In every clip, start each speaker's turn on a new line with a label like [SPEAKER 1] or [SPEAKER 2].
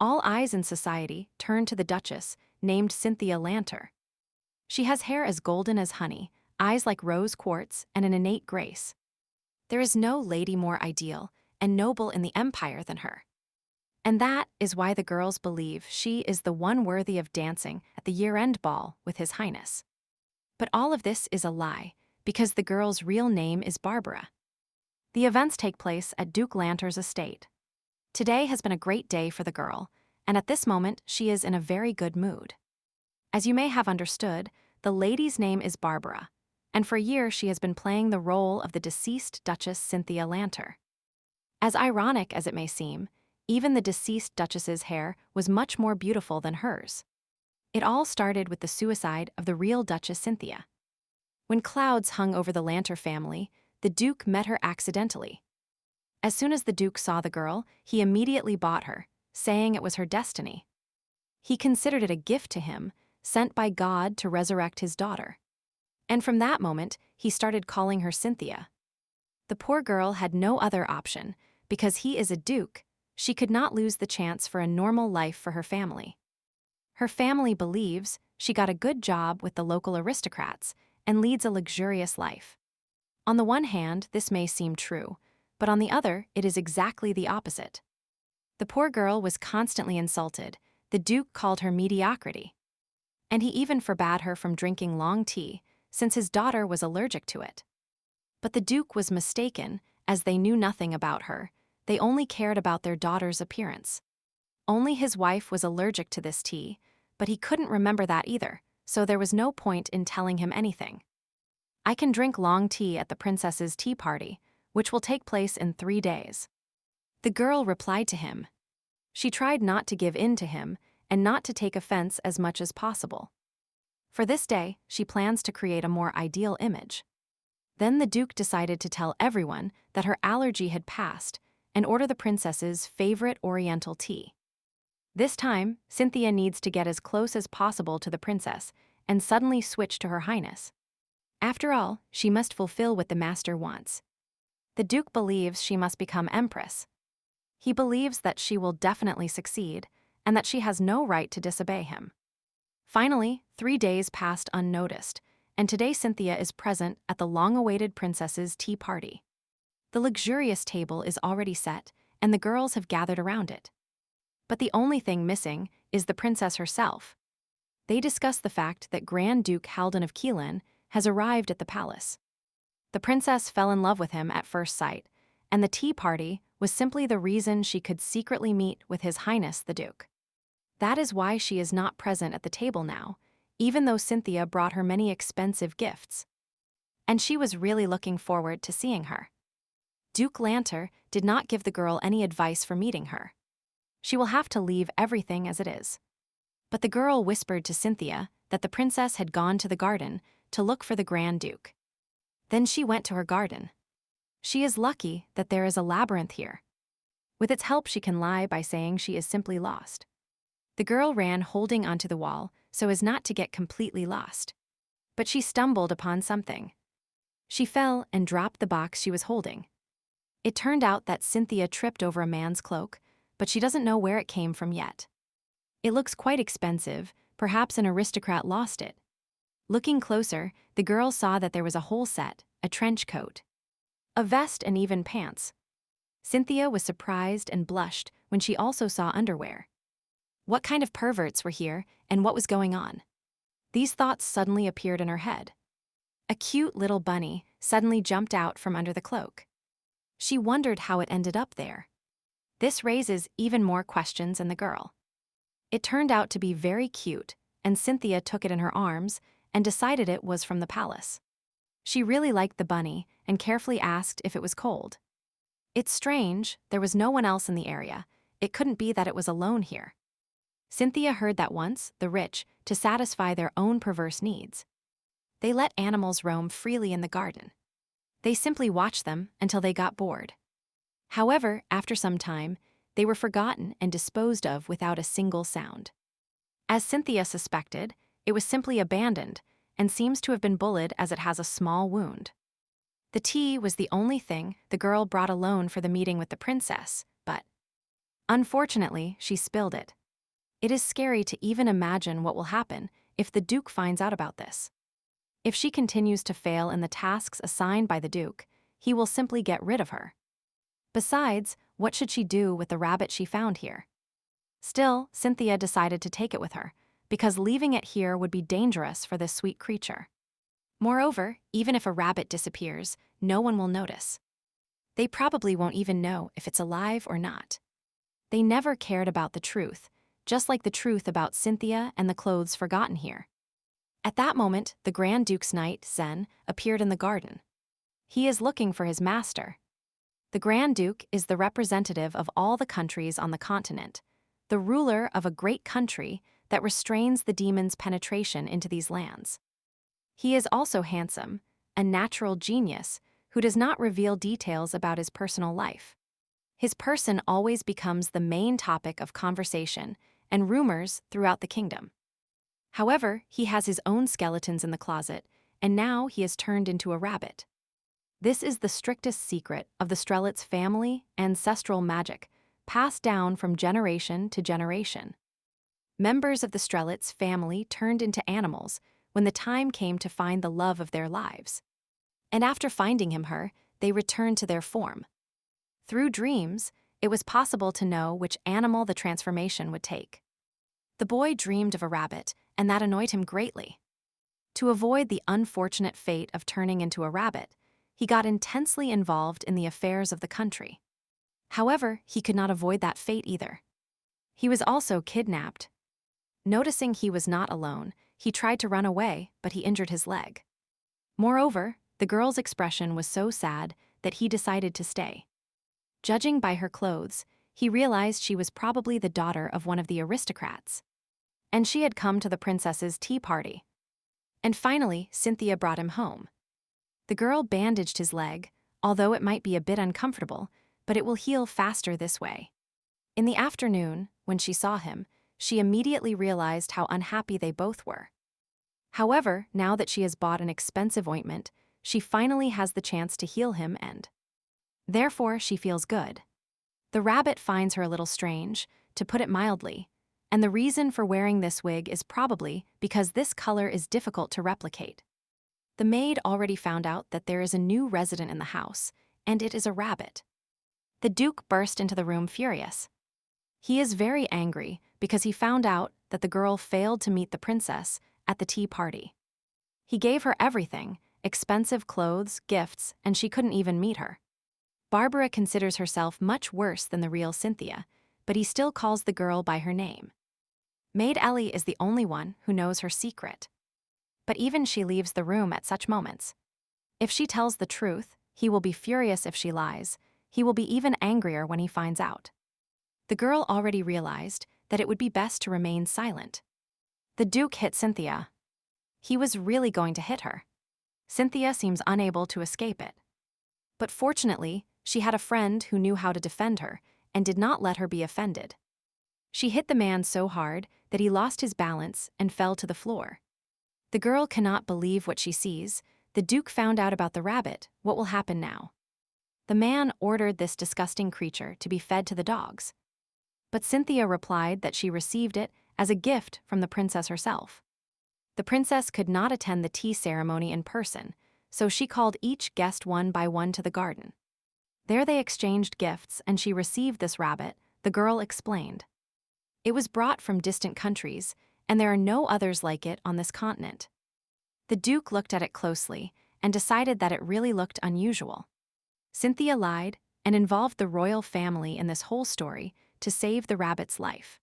[SPEAKER 1] All eyes in society turn to the Duchess, named Cynthia Lanter. She has hair as golden as honey, eyes like rose quartz, and an innate grace. There is no lady more ideal and noble in the empire than her. And that is why the girls believe she is the one worthy of dancing at the year-end ball with His Highness. But all of this is a lie, because the girl's real name is Barbara. The events take place at Duke Lanter's estate. Today has been a great day for the girl, and at this moment she is in a very good mood. As you may have understood, the lady's name is Barbara, and for years she has been playing the role of the deceased Duchess Cynthia Lanter. As ironic as it may seem, even the deceased Duchess's hair was much more beautiful than hers. It all started with the suicide of the real Duchess Cynthia. When clouds hung over the Lanter family, the Duke met her accidentally. As soon as the Duke saw the girl, he immediately bought her, saying it was her destiny. He considered it a gift to him, sent by God to resurrect his daughter. And from that moment, he started calling her Cynthia. The poor girl had no other option, because he is a duke. She could not lose the chance for a normal life for her family. Her family believes she got a good job with the local aristocrats and leads a luxurious life. On the one hand, this may seem true, but on the other, it is exactly the opposite. The poor girl was constantly insulted. The Duke called her mediocrity. And he even forbade her from drinking long tea, since his daughter was allergic to it. But the Duke was mistaken, as they knew nothing about her. They only cared about their daughter's appearance. Only his wife was allergic to this tea, but he couldn't remember that either, so there was no point in telling him anything. I can drink long tea at the princess's tea party, which will take place in 3 days. The girl replied to him. She tried not to give in to him and not to take offense as much as possible. For this day, she plans to create a more ideal image. Then the Duke decided to tell everyone that her allergy had passed and order the princess's favorite oriental tea. This time, Cynthia needs to get as close as possible to the princess and suddenly switch to Her Highness. After all, she must fulfill what the master wants. The Duke believes she must become empress. He believes that she will definitely succeed and that she has no right to disobey him. Finally, 3 days passed unnoticed, and today Cynthia is present at the long-awaited princess's tea party. The luxurious table is already set, and the girls have gathered around it. But the only thing missing is the princess herself. They discuss the fact that Grand Duke Haldan of Keelan has arrived at the palace. The princess fell in love with him at first sight, and the tea party was simply the reason she could secretly meet with His Highness the Duke. That is why she is not present at the table now, even though Cynthia brought her many expensive gifts. And she was really looking forward to seeing her. Duke Lanter did not give the girl any advice for meeting her. She will have to leave everything as it is. But the girl whispered to Cynthia that the princess had gone to the garden to look for the Grand Duke. Then she went to her garden. She is lucky that there is a labyrinth here. With its help, she can lie by saying she is simply lost. The girl ran holding onto the wall so as not to get completely lost. But she stumbled upon something. She fell and dropped the box she was holding. It turned out that Cynthia tripped over a man's cloak, but she doesn't know where it came from yet. It looks quite expensive, perhaps an aristocrat lost it. Looking closer, the girl saw that there was a whole set, a trench coat, a vest, and even pants. Cynthia was surprised and blushed when she also saw underwear. What kind of perverts were here, and what was going on? These thoughts suddenly appeared in her head. A cute little bunny suddenly jumped out from under the cloak. She wondered how it ended up there. This raises even more questions in the girl. It turned out to be very cute, and Cynthia took it in her arms and decided it was from the palace. She really liked the bunny and carefully asked if it was cold. It's strange, there was no one else in the area. It couldn't be that it was alone here. Cynthia heard that once, the rich, to satisfy their own perverse needs, they let animals roam freely in the garden. They simply watched them until they got bored. However, after some time, they were forgotten and disposed of without a single sound. As Cynthia suspected, it was simply abandoned and seems to have been bullied as it has a small wound. The tea was the only thing the girl brought alone for the meeting with the princess, but Unfortunately, she spilled it. It is scary to even imagine what will happen if the Duke finds out about this. If she continues to fail in the tasks assigned by the Duke, he will simply get rid of her. Besides, what should she do with the rabbit she found here? Still, Cynthia decided to take it with her, because leaving it here would be dangerous for this sweet creature. Moreover, even if a rabbit disappears, no one will notice. They probably won't even know if it's alive or not. They never cared about the truth, just like the truth about Cynthia and the clothes forgotten here. At that moment, the Grand Duke's knight, Zen, appeared in the garden. He is looking for his master. The Grand Duke is the representative of all the countries on the continent, the ruler of a great country that restrains the demon's penetration into these lands. He is also handsome, a natural genius who does not reveal details about his personal life. His person always becomes the main topic of conversation and rumors throughout the kingdom. However, he has his own skeletons in the closet, and now he is turned into a rabbit. This is the strictest secret of the Strelitz family ancestral magic, passed down from generation to generation. Members of the Strelitz family turned into animals when the time came to find the love of their lives. And after finding him/her, they returned to their form. Through dreams, it was possible to know which animal the transformation would take. The boy dreamed of a rabbit, and that annoyed him greatly. To avoid the unfortunate fate of turning into a rabbit, he got intensely involved in the affairs of the country. However, he could not avoid that fate either. He was also kidnapped. Noticing he was not alone, he tried to run away, but he injured his leg. Moreover, the girl's expression was so sad that he decided to stay. Judging by her clothes, he realized she was probably the daughter of one of the aristocrats. And she had come to the princess's tea party. And finally, Cynthia brought him home. The girl bandaged his leg, although it might be a bit uncomfortable, but it will heal faster this way. In the afternoon, when she saw him, she immediately realized how unhappy they both were. However, now that she has bought an expensive ointment, she finally has the chance to heal him and therefore she feels good. The rabbit finds her a little strange, to put it mildly, and the reason for wearing this wig is probably because this color is difficult to replicate. The maid already found out that there is a new resident in the house, and it is a rabbit. The Duke burst into the room furious. He is very angry because he found out that the girl failed to meet the princess at the tea party. He gave her everything, expensive clothes, gifts, and she couldn't even meet her. Barbara considers herself much worse than the real Cynthia, but he still calls the girl by her name. Maid Ellie is the only one who knows her secret. But even she leaves the room at such moments. If she tells the truth, he will be furious. If she lies, he will be even angrier when he finds out. The girl already realized that it would be best to remain silent. The Duke hit Cynthia. He was really going to hit her. Cynthia seems unable to escape it. But fortunately, she had a friend who knew how to defend her and did not let her be offended. She hit the man so hard that he lost his balance and fell to the floor. The girl cannot believe what she sees. The Duke found out about the rabbit. What will happen now? The man ordered this disgusting creature to be fed to the dogs. But Cynthia replied that she received it as a gift from the princess herself. The princess could not attend the tea ceremony in person, so she called each guest one by one to the garden. There they exchanged gifts, and she received this rabbit, the girl explained. It was brought from distant countries, and there are no others like it on this continent. The Duke looked at it closely and decided that it really looked unusual. Cynthia lied and involved the royal family in this whole story to save the rabbit's life.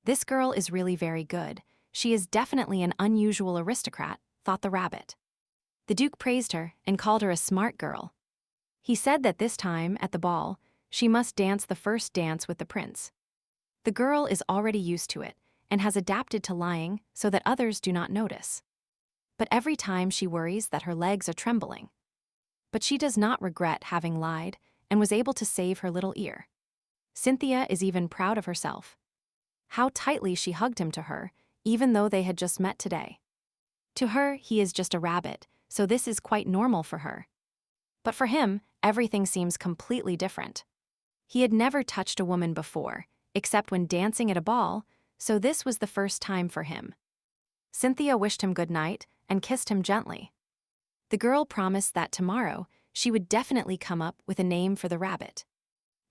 [SPEAKER 1] This girl is really very good. She is definitely an unusual aristocrat, thought the rabbit. The Duke praised her and called her a smart girl. He said that this time, at the ball, she must dance the first dance with the prince. The girl is already used to it and has adapted to lying so that others do not notice. But every time she worries that her legs are trembling. But she does not regret having lied and was able to save her little ear. Cynthia is even proud of herself. How tightly she hugged him to her, even though they had just met today. To her, he is just a rabbit, so this is quite normal for her. But for him, everything seems completely different. He had never touched a woman before, except when dancing at a ball, so this was the first time for him. Cynthia wished him good night and kissed him gently. The girl promised that tomorrow she would definitely come up with a name for the rabbit.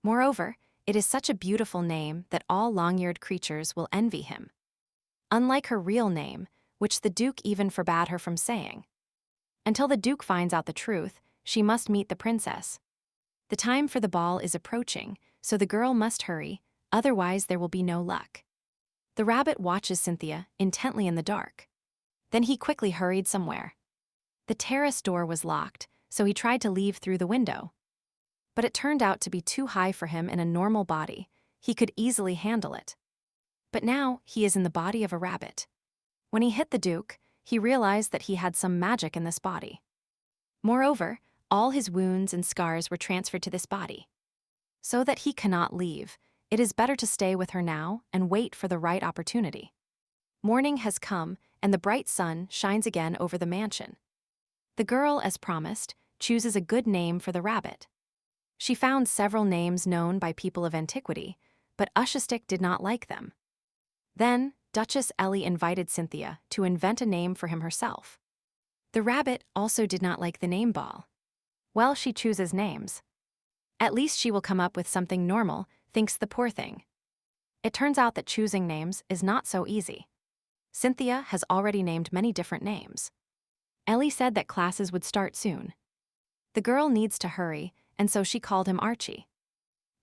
[SPEAKER 1] Moreover, it is such a beautiful name that all long-eared creatures will envy him. Unlike her real name, which the Duke even forbade her from saying. Until the Duke finds out the truth, she must meet the princess. The time for the ball is approaching, so the girl must hurry, otherwise there will be no luck. The rabbit watches Cynthia intently in the dark. Then he quickly hurried somewhere. The terrace door was locked, so he tried to leave through the window. But it turned out to be too high for him in a normal body. He could easily handle it. But now he is in the body of a rabbit. When he hit the Duke, he realized that he had some magic in this body. Moreover, all his wounds and scars were transferred to this body. So that he cannot leave, it is better to stay with her now and wait for the right opportunity. Morning has come, and the bright sun shines again over the mansion. The girl, as promised, chooses a good name for the rabbit. She found several names known by people of antiquity, but Ushestick did not like them. Then, Duchess Ellie invited Cynthia to invent a name for him herself. The rabbit also did not like the name ball. Well, she chooses names. At least she will come up with something normal, thinks the poor thing. It turns out that choosing names is not so easy. Cynthia has already named many different names. Ellie said that classes would start soon. The girl needs to hurry, and so she called him Archie.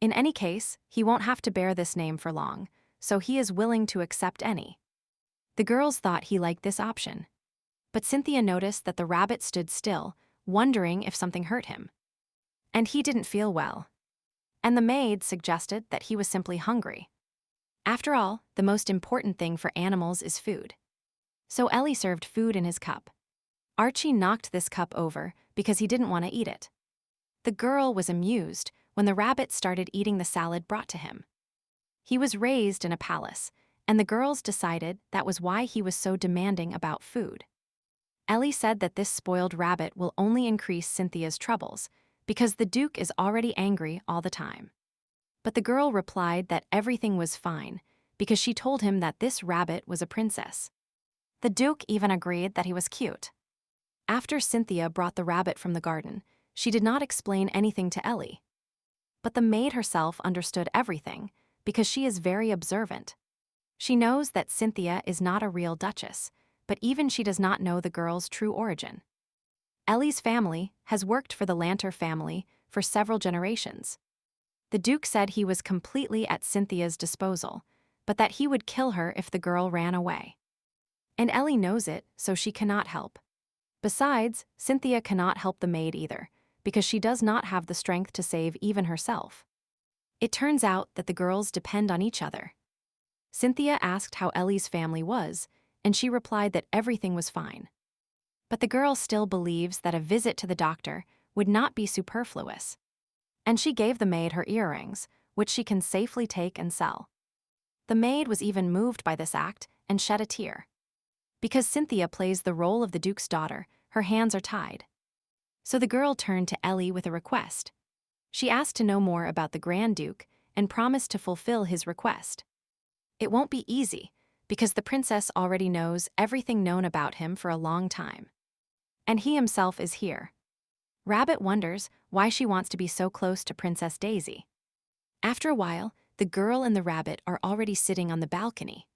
[SPEAKER 1] In any case, he won't have to bear this name for long, so he is willing to accept any. The girls thought he liked this option. But Cynthia noticed that the rabbit stood still, wondering if something hurt him. And he didn't feel well. And the maid suggested that he was simply hungry. After all, the most important thing for animals is food. So Ellie served food in his cup. Archie knocked this cup over because he didn't want to eat it. The girl was amused when the rabbit started eating the salad brought to him. He was raised in a palace, and the girls decided that was why he was so demanding about food. Ellie said that this spoiled rabbit will only increase Cynthia's troubles, because the Duke is already angry all the time. But the girl replied that everything was fine, because she told him that this rabbit was a princess. The Duke even agreed that he was cute. After Cynthia brought the rabbit from the garden, she did not explain anything to Ellie. But the maid herself understood everything, because she is very observant. She knows that Cynthia is not a real duchess, but even she does not know the girl's true origin. Ellie's family has worked for the Lanter family for several generations. The Duke said he was completely at Cynthia's disposal, but that he would kill her if the girl ran away. And Ellie knows it, so she cannot help. Besides, Cynthia cannot help the maid either, because she does not have the strength to save even herself. It turns out that the girls depend on each other. Cynthia asked how Ellie's family was, and she replied that everything was fine. But the girl still believes that a visit to the doctor would not be superfluous. And she gave the maid her earrings, which she can safely take and sell. The maid was even moved by this act and shed a tear. Because Cynthia plays the role of the Duke's daughter, her hands are tied. So the girl turned to Ellie with a request. She asked to know more about the Grand Duke and promised to fulfill his request. It won't be easy, because the princess already knows everything known about him for a long time. And he himself is here. Rabbit wonders why she wants to be so close to Princess Daisy. After a while, the girl and the rabbit are already sitting on the balcony.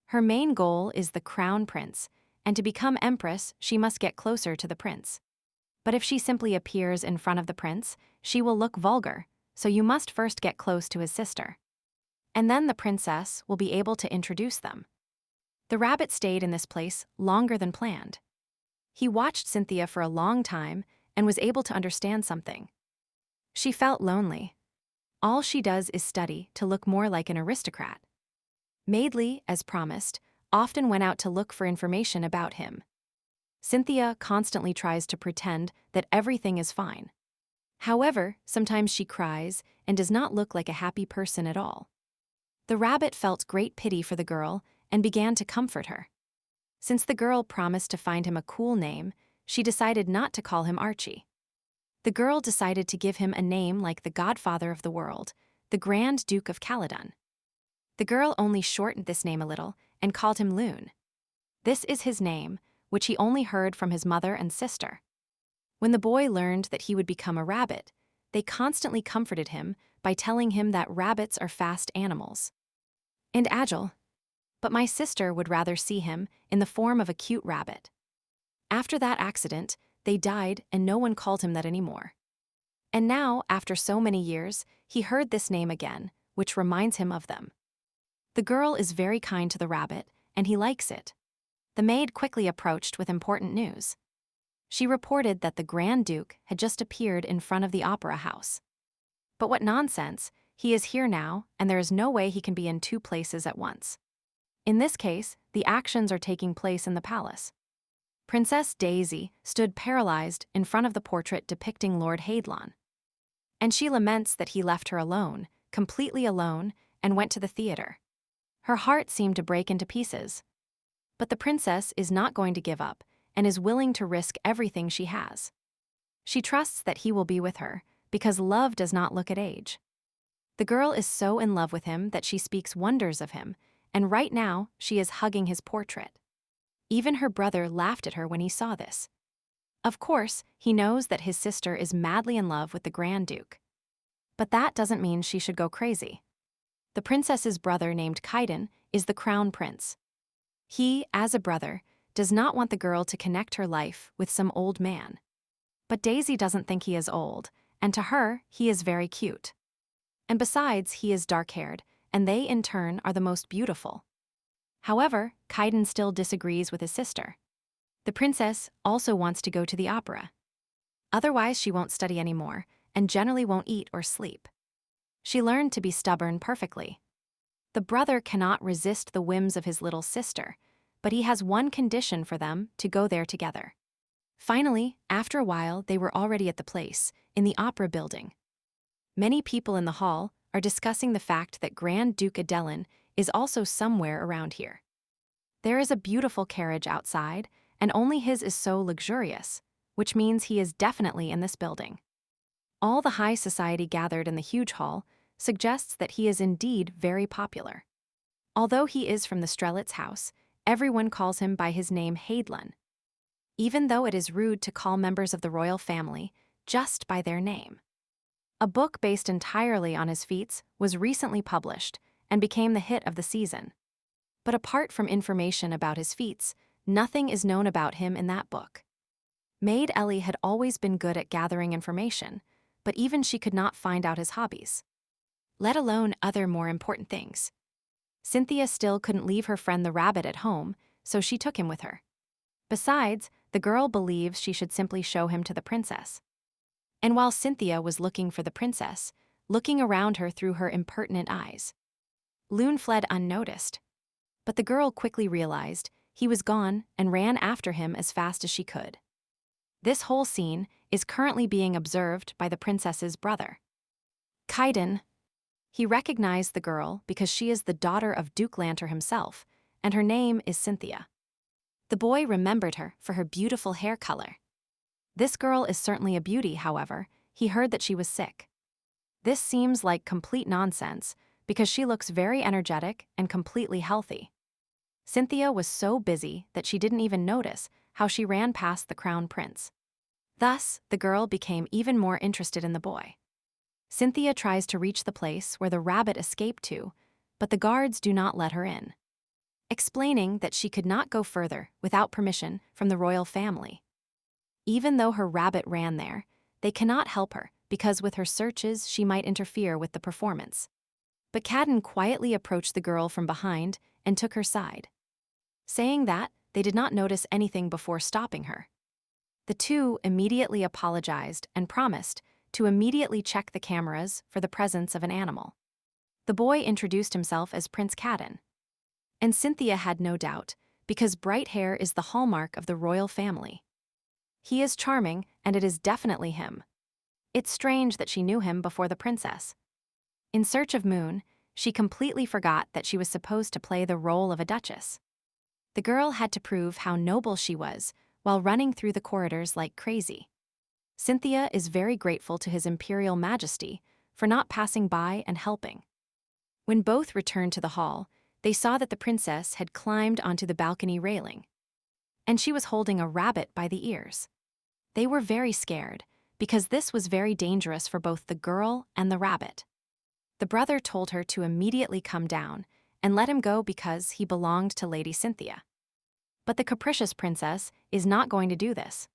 [SPEAKER 1] Her main goal is the crown prince, and to become empress, she must get closer to the prince. But if she simply appears in front of the prince, she will look vulgar, so you must first get close to his sister. And then the princess will be able to introduce them. The rabbit stayed in this place longer than planned. He watched Cynthia for a long time and was able to understand something. She felt lonely. All she does is study to look more like an aristocrat. Maidley, as promised, often went out to look for information about him. Cynthia constantly tries to pretend that everything is fine. However, sometimes she cries and does not look like a happy person at all. The rabbit felt great pity for the girl and began to comfort her. Since the girl promised to find him a cool name, she decided not to call him Archie. The girl decided to give him a name like the godfather of the world, the Grand Duke of Caledon. The girl only shortened this name a little and called him Loon. This is his name, which he only heard from his mother and sister. When the boy learned that he would become a rabbit, they constantly comforted him by telling him that rabbits are fast animals and agile. But my sister would rather see him in the form of a cute rabbit. After that accident, they died and no one called him that anymore. And now, after so many years, he heard this name again, which reminds him of them. The girl is very kind to the rabbit, and he likes it. The maid quickly approached with important news. She reported that the Grand Duke had just appeared in front of the opera house. But what nonsense, he is here now, and there is no way he can be in two places at once. In this case, the actions are taking place in the palace. Princess Daisy stood paralyzed in front of the portrait depicting Lord Hadelon. And she laments that he left her alone, completely alone, and went to the theater. Her heart seemed to break into pieces. But the princess is not going to give up and is willing to risk everything she has. She trusts that he will be with her, because love does not look at age. The girl is so in love with him that she speaks wonders of him, and right now she is hugging his portrait. Even her brother laughed at her when he saw this. Of course, he knows that his sister is madly in love with the Grand Duke. But that doesn't mean she should go crazy. The princess's brother named Kaiden is the crown prince. He, as a brother, does not want the girl to connect her life with some old man. But Daisy doesn't think he is old, and to her, he is very cute. And besides, he is dark-haired, and they, in turn, are the most beautiful. However, Kaiden still disagrees with his sister. The princess also wants to go to the opera. Otherwise, she won't study anymore, and generally won't eat or sleep. She learned to be stubborn perfectly. The brother cannot resist the whims of his little sister, but he has one condition for them to go there together. Finally, after a while, they were already at the place, in the opera building. Many people in the hall are discussing the fact that Grand Duke Adelin is also somewhere around here. There is a beautiful carriage outside, and only his is so luxurious, which means he is definitely in this building. All the high society gathered in the huge hall suggests that he is indeed very popular. Although he is from the Strelitz house, everyone calls him by his name Hadelin, even though it is rude to call members of the royal family just by their name. A book based entirely on his feats was recently published and became the hit of the season. But apart from information about his feats, nothing is known about him in that book. Maid Ellie had always been good at gathering information, but even she could not find out his hobbies, let alone other more important things. Cynthia still couldn't leave her friend the rabbit at home, so she took him with her. Besides, the girl believes she should simply show him to the princess. And while Cynthia was looking for the princess, looking around her through her impertinent eyes, Loon fled unnoticed. But the girl quickly realized he was gone and ran after him as fast as she could. This whole scene is currently being observed by the princess's brother, Kaiden. He recognized the girl because she is the daughter of Duke Lanter himself, and her name is Cynthia. The boy remembered her for her beautiful hair color. This girl is certainly a beauty, however, he heard that she was sick. This seems like complete nonsense because she looks very energetic and completely healthy. Cynthia was so busy that she didn't even notice how she ran past the crown prince. Thus, the girl became even more interested in the boy. Cynthia tries to reach the place where the rabbit escaped to, but the guards do not let her in, explaining that she could not go further without permission from the royal family. Even though her rabbit ran there, they cannot help her because with her searches she might interfere with the performance. But Kaiden quietly approached the girl from behind and took her side, saying that they did not notice anything before stopping her. The two immediately apologized and promised to immediately check the cameras for the presence of an animal. The boy introduced himself as Prince Kaiden. And Cynthia had no doubt, because bright hair is the hallmark of the royal family. He is charming, and it is definitely him. It's strange that she knew him before the princess. In search of Moon, she completely forgot that she was supposed to play the role of a duchess. The girl had to prove how noble she was while running through the corridors like crazy. Cynthia is very grateful to His Imperial Majesty for not passing by and helping. When both returned to the hall, they saw that the princess had climbed onto the balcony railing, and she was holding a rabbit by the ears. They were very scared, because this was very dangerous for both the girl and the rabbit. The brother told her to immediately come down and let him go because he belonged to Lady Cynthia. But the capricious princess is not going to do this.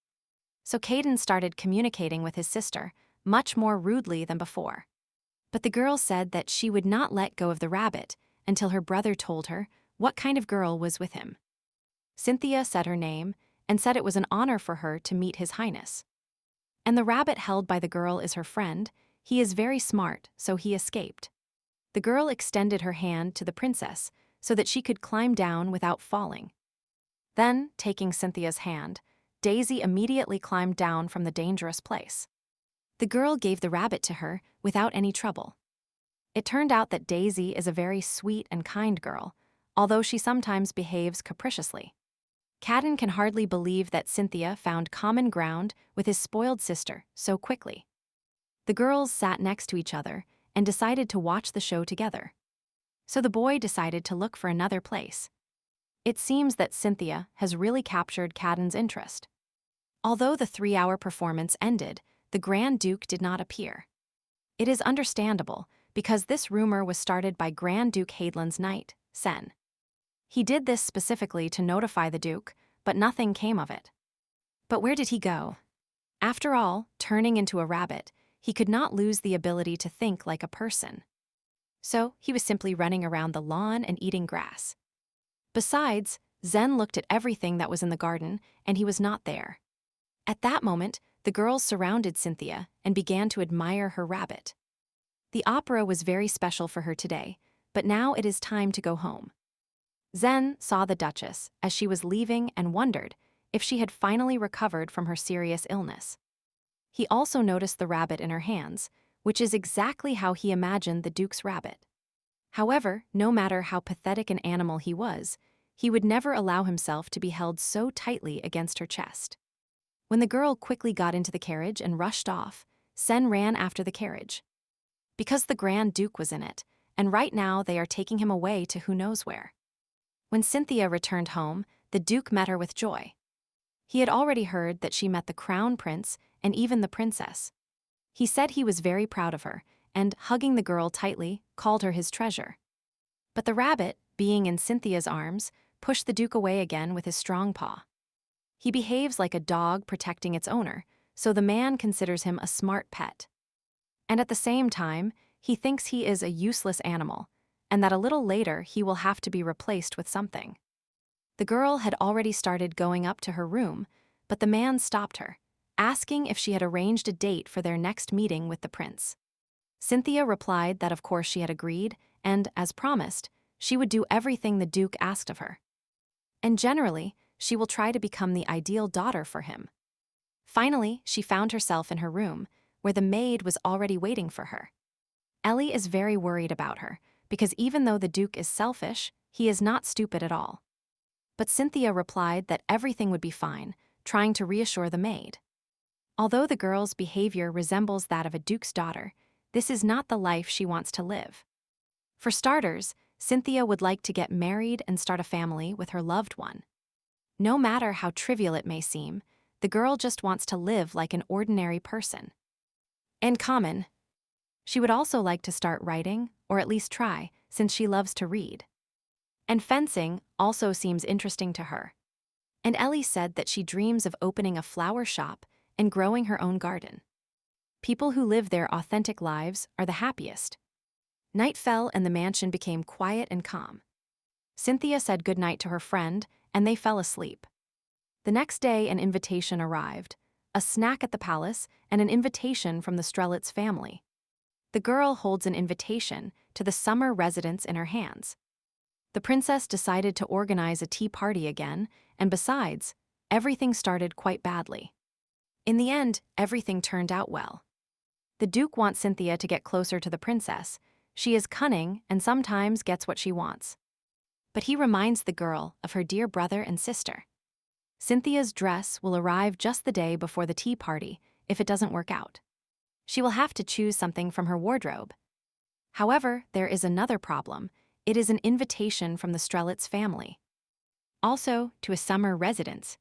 [SPEAKER 1] So Caden started communicating with his sister, much more rudely than before. But the girl said that she would not let go of the rabbit until her brother told her what kind of girl was with him. Cynthia said her name and said it was an honor for her to meet His Highness. And the rabbit held by the girl is her friend. He is very smart, so he escaped. The girl extended her hand to the princess so that she could climb down without falling. Then, taking Cynthia's hand, Daisy immediately climbed down from the dangerous place. The girl gave the rabbit to her without any trouble. It turned out that Daisy is a very sweet and kind girl, although she sometimes behaves capriciously. Caden can hardly believe that Cynthia found common ground with his spoiled sister so quickly. The girls sat next to each other and decided to watch the show together. So the boy decided to look for another place. It seems that Cynthia has really captured Caden's interest. Although the 3-hour performance ended, the Grand Duke did not appear. It is understandable, because this rumor was started by Grand Duke Hadeland's knight, Sen. He did this specifically to notify the Duke, but nothing came of it. But where did he go? After all, turning into a rabbit, he could not lose the ability to think like a person. So he was simply running around the lawn and eating grass. Besides, Zen looked at everything that was in the garden, and he was not there. At that moment, the girls surrounded Cynthia and began to admire her rabbit. The opera was very special for her today, but now it is time to go home. Zen saw the Duchess as she was leaving and wondered if she had finally recovered from her serious illness. He also noticed the rabbit in her hands, which is exactly how he imagined the Duke's rabbit. However, no matter how pathetic an animal he would never allow himself to be held so tightly against her chest. When the girl quickly got into the carriage and rushed off, Sen ran after the carriage. Because the Grand Duke was in it, and right now they are taking him away to who knows where. When Cynthia returned home, the Duke met her with joy. He had already heard that she met the Crown Prince and even the Princess. He said he was very proud of her, and, hugging the girl tightly, called her his treasure. But the rabbit, being in Cynthia's arms, pushed the Duke away again with his strong paw. He behaves like a dog protecting its owner, so the man considers him a smart pet. And at the same time, he thinks he is a useless animal, and that a little later he will have to be replaced with something. The girl had already started going up to her room, but the man stopped her, asking if she had arranged a date for their next meeting with the prince. Cynthia replied that of course she had agreed, and, as promised, she would do everything the Duke asked of her. And generally, she will try to become the ideal daughter for him. Finally, she found herself in her room, where the maid was already waiting for her. Ellie is very worried about her, because even though the Duke is selfish, he is not stupid at all. But Cynthia replied that everything would be fine, trying to reassure the maid. Although the girl's behavior resembles that of a Duke's daughter, this is not the life she wants to live. For starters, Cynthia would like to get married and start a family with her loved one. No matter how trivial it may seem, the girl just wants to live like an ordinary person. And common. She would also like to start writing, or at least try, since she loves to read. And fencing also seems interesting to her. And Ellie said that she dreams of opening a flower shop and growing her own garden. People who live their authentic lives are the happiest. Night fell and the mansion became quiet and calm. Cynthia said goodnight to her friend, and they fell asleep. The next day an invitation arrived, a snack at the palace and an invitation from the Strelitz family. The girl holds an invitation to the summer residence in her hands. The princess decided to organize a tea party again, and besides, everything started quite badly. In the end, everything turned out well. The Duke wants Cynthia to get closer to the princess. She is cunning and sometimes gets what she wants. But he reminds the girl of her dear brother and sister. Cynthia's dress will arrive just the day before the tea party if it doesn't work out. She will have to choose something from her wardrobe. However, there is another problem. It is an invitation from the Strelitz family. Also, to a summer residence.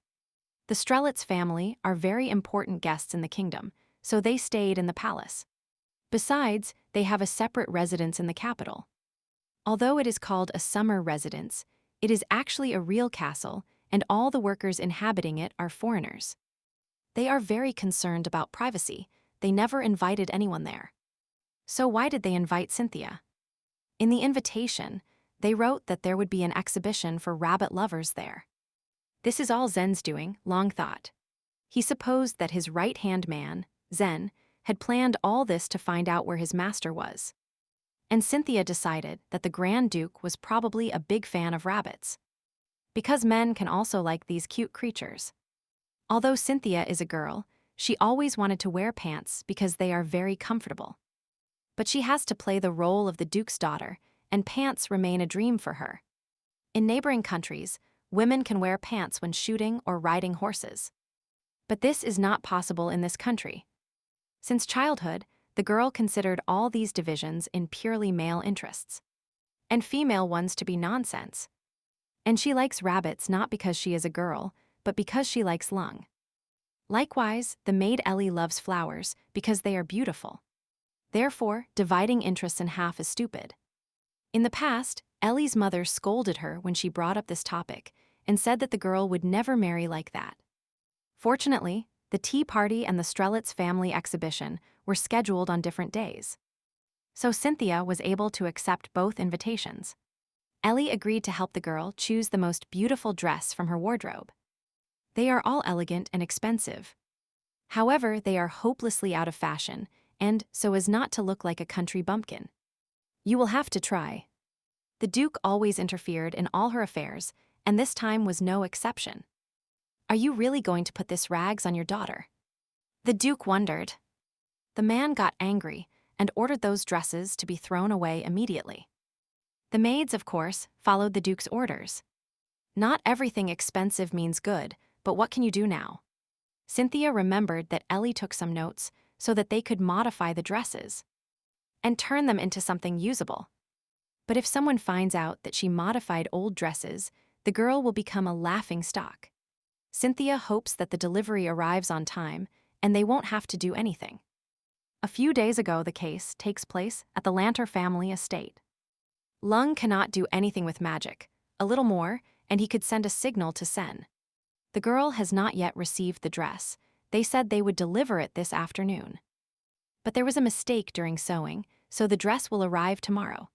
[SPEAKER 1] The Strelitz family are very important guests in the kingdom, so they stayed in the palace. Besides, they have a separate residence in the capital. Although it is called a summer residence, it is actually a real castle, and all the workers inhabiting it are foreigners. They are very concerned about privacy. They never invited anyone there. So why did they invite Cynthia? In the invitation, they wrote that there would be an exhibition for rabbit lovers there. This is all Zen's doing, Long thought. He supposed that his right-hand man, Zen, had planned all this to find out where his master was. And Cynthia decided that the Grand Duke was probably a big fan of rabbits. Because men can also like these cute creatures. Although Cynthia is a girl, she always wanted to wear pants because they are very comfortable. But she has to play the role of the Duke's daughter, and pants remain a dream for her. In neighboring countries, women can wear pants when shooting or riding horses. But this is not possible in this country. Since childhood, the girl considered all these divisions in purely male interests, and female ones to be nonsense. And she likes rabbits not because she is a girl, but because she likes Lung. Likewise, the maid Ellie loves flowers because they are beautiful. Therefore, dividing interests in half is stupid. In the past, Ellie's mother scolded her when she brought up this topic and said that the girl would never marry like that. Fortunately, the tea party and the Strelitz family exhibition were scheduled on different days. So Cynthia was able to accept both invitations. Ellie agreed to help the girl choose the most beautiful dress from her wardrobe. They are all elegant and expensive. However, they are hopelessly out of fashion, and so as not to look like a country bumpkin. You will have to try. The Duke always interfered in all her affairs, and this time was no exception. Are you really going to put this rags on your daughter? The Duke wondered. The man got angry and ordered those dresses to be thrown away immediately. The maids, of course, followed the Duke's orders. Not everything expensive means good, but what can you do now? Cynthia remembered that Ellie took some notes so that they could modify the dresses and turn them into something usable. But if someone finds out that she modified old dresses, the girl will become a laughing stock. Cynthia hopes that the delivery arrives on time and they won't have to do anything. A few days ago, the case takes place at the Lanter family estate. Lung cannot do anything with magic. A little more, and he could send a signal to Sen. The girl has not yet received the dress. They said they would deliver it this afternoon. But there was a mistake during sewing, so the dress will arrive tomorrow.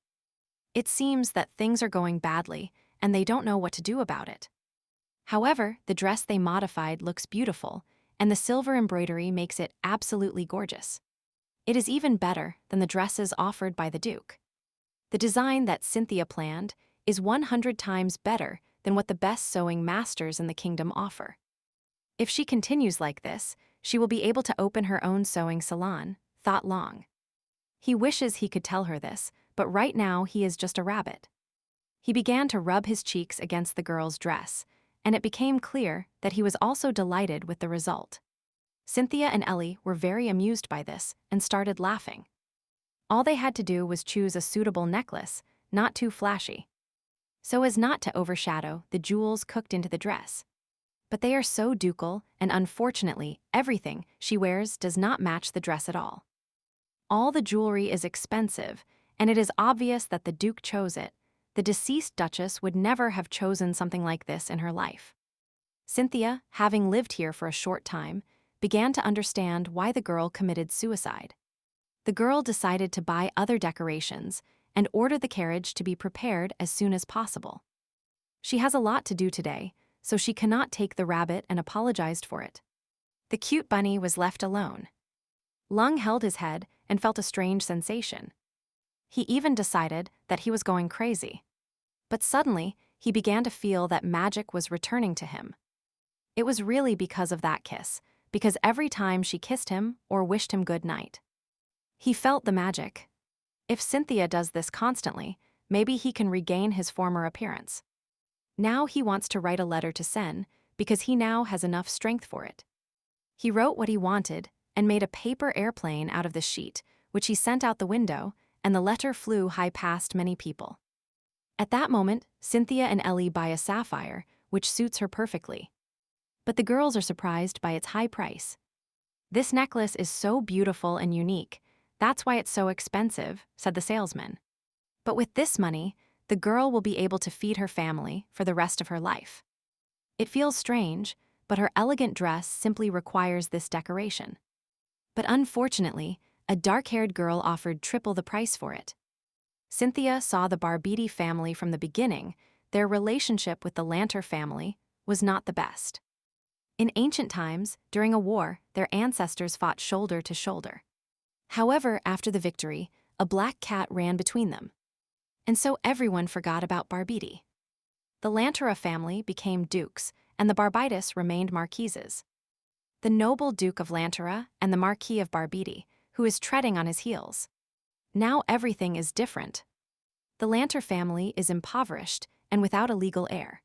[SPEAKER 1] It seems that things are going badly, and they don't know what to do about it. However, the dress they modified looks beautiful, and the silver embroidery makes it absolutely gorgeous. It is even better than the dresses offered by the Duke. The design that Cynthia planned is 100 times better than what the best sewing masters in the kingdom offer. If she continues like this, she will be able to open her own sewing salon, thought Long. He wishes he could tell her this, but right now he is just a rabbit. He began to rub his cheeks against the girl's dress, and it became clear that he was also delighted with the result. Cynthia and Ellie were very amused by this and started laughing. All they had to do was choose a suitable necklace, not too flashy, so as not to overshadow the jewels cooked into the dress. But they are so ducal, and unfortunately, everything she wears does not match the dress at all. All the jewelry is expensive, and it is obvious that the Duke chose it. The deceased Duchess would never have chosen something like this in her life. Cynthia, having lived here for a short time, began to understand why the girl committed suicide. The girl decided to buy other decorations and ordered the carriage to be prepared as soon as possible. She has a lot to do today, so she cannot take the rabbit and apologized for it. The cute bunny was left alone. Lung held his head and felt a strange sensation. He even decided that he was going crazy. But suddenly, he began to feel that magic was returning to him. It was really because of that kiss, because every time she kissed him or wished him good night, he felt the magic. If Cynthia does this constantly, maybe he can regain his former appearance. Now he wants to write a letter to Sen, because he now has enough strength for it. He wrote what he wanted, and made a paper airplane out of the sheet, which he sent out the window, and the letter flew high past many people. At that moment, Cynthia and Ellie buy a sapphire, which suits her perfectly. But the girls are surprised by its high price. "This necklace is so beautiful and unique. That's why it's so expensive," said the salesman. "But with this money, the girl will be able to feed her family for the rest of her life." It feels strange, but her elegant dress simply requires this decoration. But unfortunately, a dark-haired girl offered triple the price for it. Cynthia saw the Barbidi family from the beginning. Their relationship with the Lanter family was not the best. In ancient times, during a war, their ancestors fought shoulder to shoulder. However, after the victory, a black cat ran between them. And so everyone forgot about Barbidi. The Lantera family became dukes, and the Barbides remained marquises. The noble Duke of Lantera and the Marquis of Barbidi, who is treading on his heels. Now everything is different. The Lanter family is impoverished and without a legal heir.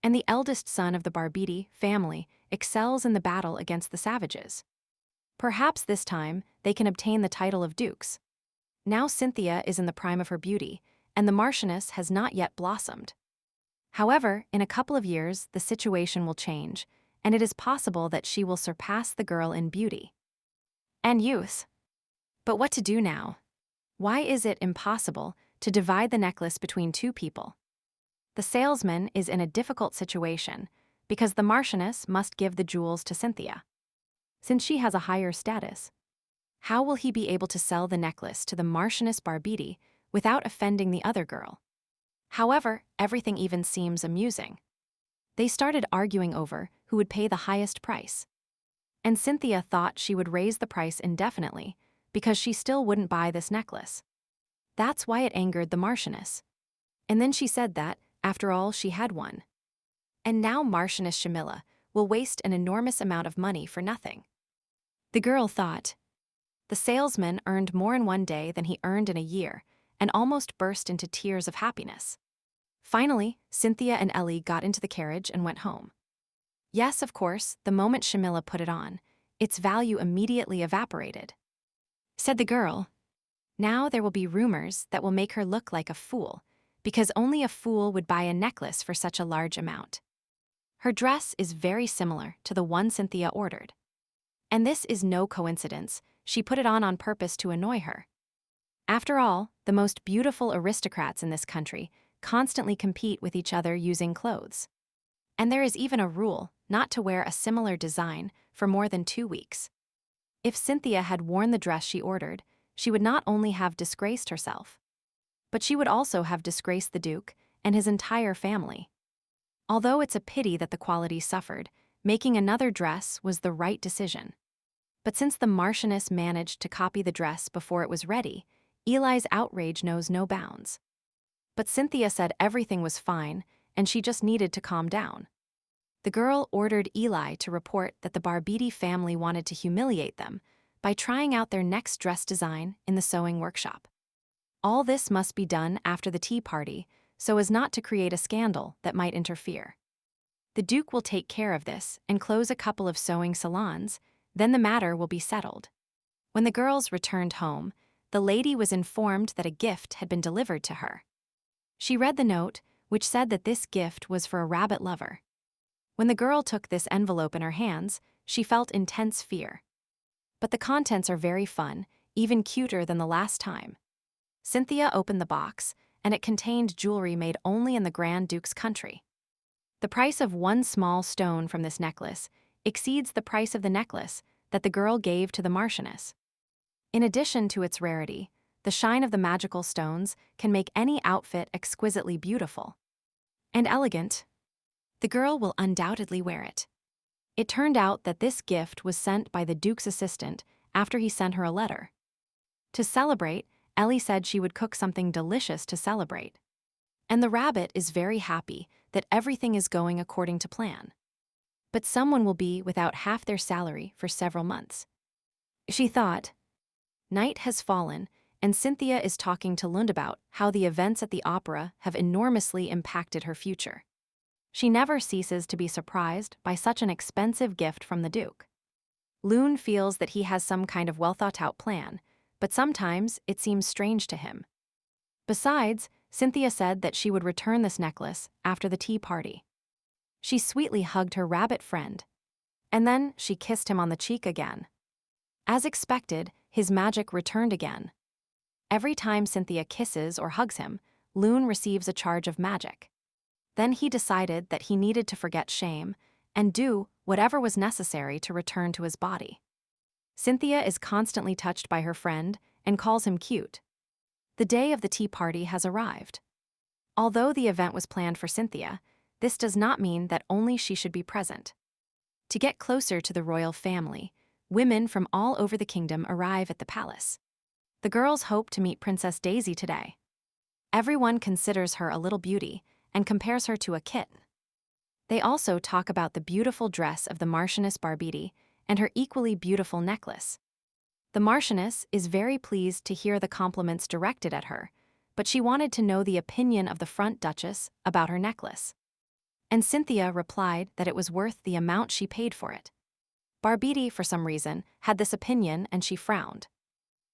[SPEAKER 1] And the eldest son of the Barbidi family excels in the battle against the savages. Perhaps this time they can obtain the title of dukes. Now Cynthia is in the prime of her beauty, and the Marchioness has not yet blossomed. However, in a couple of years, the situation will change, and it is possible that she will surpass the girl in beauty and youth. But what to do now? Why is it impossible to divide the necklace between two people? The salesman is in a difficult situation because the Marchioness must give the jewels to Cynthia, since she has a higher status. How will he be able to sell the necklace to the Marchioness Barbidi without offending the other girl? However, everything even seems amusing. They started arguing over who would pay the highest price. And Cynthia thought she would raise the price indefinitely because she still wouldn't buy this necklace. That's why it angered the Marchioness. And then she said that, after all, she had one. And now Marchioness Shamila will waste an enormous amount of money for nothing. The girl thought. The salesman earned more in one day than he earned in a year, and almost burst into tears of happiness. Finally, Cynthia and Ellie got into the carriage and went home. Yes, of course, the moment Shamila put it on, its value immediately evaporated. Said the girl, "Now there will be rumors that will make her look like a fool, because only a fool would buy a necklace for such a large amount." Her dress is very similar to the one Cynthia ordered. And this is no coincidence. She put it on purpose to annoy her. After all, the most beautiful aristocrats in this country constantly compete with each other using clothes. And there is even a rule not to wear a similar design for more than 2 weeks. If Cynthia had worn the dress she ordered, she would not only have disgraced herself, but she would also have disgraced the Duke and his entire family. Although it's a pity that the quality suffered, making another dress was the right decision. But since the Marchioness managed to copy the dress before it was ready, Eli's outrage knows no bounds. But Cynthia said everything was fine, and she just needed to calm down. The girl ordered Eli to report that the Barbidi family wanted to humiliate them by trying out their next dress design in the sewing workshop. All this must be done after the tea party, so as not to create a scandal that might interfere. The Duke will take care of this and close a couple of sewing salons, then the matter will be settled. When the girls returned home, the lady was informed that a gift had been delivered to her. She read the note, which said that this gift was for a rabbit lover. When the girl took this envelope in her hands, she felt intense fear. But the contents are very fun, even cuter than the last time. Cynthia opened the box, and it contained jewelry made only in the Grand Duke's country. The price of one small stone from this necklace exceeds the price of the necklace that the girl gave to the Marchioness. In addition to its rarity, the shine of the magical stones can make any outfit exquisitely beautiful and elegant. The girl will undoubtedly wear it. It turned out that this gift was sent by the Duke's assistant after he sent her a letter. To celebrate, Ellie said she would cook something delicious to celebrate. And the rabbit is very happy that everything is going according to plan. But someone will be without half their salary for several months. She thought. Night has fallen, and Cynthia is talking to Lund about how the events at the opera have enormously impacted her future. She never ceases to be surprised by such an expensive gift from the Duke. Loon feels that he has some kind of well-thought-out plan, but sometimes it seems strange to him. Besides, Cynthia said that she would return this necklace after the tea party. She sweetly hugged her rabbit friend, and then she kissed him on the cheek again. As expected, his magic returned again. Every time Cynthia kisses or hugs him, Loon receives a charge of magic. Then he decided that he needed to forget shame and do whatever was necessary to return to his body. Cynthia is constantly touched by her friend and calls him cute. The day of the tea party has arrived. Although the event was planned for Cynthia, this does not mean that only she should be present. To get closer to the royal family, women from all over the kingdom arrive at the palace. The girls hope to meet Princess Daisy today. Everyone considers her a little beauty and compares her to a kitten. They also talk about the beautiful dress of the Marchioness Barbidi and her equally beautiful necklace. The Marchioness is very pleased to hear the compliments directed at her, but she wanted to know the opinion of the front Duchess about her necklace. And Cynthia replied that it was worth the amount she paid for it. Barbidi, for some reason, had this opinion and she frowned.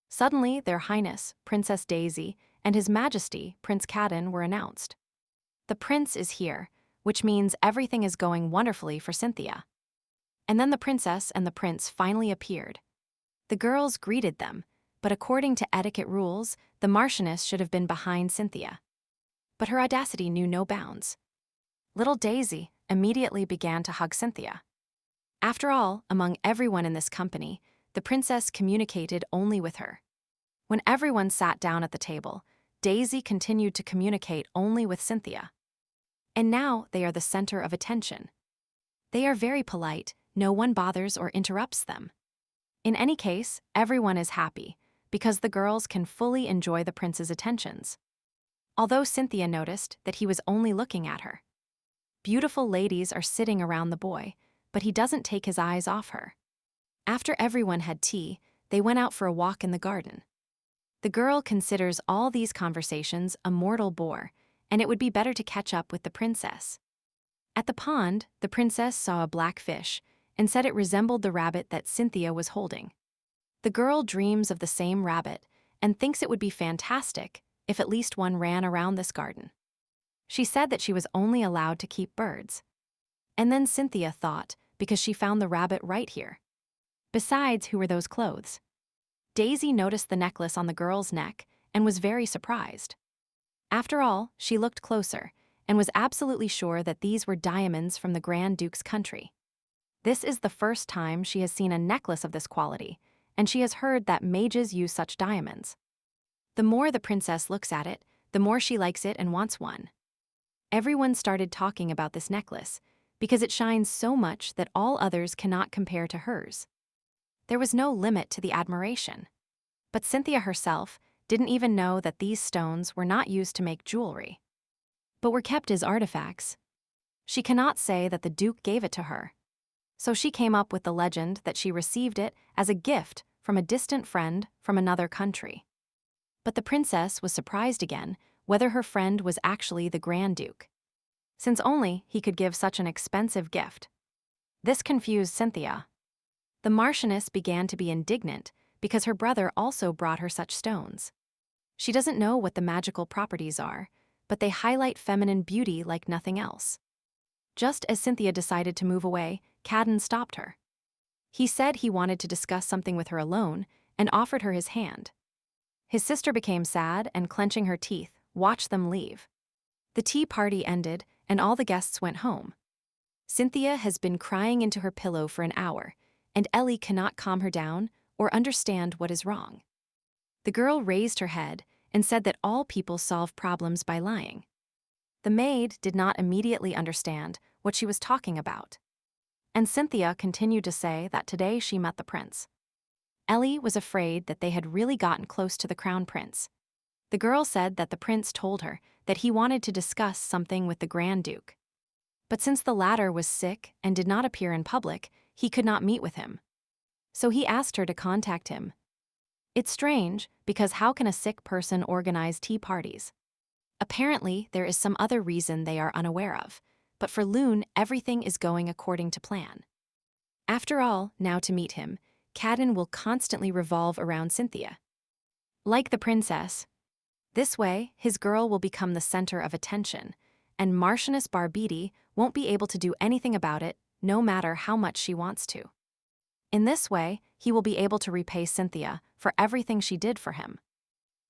[SPEAKER 1] Suddenly, Their Highness, Princess Daisy, and His Majesty, Prince Cadden, were announced. The prince is here, which means everything is going wonderfully for Cynthia. And then the princess and the prince finally appeared. The girls greeted them, but according to etiquette rules, the Marchioness should have been behind Cynthia. But her audacity knew no bounds. Little Daisy immediately began to hug Cynthia. After all, among everyone in this company, the princess communicated only with her. When everyone sat down at the table, Daisy continued to communicate only with Cynthia. And now they are the center of attention. They are very polite, no one bothers or interrupts them. In any case, everyone is happy, because the girls can fully enjoy the prince's attentions. Although Cynthia noticed that he was only looking at her. Beautiful ladies are sitting around the boy, but he doesn't take his eyes off her. After everyone had tea, they went out for a walk in the garden. The girl considers all these conversations a mortal bore, and it would be better to catch up with the princess. At the pond, the princess saw a black fish and said it resembled the rabbit that Cynthia was holding. The girl dreams of the same rabbit and thinks it would be fantastic if at least one ran around this garden. She said that she was only allowed to keep birds. And then Cynthia thought, because she found the rabbit right here. Besides, who were those clothes? Daisy noticed the necklace on the girl's neck and was very surprised. After all, she looked closer and was absolutely sure that these were diamonds from the Grand Duke's country. This is the first time she has seen a necklace of this quality, and she has heard that mages use such diamonds. The more the princess looks at it, the more she likes it and wants one. Everyone started talking about this necklace because it shines so much that all others cannot compare to hers. There was no limit to the admiration. But Cynthia herself didn't even know that these stones were not used to make jewelry, but were kept as artifacts. She cannot say that the Duke gave it to her. So she came up with the legend that she received it as a gift from a distant friend from another country. But the princess was surprised again whether her friend was actually the Grand Duke, since only he could give such an expensive gift. This confused Cynthia. The Marchioness began to be indignant because her brother also brought her such stones. She doesn't know what the magical properties are, but they highlight feminine beauty like nothing else. Just as Cynthia decided to move away, Cadden stopped her. He said he wanted to discuss something with her alone and offered her his hand. His sister became sad and, clenching her teeth, watched them leave. The tea party ended and all the guests went home. Cynthia has been crying into her pillow for an hour, and Ellie cannot calm her down or understand what is wrong. The girl raised her head and said that all people solve problems by lying. The maid did not immediately understand what she was talking about. And Cynthia continued to say that today she met the prince. Ellie was afraid that they had really gotten close to the crown prince. The girl said that the prince told her that he wanted to discuss something with the Grand Duke. But since the latter was sick and did not appear in public, he could not meet with him. So he asked her to contact him. It's strange, because how can a sick person organize tea parties? Apparently, there is some other reason they are unaware of, but for Loon, everything is going according to plan. After all, now to meet him, Cadden will constantly revolve around Cynthia. Like the princess. This way, his girl will become the center of attention, and Marchioness Barbidi won't be able to do anything about it, no matter how much she wants to. In this way, he will be able to repay Cynthia for everything she did for him.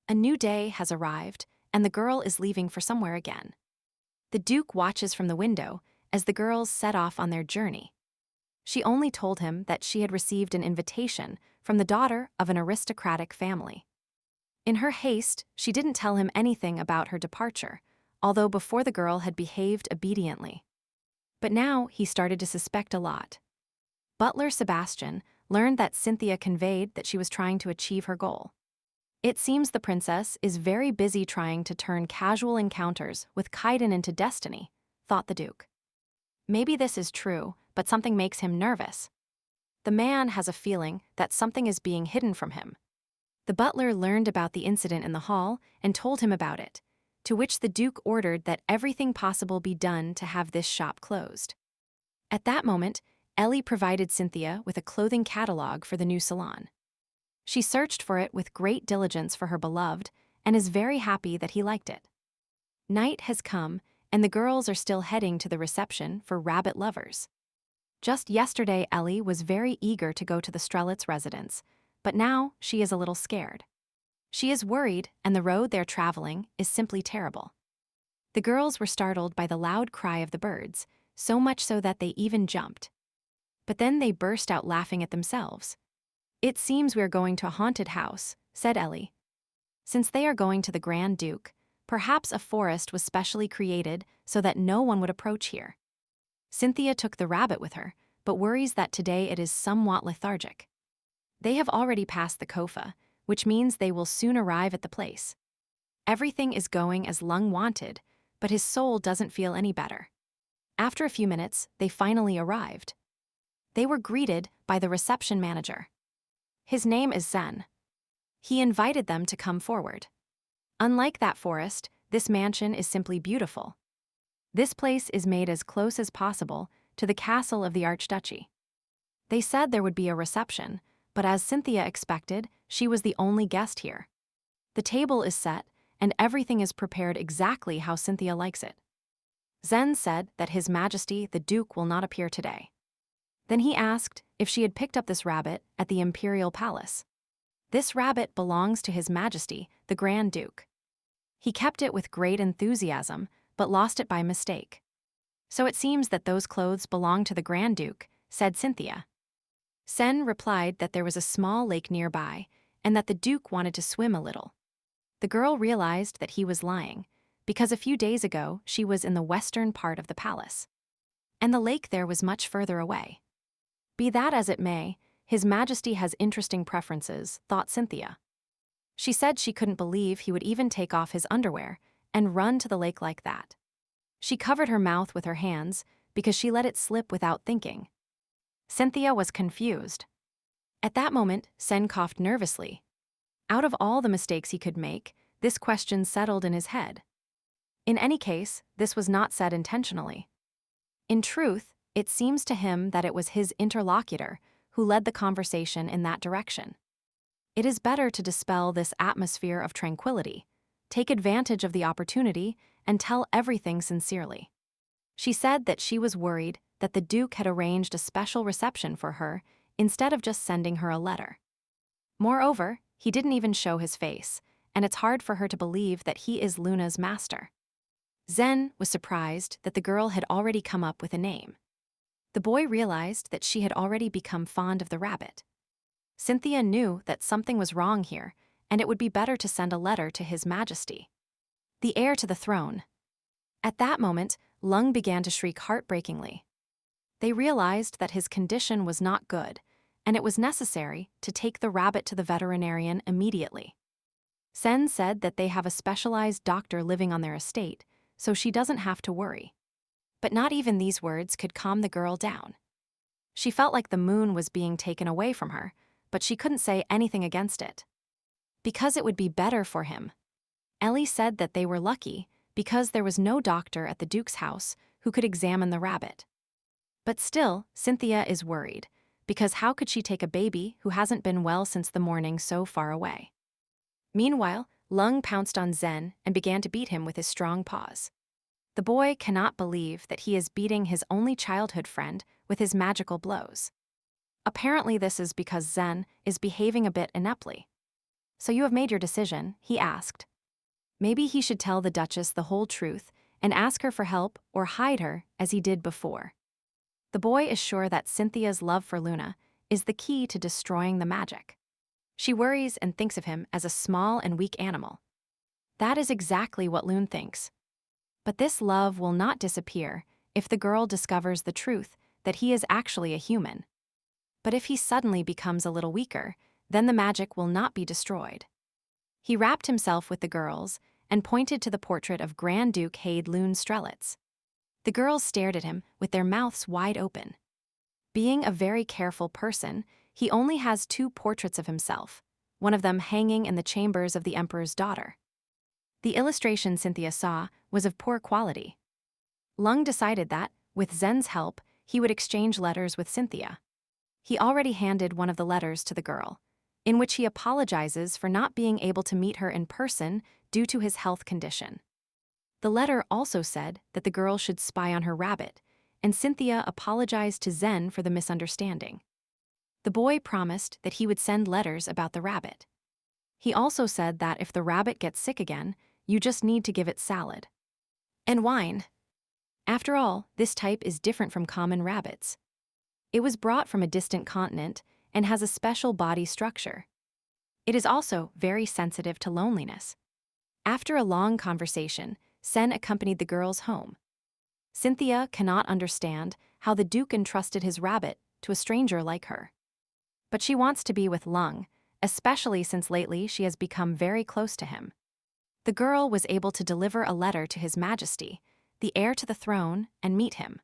[SPEAKER 1] A new day has arrived, and the girl is leaving for somewhere again. The Duke watches from the window as the girls set off on their journey. She only told him that she had received an invitation from the daughter of an aristocratic family. In her haste, she didn't tell him anything about her departure, although before the girl had behaved obediently. But now he started to suspect a lot. Butler Sebastian learned that Cynthia conveyed that she was trying to achieve her goal. It seems the princess is very busy trying to turn casual encounters with Kaiden into destiny, thought the Duke. Maybe this is true, but something makes him nervous. The man has a feeling that something is being hidden from him. The butler learned about the incident in the hall and told him about it, to which the Duke ordered that everything possible be done to have this shop closed. At that moment, Ellie provided Cynthia with a clothing catalog for the new salon. She searched for it with great diligence for her beloved and is very happy that he liked it. Night has come, and the girls are still heading to the reception for rabbit lovers. Just yesterday, Ellie was very eager to go to the Strelitz residence, but now she is a little scared. She is worried, and the road they're traveling is simply terrible. The girls were startled by the loud cry of the birds, so much so that they even jumped. But then they burst out laughing at themselves. "It seems we're going to a haunted house," said Ellie. Since they are going to the Grand Duke, perhaps a forest was specially created so that no one would approach here. Cynthia took the rabbit with her, but worries that today it is somewhat lethargic. They have already passed the Kofa, which means they will soon arrive at the place. Everything is going as Lung wanted, but his soul doesn't feel any better. After a few minutes, they finally arrived. They were greeted by the reception manager. His name is Zen. He invited them to come forward. Unlike that forest, this mansion is simply beautiful. This place is made as close as possible to the castle of the Archduchy. They said there would be a reception, but as Cynthia expected, she was the only guest here. The table is set, and everything is prepared exactly how Cynthia likes it. Zen said that His Majesty the Duke will not appear today. Then he asked if she had picked up this rabbit at the Imperial Palace. This rabbit belongs to His Majesty, the Grand Duke. He kept it with great enthusiasm, but lost it by mistake. So it seems that those clothes belong to the Grand Duke, said Cynthia. Sen replied that there was a small lake nearby, and that the Duke wanted to swim a little. The girl realized that he was lying, because a few days ago she was in the western part of the palace. And the lake there was much further away. Be that as it may, His Majesty has interesting preferences, thought Cynthia. She said she couldn't believe he would even take off his underwear and run to the lake like that. She covered her mouth with her hands because she let it slip without thinking. Cynthia was confused. At that moment, Sen coughed nervously. Out of all the mistakes he could make, this question settled in his head. In any case, this was not said intentionally. In truth, it seems to him that it was his interlocutor who led the conversation in that direction. It is better to dispel this atmosphere of tranquility, take advantage of the opportunity, and tell everything sincerely. She said that she was worried that the Duke had arranged a special reception for her instead of just sending her a letter. Moreover, he didn't even show his face, and it's hard for her to believe that he is Luna's master. Zen was surprised that the girl had already come up with a name. The boy realized that she had already become fond of the rabbit. Cynthia knew that something was wrong here, and it would be better to send a letter to His Majesty, the heir to the throne. At that moment, Lung began to shriek heartbreakingly. They realized that his condition was not good, and it was necessary to take the rabbit to the veterinarian immediately. Sen said that they have a specialized doctor living on their estate, so she doesn't have to worry. But not even these words could calm the girl down. She felt like the moon was being taken away from her, but she couldn't say anything against it. Because it would be better for him. Ellie said that they were lucky because there was no doctor at the Duke's house who could examine the rabbit. But still, Cynthia is worried, because how could she take a baby who hasn't been well since the morning so far away? Meanwhile, Lung pounced on Zen and began to beat him with his strong paws. The boy cannot believe that he is beating his only childhood friend with his magical blows. Apparently this is because Zen is behaving a bit ineptly. "So you have made your decision?" he asked. Maybe he should tell the Duchess the whole truth and ask her for help or hide her as he did before. The boy is sure that Cynthia's love for Luna is the key to destroying the magic. She worries and thinks of him as a small and weak animal. That is exactly what Lune thinks. But this love will not disappear if the girl discovers the truth that he is actually a human. But if he suddenly becomes a little weaker, then the magic will not be destroyed. He wrapped himself with the girls and pointed to the portrait of Grand Duke Haid Lune Strelitz. The girls stared at him with their mouths wide open. Being a very careful person, he only has 2 portraits of himself, one of them hanging in the chambers of the emperor's daughter. The illustration Cynthia saw was of poor quality. Lung decided that, with Zen's help, he would exchange letters with Cynthia. He already handed one of the letters to the girl, in which he apologizes for not being able to meet her in person due to his health condition. The letter also said that the girl should spy on her rabbit, and Cynthia apologized to Zen for the misunderstanding. The boy promised that he would send letters about the rabbit. He also said that if the rabbit gets sick again, you just need to give it salad and wine. After all, this type is different from common rabbits. It was brought from a distant continent and has a special body structure. It is also very sensitive to loneliness. After a long conversation, Sen accompanied the girls home. Cynthia cannot understand how the Duke entrusted his rabbit to a stranger like her. But she wants to be with Lung, especially since lately she has become very close to him. The girl was able to deliver a letter to His Majesty, the heir to the throne, and meet him.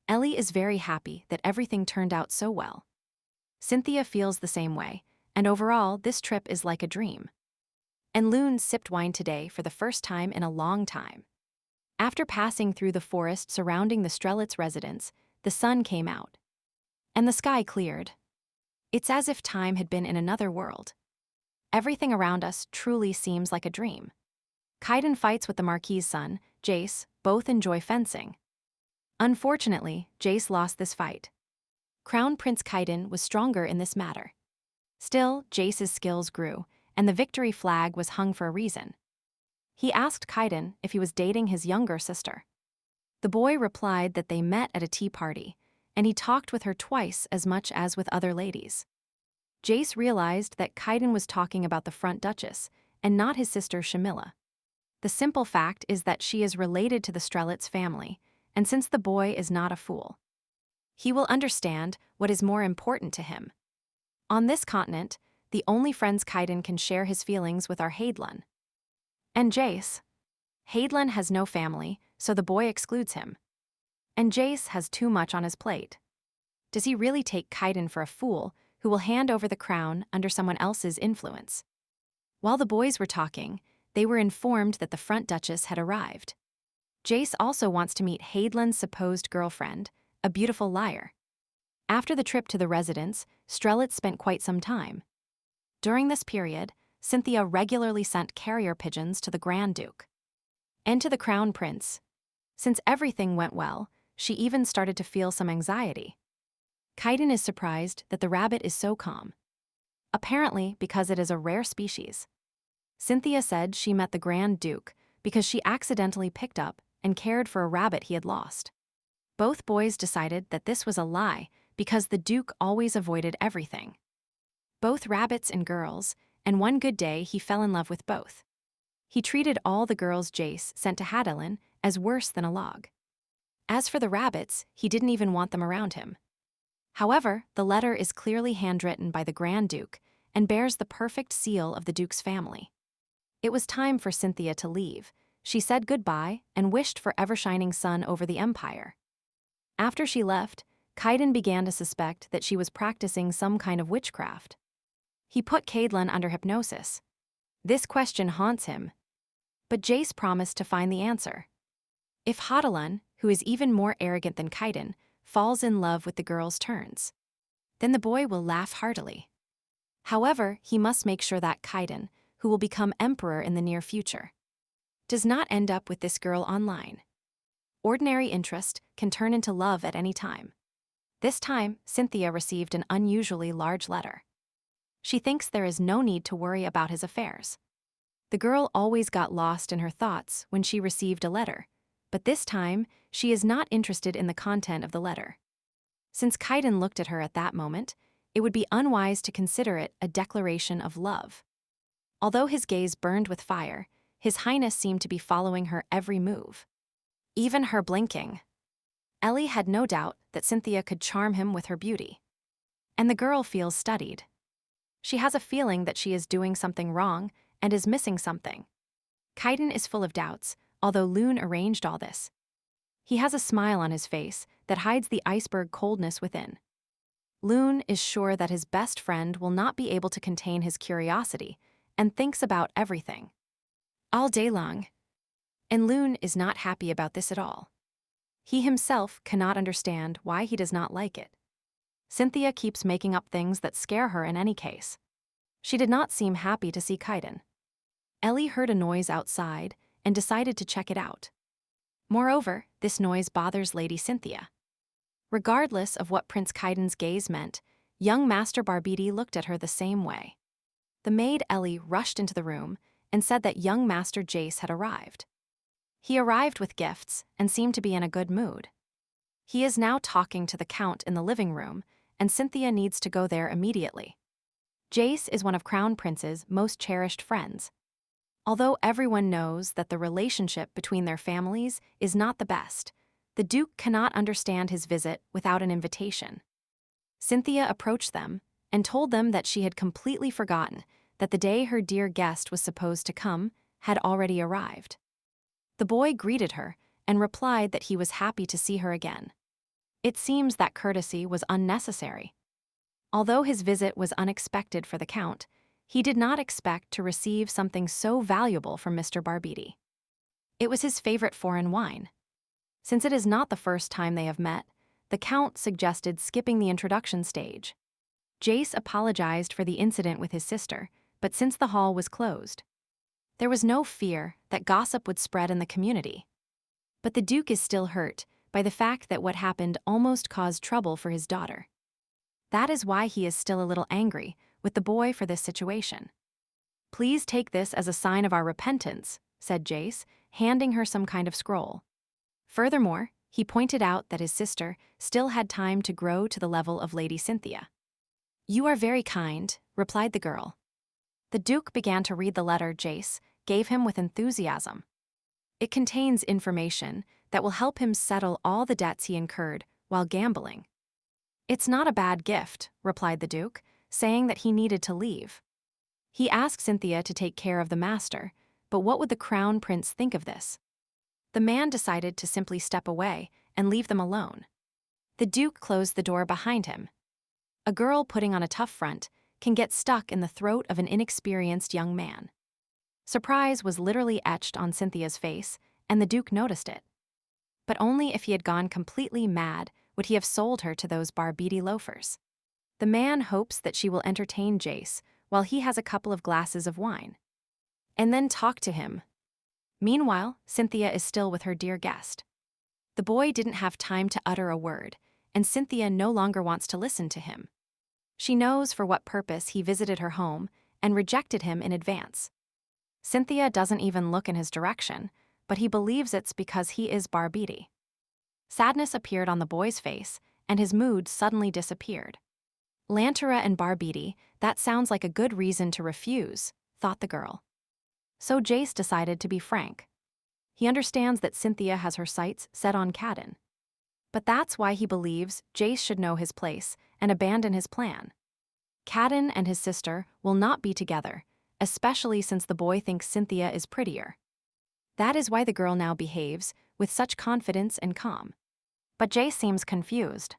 [SPEAKER 1] Ellie is very happy that everything turned out so well. Cynthia feels the same way, and overall, this trip is like a dream. And Lune sipped wine today for the first time in a long time. After passing through the forest surrounding the Strelitz residence, the sun came out. And the sky cleared. It's as if time had been in another world. Everything around us truly seems like a dream. Kaiden fights with the Marquis's son, Jace, both enjoy fencing. Unfortunately, Jace lost this fight. Crown Prince Kaiden was stronger in this matter. Still, Jace's skills grew, and the victory flag was hung for a reason. He asked Kaiden if he was dating his younger sister. The boy replied that they met at a tea party, and he talked with her twice as much as with other ladies. Jace realized that Kaiden was talking about the Front Duchess, and not his sister Shamilla. The simple fact is that she is related to the Strelitz family, and since the boy is not a fool, he will understand what is more important to him. On this continent, the only friends Kaiden can share his feelings with are Haidlun and Jace. Haidlun has no family, so the boy excludes him. And Jace has too much on his plate. Does he really take Kaiden for a fool who will hand over the crown under someone else's influence? While the boys were talking, they were informed that the Front Duchess had arrived. Jace also wants to meet Haidlun's supposed girlfriend, a beautiful liar. After the trip to the residence, Strelitz spent quite some time. During this period, Cynthia regularly sent carrier pigeons to the Grand Duke and to the Crown Prince. Since everything went well, she even started to feel some anxiety. Kaiden is surprised that the rabbit is so calm. Apparently because it is a rare species. Cynthia said she met the Grand Duke because she accidentally picked up and cared for a rabbit he had lost. Both boys decided that this was a lie because the Duke always avoided everything. Both rabbits and girls, and one good day he fell in love with both. He treated all the girls Jace sent to Hadalin as worse than a log. As for the rabbits, he didn't even want them around him. However, the letter is clearly handwritten by the Grand Duke and bears the perfect seal of the Duke's family. It was time for Cynthia to leave. She said goodbye and wished for ever-shining sun over the empire. After she left, Kaiden began to suspect that she was practicing some kind of witchcraft. He put Kaidlin under hypnosis. This question haunts him. But Jace promised to find the answer. If Hadalin, who is even more arrogant than Kaiden, falls in love with the girl's turns. then the boy will laugh heartily. However, he must make sure that Kaiden, who will become emperor in the near future, does not end up with this girl online. Ordinary interest can turn into love at any time. This time, Cynthia received an unusually large letter. She thinks there is no need to worry about his affairs. The girl always got lost in her thoughts when she received a letter, but this time, she is not interested in the content of the letter. Since Kaiden looked at her at that moment, it would be unwise to consider it a declaration of love. Although his gaze burned with fire, His Highness seemed to be following her every move, even her blinking. Ellie had no doubt that Cynthia could charm him with her beauty. And the girl feels studied. She has a feeling that she is doing something wrong and is missing something. Kaiden is full of doubts, although Loon arranged all this. He has a smile on his face that hides the iceberg coldness within. Loon is sure that his best friend will not be able to contain his curiosity and thinks about everything, all day long. And Loon is not happy about this at all. He himself cannot understand why he does not like it. Cynthia keeps making up things that scare her in any case. She did not seem happy to see Kaiden. Ellie heard a noise outside and decided to check it out. Moreover, this noise bothers Lady Cynthia. Regardless of what Prince Kaiden's gaze meant, young Master Barbidi looked at her the same way. The maid Ellie rushed into the room and said that young Master Jace had arrived. He arrived with gifts and seemed to be in a good mood. He is now talking to the Count in the living room, and Cynthia needs to go there immediately. Jace is one of Crown Prince's most cherished friends. Although everyone knows that the relationship between their families is not the best, the Duke cannot understand his visit without an invitation. Cynthia approached them and told them that she had completely forgotten that the day her dear guest was supposed to come had already arrived. The boy greeted her and replied that he was happy to see her again. It seems that courtesy was unnecessary. Although his visit was unexpected for the Count, he did not expect to receive something so valuable from Mr. Barbidi. It was his favorite foreign wine. Since it is not the first time they have met, the Count suggested skipping the introduction stage. Jace apologized for the incident with his sister, but since the hall was closed, there was no fear that gossip would spread in the community. But the Duke is still hurt by the fact that what happened almost caused trouble for his daughter. That is why he is still a little angry with the boy for this situation. "Please take this as a sign of our repentance," said Jace, handing her some kind of scroll. Furthermore, he pointed out that his sister still had time to grow to the level of Lady Cynthia. "You are very kind," replied the girl. The Duke began to read the letter Jace gave him with enthusiasm. It contains information that will help him settle all the debts he incurred while gambling. "It's not a bad gift," replied the Duke, saying that he needed to leave. He asked Cynthia to take care of the master, but what would the Crown Prince think of this? The man decided to simply step away and leave them alone. The Duke closed the door behind him. A girl putting on a tough front can get stuck in the throat of an inexperienced young man. Surprise was literally etched on Cynthia's face, and the Duke noticed it. But only if he had gone completely mad would he have sold her to those Barbidi loafers. The man hopes that she will entertain Jace while he has a couple of glasses of wine, and then talk to him. Meanwhile, Cynthia is still with her dear guest. The boy didn't have time to utter a word, and Cynthia no longer wants to listen to him. She knows for what purpose he visited her home and rejected him in advance. Cynthia doesn't even look in his direction, but he believes it's because he is Barbidi. Sadness appeared on the boy's face, and his mood suddenly disappeared. Lantera and Barbidi, that sounds like a good reason to refuse, thought the girl. So Jace decided to be frank. He understands that Cynthia has her sights set on Kaiden. But that's why he believes Jace should know his place and abandon his plan. Kaiden and his sister will not be together, especially since the boy thinks Cynthia is prettier. That is why the girl now behaves with such confidence and calm. But Jace seems confused.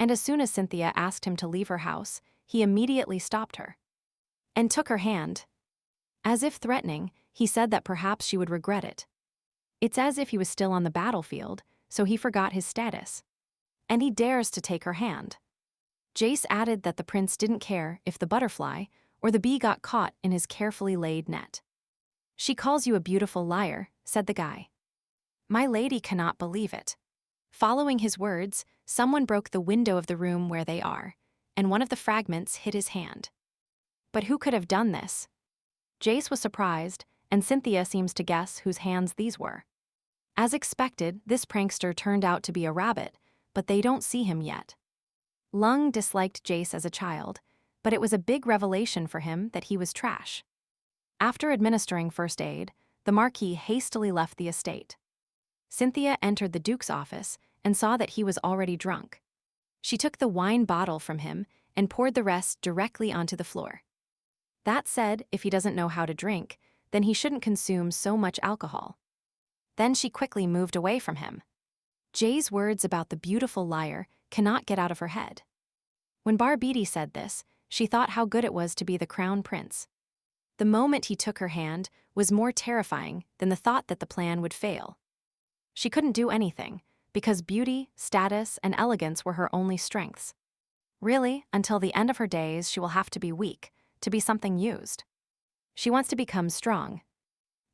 [SPEAKER 1] And as soon as Cynthia asked him to leave her house, he immediately stopped her and took her hand. As if threatening, he said that perhaps she would regret it. It's as if he was still on the battlefield, so he forgot his status. And he dares to take her hand. Jace added that the prince didn't care if the butterfly or the bee got caught in his carefully laid net. "She calls you a beautiful liar," said the guy. My lady cannot believe it. Following his words, someone broke the window of the room where they are, and one of the fragments hit his hand. But who could have done this? Jace was surprised, and Cynthia seems to guess whose hands these were. As expected, this prankster turned out to be a rabbit, but they don't see him yet. Lung disliked Jace as a child, but it was a big revelation for him that he was trash. After administering first aid, the Marquis hastily left the estate. Cynthia entered the Duke's office and saw that he was already drunk. She took the wine bottle from him and poured the rest directly onto the floor. That said, if he doesn't know how to drink, then he shouldn't consume so much alcohol. Then she quickly moved away from him. Jay's words about the beautiful liar cannot get out of her head. When Barbidi said this, she thought how good it was to be the crown prince. The moment he took her hand was more terrifying than the thought that the plan would fail. She couldn't do anything, because beauty, status, and elegance were her only strengths. Really, until the end of her days, she will have to be weak, to be something used. She wants to become strong.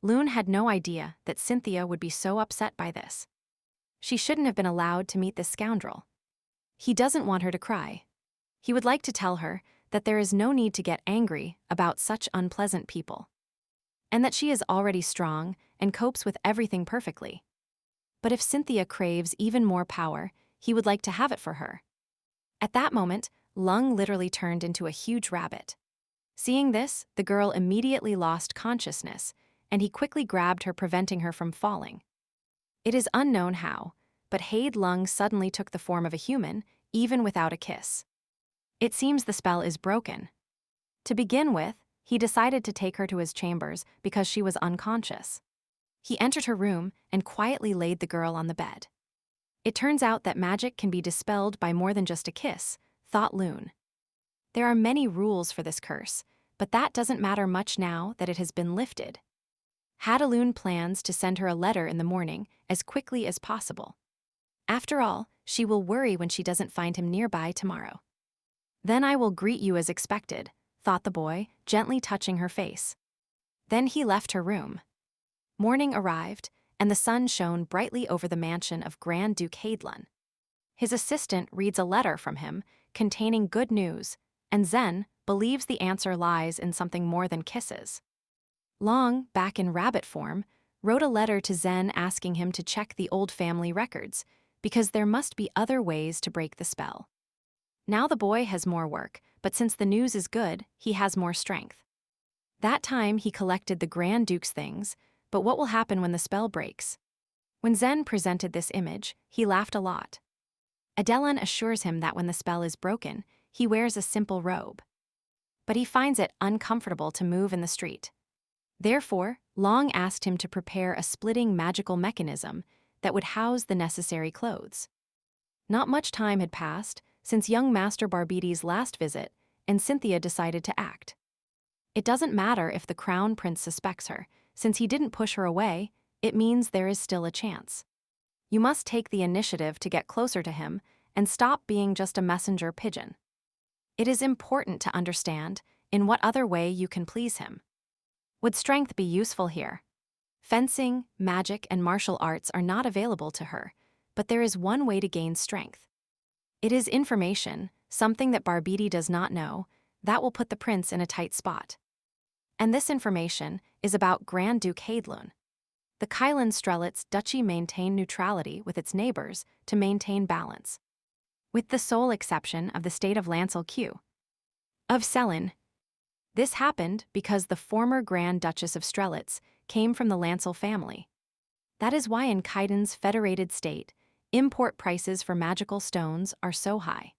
[SPEAKER 1] Loon had no idea that Cynthia would be so upset by this. She shouldn't have been allowed to meet this scoundrel. He doesn't want her to cry. He would like to tell her that there is no need to get angry about such unpleasant people, and that she is already strong and copes with everything perfectly. But if Cynthia craves even more power, he would like to have it for her. At that moment, Lung literally turned into a huge rabbit. Seeing this, the girl immediately lost consciousness, and he quickly grabbed her, preventing her from falling. It is unknown how, but Haid Lung suddenly took the form of a human, even without a kiss. It seems the spell is broken. To begin with, he decided to take her to his chambers because she was unconscious. He entered her room and quietly laid the girl on the bed. It turns out that magic can be dispelled by more than just a kiss, thought Loon. There are many rules for this curse, but that doesn't matter much now that it has been lifted. Hadaloon plans to send her a letter in the morning as quickly as possible. After all, she will worry when she doesn't find him nearby tomorrow. Then I will greet you as expected, thought the boy, gently touching her face. Then he left her room. Morning arrived, and the sun shone brightly over the mansion of Grand Duke Haidlun. His assistant reads a letter from him containing good news, and Zen believes the answer lies in something more than kisses. Long, back in rabbit form, wrote a letter to Zen asking him to check the old family records, because there must be other ways to break the spell. Now the boy has more work, but since the news is good, he has more strength. That time he collected the Grand Duke's things, but what will happen when the spell breaks? When Zen presented this image, he laughed a lot. Adelan assures him that when the spell is broken, he wears a simple robe. But he finds it uncomfortable to move in the street. Therefore, Long asked him to prepare a splitting magical mechanism that would house the necessary clothes. Not much time had passed since young Master Barbidi's last visit, and Cynthia decided to act. It doesn't matter if the Crown Prince suspects her, since he didn't push her away, it means there is still a chance. You must take the initiative to get closer to him and stop being just a messenger pigeon. It is important to understand in what other way you can please him. Would strength be useful here? Fencing, magic, and martial arts are not available to her, but there is one way to gain strength. It is information, something that Barbidi does not know, that will put the prince in a tight spot. And this information is about Grand Duke Haidlun. The Kylan Strelitz duchy maintain neutrality with its neighbors to maintain balance, with the sole exception of the state of Lancel Q. of Selin. This happened because the former Grand Duchess of Strelitz came from the Lancel family. That is why in Kaiden's federated state, import prices for magical stones are so high.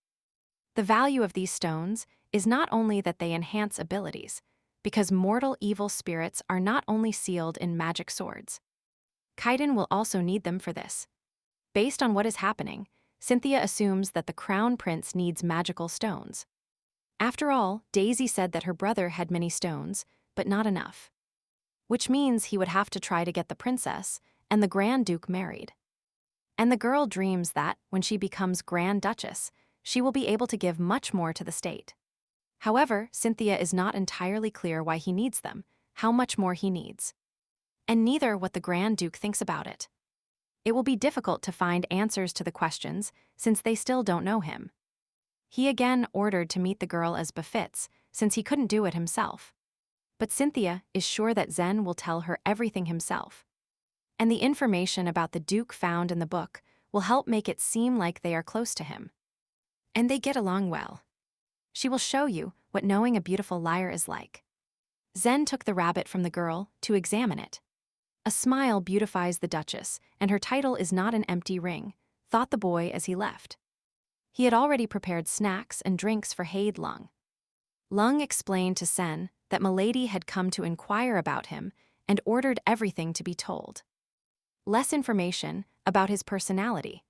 [SPEAKER 1] The value of these stones is not only that they enhance abilities, because mortal evil spirits are not only sealed in magic swords. Kaiden will also need them for this. Based on what is happening, Cynthia assumes that the Crown Prince needs magical stones. After all, Daisy said that her brother had many stones, but not enough. Which means he would have to try to get the princess and the Grand Duke married. And the girl dreams that, when she becomes Grand Duchess, she will be able to give much more to the state. However, Cynthia is not entirely clear why he needs them, how much more he needs, and neither what the Grand Duke thinks about it. It will be difficult to find answers to the questions since they still don't know him. He again ordered to meet the girl as befits, since he couldn't do it himself. But Cynthia is sure that Zen will tell her everything himself. And the information about the Duke found in the book will help make it seem like they are close to him. And they get along well. She will show you what knowing a beautiful liar is like. Zen took the rabbit from the girl to examine it. A smile beautifies the Duchess, and her title is not an empty ring, thought the boy as he left. He had already prepared snacks and drinks for Haid Lung. Lung explained to Sen that Milady had come to inquire about him and ordered everything to be told. Less information about his personality,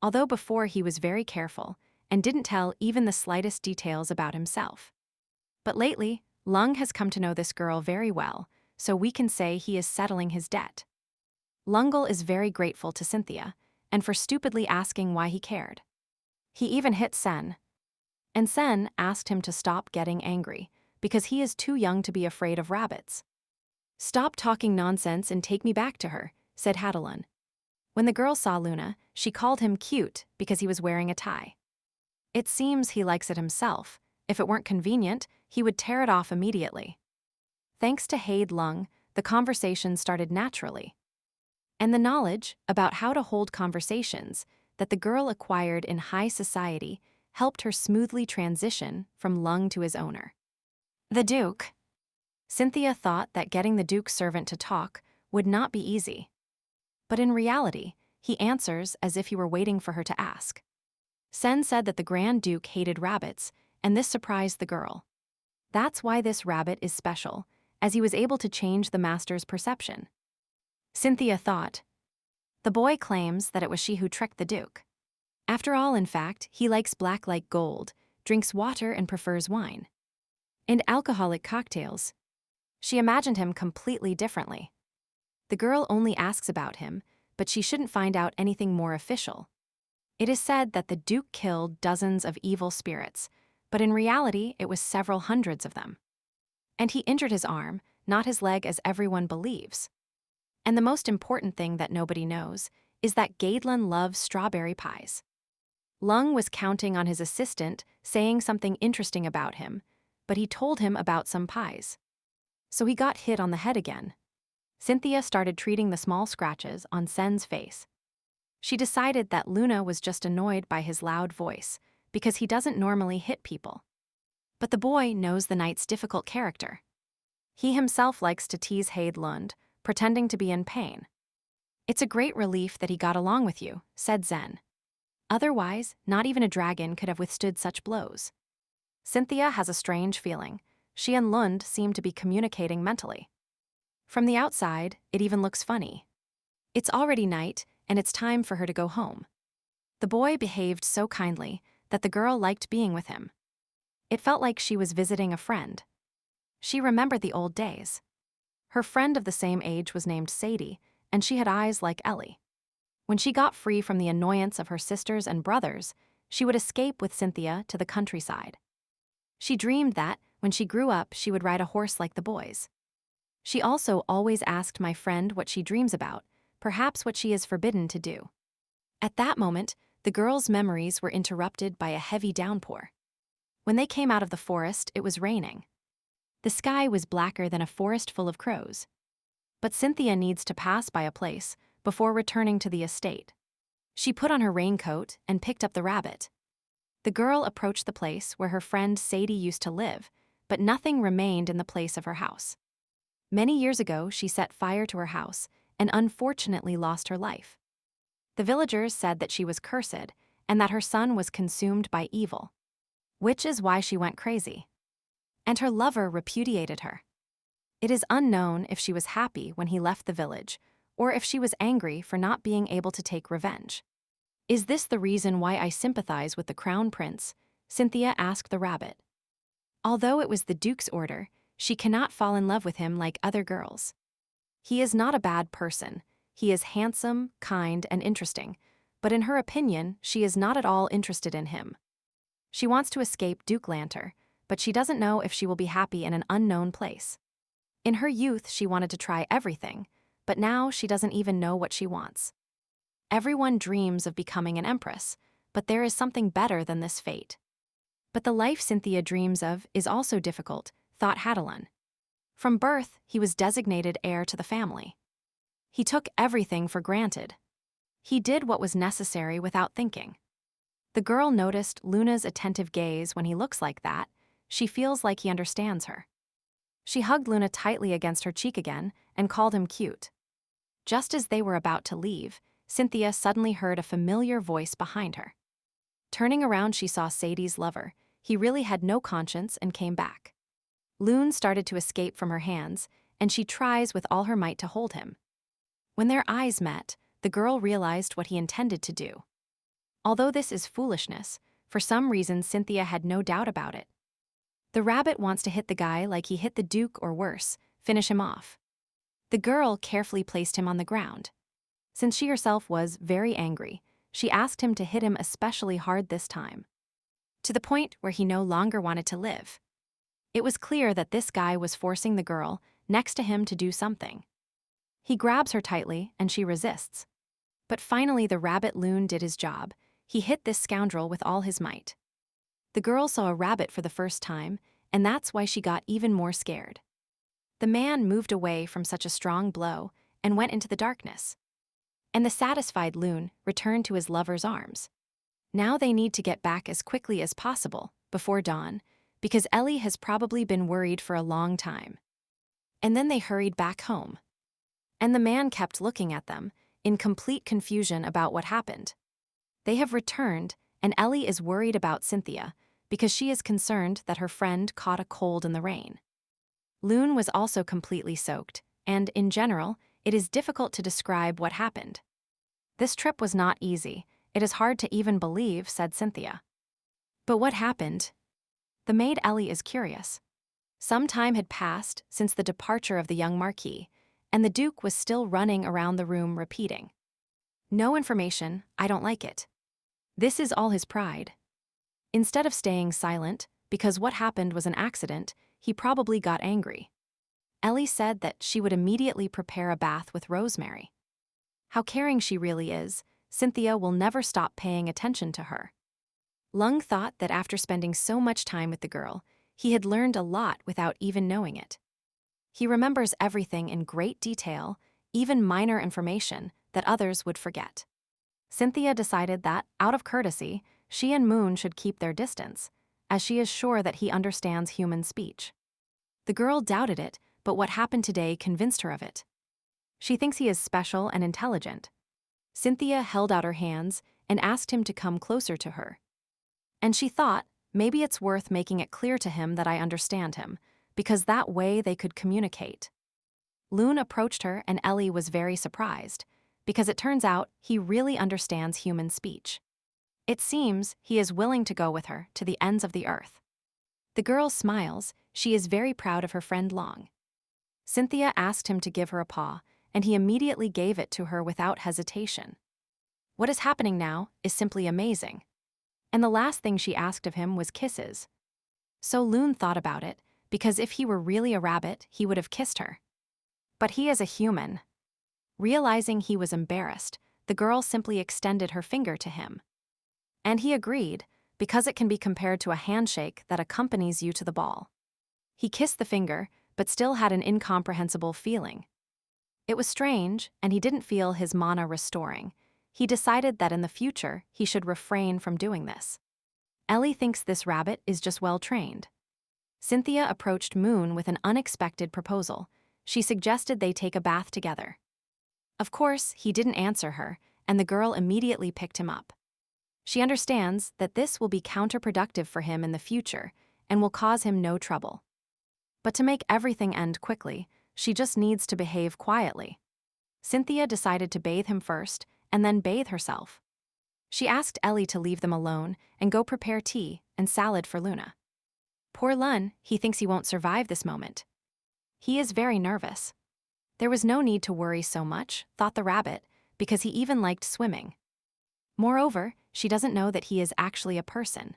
[SPEAKER 1] although before he was very careful and didn't tell even the slightest details about himself. But lately, Lung has come to know this girl very well, so we can say he is settling his debt. Lungle is very grateful to Cynthia, and for stupidly asking why he cared. He even hit Sen. And Sen asked him to stop getting angry, because he is too young to be afraid of rabbits. "Stop talking nonsense and take me back to her," said Hadelun. When the girl saw Luna, she called him cute because he was wearing a tie. It seems he likes it himself. If it weren't convenient, he would tear it off immediately. Thanks to Haid Lung, the conversation started naturally. And the knowledge about how to hold conversations that the girl acquired in high society helped her smoothly transition from Lung to his owner. The Duke. Cynthia thought that getting the Duke's servant to talk would not be easy. But in reality, he answers as if he were waiting for her to ask. Sen said that the Grand Duke hated rabbits, and this surprised the girl. That's why this rabbit is special, as he was able to change the master's perception. Cynthia thought. The boy claims that it was she who tricked the Duke. After all, in fact, he likes black like gold, drinks water and prefers wine. And alcoholic cocktails. She imagined him completely differently. The girl only asks about him, but she shouldn't find out anything more official. It is said that the Duke killed dozens of evil spirits, but in reality it was several hundreds of them. And he injured his arm, not his leg as everyone believes. And the most important thing that nobody knows is that Gaedlin loves strawberry pies. Lung was counting on his assistant saying something interesting about him, but he told him about some pies. So he got hit on the head again. Cynthia started treating the small scratches on Sen's face. She decided that Luna was just annoyed by his loud voice, because he doesn't normally hit people. But the boy knows the knight's difficult character. He himself likes to tease Haid Lund, pretending to be in pain. "It's a great relief that he got along with you," said Zen. "Otherwise, not even a dragon could have withstood such blows." Cynthia has a strange feeling. She and Lund seem to be communicating mentally. From the outside, it even looks funny. It's already night, and it's time for her to go home. The boy behaved so kindly that the girl liked being with him. It felt like she was visiting a friend. She remembered the old days. Her friend of the same age was named Sadie, and she had eyes like Ellie. When she got free from the annoyance of her sisters and brothers, she would escape with Cynthia to the countryside. She dreamed that, when she grew up, she would ride a horse like the boys. She also always asked my friend what she dreams about, perhaps what she is forbidden to do. At that moment, the girl's memories were interrupted by a heavy downpour. When they came out of the forest, it was raining. The sky was blacker than a forest full of crows. But Cynthia needs to pass by a place before returning to the estate. She put on her raincoat and picked up the rabbit. The girl approached the place where her friend Sadie used to live, but nothing remained in the place of her house. Many years ago, she set fire to her house and unfortunately lost her life. The villagers said that she was cursed and that her son was consumed by evil, which is why she went crazy. And her lover repudiated her. It is unknown if she was happy when he left the village, or if she was angry for not being able to take revenge. "Is this the reason why I sympathize with the crown prince?" Cynthia asked the rabbit. Although it was the Duke's order, she cannot fall in love with him like other girls. He is not a bad person. He is handsome, kind, and interesting, but in her opinion, she is not at all interested in him. She wants to escape Duke Lanter, but she doesn't know if she will be happy in an unknown place. In her youth, she wanted to try everything, but now she doesn't even know what she wants. Everyone dreams of becoming an empress, but there is something better than this fate. But the life Cynthia dreams of is also difficult, thought Hadalun. From birth, he was designated heir to the family. He took everything for granted. He did what was necessary without thinking. The girl noticed Luna's attentive gaze when he looks like that. She feels like he understands her. She hugged Luna tightly against her cheek again and called him cute. Just as they were about to leave, Cynthia suddenly heard a familiar voice behind her. Turning around, she saw Sadie's lover. He really had no conscience and came back. Lune started to escape from her hands, and she tries with all her might to hold him. When their eyes met, the girl realized what he intended to do. Although this is foolishness, for some reason Cynthia had no doubt about it. The rabbit wants to hit the guy like he hit the Duke or worse, finish him off. The girl carefully placed him on the ground. Since she herself was very angry, she asked him to hit him especially hard this time, to the point where he no longer wanted to live. It was clear that this guy was forcing the girl next to him to do something. He grabs her tightly and she resists. But finally the rabbit Lune did his job. He hit this scoundrel with all his might. The girl saw a rabbit for the first time, and that's why she got even more scared. The man moved away from such a strong blow and went into the darkness. And the satisfied Lune returned to his lover's arms. Now they need to get back as quickly as possible, before dawn, because Ellie has probably been worried for a long time. And then they hurried back home. And the man kept looking at them, in complete confusion about what happened. They have returned, and Ellie is worried about Cynthia, because she is concerned that her friend caught a cold in the rain. Lune was also completely soaked, and, in general, it is difficult to describe what happened. This trip was not easy. It is hard to even believe, said Cynthia. But what happened? The maid Ellie is curious. Some time had passed since the departure of the young Marquis, and the Duke was still running around the room repeating, "No information, I don't like it." This is all his pride. Instead of staying silent, because what happened was an accident, he probably got angry. Ellie said that she would immediately prepare a bath with rosemary. How caring she really is, Cynthia will never stop paying attention to her. Lung thought that after spending so much time with the girl, he had learned a lot without even knowing it. He remembers everything in great detail, even minor information that others would forget. Cynthia decided that, out of courtesy, she and Moon should keep their distance, as she is sure that he understands human speech. The girl doubted it, but what happened today convinced her of it. She thinks he is special and intelligent. Cynthia held out her hands and asked him to come closer to her. And she thought, maybe it's worth making it clear to him that I understand him, because that way they could communicate. Lune approached her and Ellie was very surprised, because it turns out he really understands human speech. It seems he is willing to go with her to the ends of the earth. The girl smiles. She is very proud of her friend Long. Cynthia asked him to give her a paw, and he immediately gave it to her without hesitation. What is happening now is simply amazing. And the last thing she asked of him was kisses. So Lune thought about it, because if he were really a rabbit, he would have kissed her. But he is a human. Realizing he was embarrassed, the girl simply extended her finger to him. And he agreed, because it can be compared to a handshake that accompanies you to the ball. He kissed the finger, but still had an incomprehensible feeling. It was strange, and he didn't feel his mana restoring. He decided that in the future, he should refrain from doing this. Ellie thinks this rabbit is just well trained. Cynthia approached Moon with an unexpected proposal. She suggested they take a bath together. Of course, he didn't answer her, and the girl immediately picked him up. She understands that this will be counterproductive for him in the future and will cause him no trouble. But to make everything end quickly, she just needs to behave quietly. Cynthia decided to bathe him first and then bathe herself. She asked Ellie to leave them alone and go prepare tea and salad for Luna. Poor Lun, he thinks he won't survive this moment. He is very nervous. There was no need to worry so much, thought the rabbit, because he even liked swimming. Moreover, she doesn't know that he is actually a person.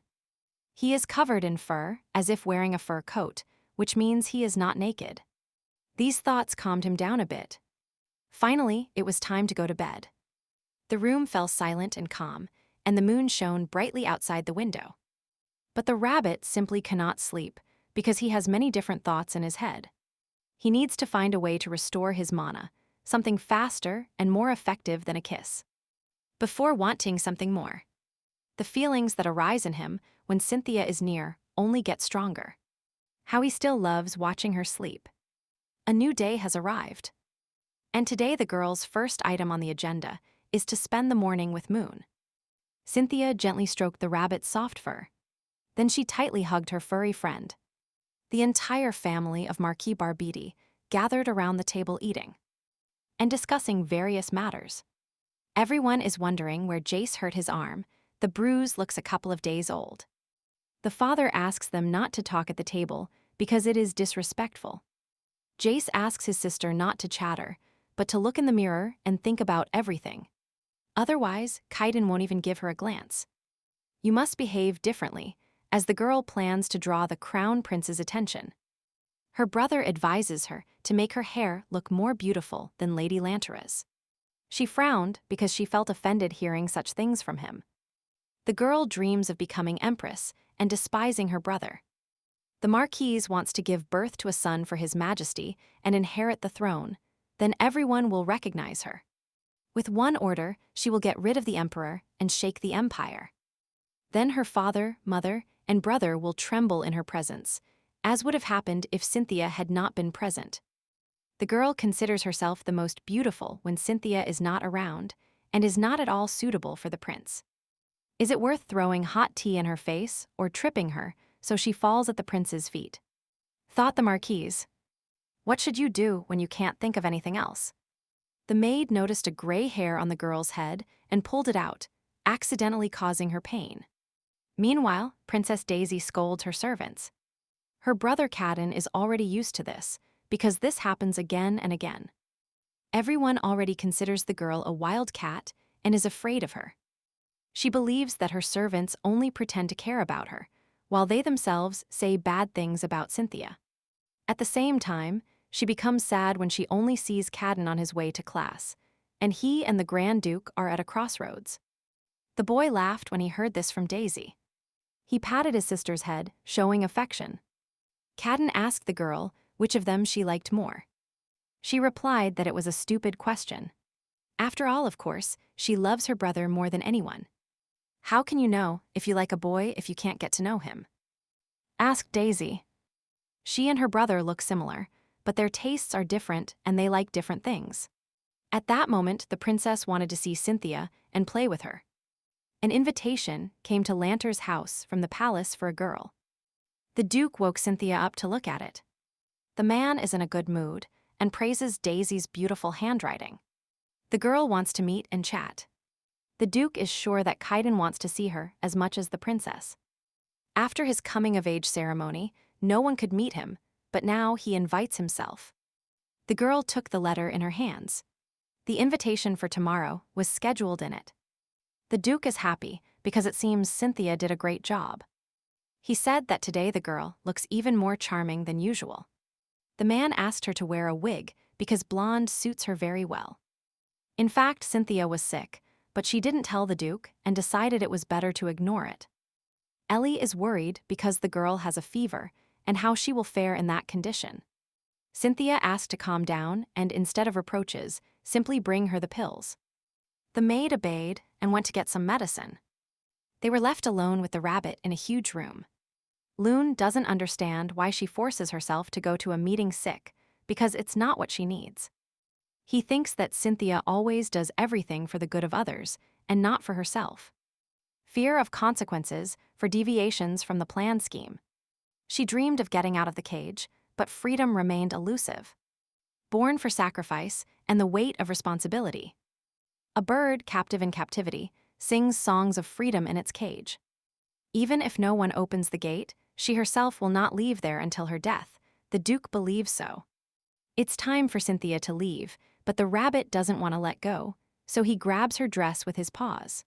[SPEAKER 1] He is covered in fur, as if wearing a fur coat, which means he is not naked. These thoughts calmed him down a bit. Finally, it was time to go to bed. The room fell silent and calm, and the moon shone brightly outside the window. But the rabbit simply cannot sleep, because he has many different thoughts in his head. He needs to find a way to restore his mana, something faster and more effective than a kiss. Before wanting something more. The feelings that arise in him when Cynthia is near only get stronger. How he still loves watching her sleep. A new day has arrived. And today the girl's first item on the agenda is to spend the morning with Moon. Cynthia gently stroked the rabbit's soft fur. Then she tightly hugged her furry friend. The entire family of Marquis Barbidi gathered around the table eating and discussing various matters. Everyone is wondering where Jace hurt his arm. The bruise looks a couple of days old. The father asks them not to talk at the table because it is disrespectful. Jace asks his sister not to chatter, but to look in the mirror and think about everything. Otherwise, Kaiden won't even give her a glance. You must behave differently, as the girl plans to draw the crown prince's attention. Her brother advises her to make her hair look more beautiful than Lady Lantera's. She frowned because she felt offended hearing such things from him. The girl dreams of becoming empress and despising her brother. The Marquise wants to give birth to a son for his majesty and inherit the throne. Then everyone will recognize her. With one order, she will get rid of the emperor and shake the empire. Then her father, mother, and brother will tremble in her presence, as would have happened if Cynthia had not been present. The girl considers herself the most beautiful when Cynthia is not around, and is not at all suitable for the prince. Is it worth throwing hot tea in her face or tripping her so she falls at the prince's feet? Thought the Marquise. What should you do when you can't think of anything else? The maid noticed a gray hair on the girl's head and pulled it out, accidentally causing her pain. Meanwhile, Princess Daisy scolds her servants. Her brother Kaiden is already used to this, because this happens again and again. Everyone already considers the girl a wild cat and is afraid of her. She believes that her servants only pretend to care about her, while they themselves say bad things about Cynthia. At the same time, she becomes sad when she only sees Kaiden on his way to class, and he and the Grand Duke are at a crossroads. The boy laughed when he heard this from Daisy. He patted his sister's head, showing affection. Kaiden asked the girl which of them she liked more. She replied that it was a stupid question. After all, of course, she loves her brother more than anyone. How can you know if you like a boy if you can't get to know him? Asked Daisy. She and her brother look similar, but their tastes are different and they like different things. At that moment, the princess wanted to see Cynthia and play with her. An invitation came to Lanter's house from the palace for a girl. The Duke woke Cynthia up to look at it. The man is in a good mood and praises Daisy's beautiful handwriting. The girl wants to meet and chat. The Duke is sure that Kaiden wants to see her as much as the princess. After his coming-of-age ceremony, no one could meet him, but now he invites himself. The girl took the letter in her hands. The invitation for tomorrow was scheduled in it. The Duke is happy because it seems Cynthia did a great job. He said that today the girl looks even more charming than usual. The man asked her to wear a wig because blonde suits her very well. In fact, Cynthia was sick, but she didn't tell the Duke and decided it was better to ignore it. Ellie is worried because the girl has a fever and how she will fare in that condition. Cynthia asked to calm down and, instead of reproaches, simply bring her the pills. The maid obeyed and went to get some medicine. They were left alone with the rabbit in a huge room. Loon doesn't understand why she forces herself to go to a meeting sick, because it's not what she needs. He thinks that Cynthia always does everything for the good of others and not for herself. Fear of consequences for deviations from the planned scheme. She dreamed of getting out of the cage, but freedom remained elusive. Born for sacrifice and the weight of responsibility. A bird captive in captivity sings songs of freedom in its cage. Even if no one opens the gate, she herself will not leave there until her death. The Duke believes so. It's time for Cynthia to leave, but the rabbit doesn't want to let go, so he grabs her dress with his paws.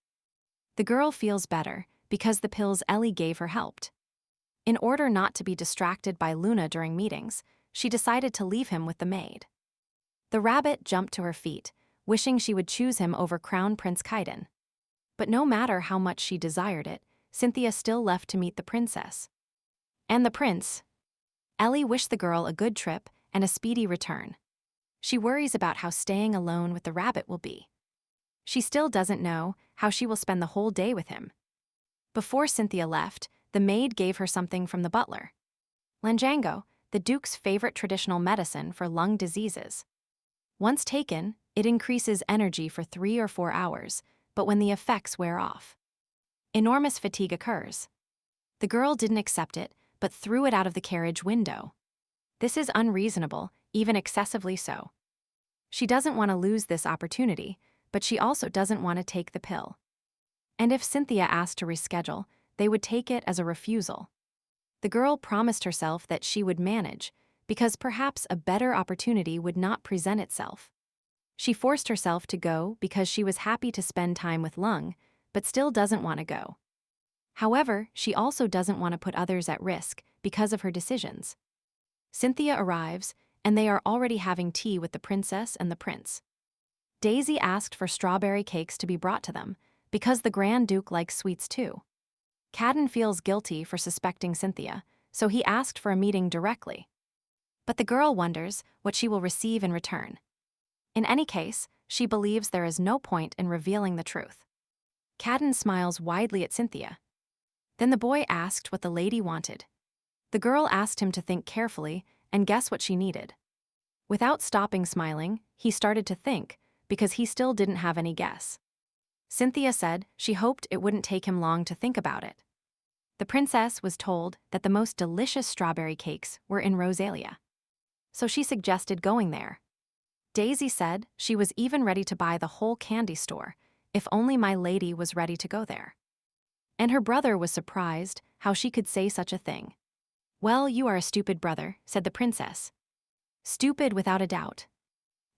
[SPEAKER 1] The girl feels better because the pills Ellie gave her helped. In order not to be distracted by Luna during meetings, she decided to leave him with the maid. The rabbit jumped to her feet, wishing she would choose him over Crown Prince Kaiden. But no matter how much she desired it, Cynthia still left to meet the princess. And the prince. Ellie wished the girl a good trip and a speedy return. She worries about how staying alone with the rabbit will be. She still doesn't know how she will spend the whole day with him. Before Cynthia left, the maid gave her something from the butler. Lanjango, the Duke's favorite traditional medicine for lung diseases. Once taken, it increases energy for 3 or 4 hours, but when the effects wear off, enormous fatigue occurs. The girl didn't accept it, but threw it out of the carriage window. This is unreasonable, even excessively so. She doesn't want to lose this opportunity, but she also doesn't want to take the pill. And if Cynthia asked to reschedule, they would take it as a refusal. The girl promised herself that she would manage, because perhaps a better opportunity would not present itself. She forced herself to go because she was happy to spend time with Lung, but still doesn't want to go. However, she also doesn't want to put others at risk because of her decisions. Cynthia arrives, and they are already having tea with the princess and the prince. Daisy asked for strawberry cakes to be brought to them, because the Grand Duke likes sweets too. Kaiden feels guilty for suspecting Cynthia, so he asked for a meeting directly. But the girl wonders what she will receive in return. In any case, she believes there is no point in revealing the truth. Kaiden smiles widely at Cynthia. Then the boy asked what the lady wanted. The girl asked him to think carefully and guess what she needed. Without stopping smiling, he started to think, because he still didn't have any guess. Cynthia said she hoped it wouldn't take him long to think about it. The princess was told that the most delicious strawberry cakes were in Rosalia. So she suggested going there. Daisy said she was even ready to buy the whole candy store, if only my lady was ready to go there. And her brother was surprised how she could say such a thing. "Well, you are a stupid brother," said the princess. Stupid without a doubt.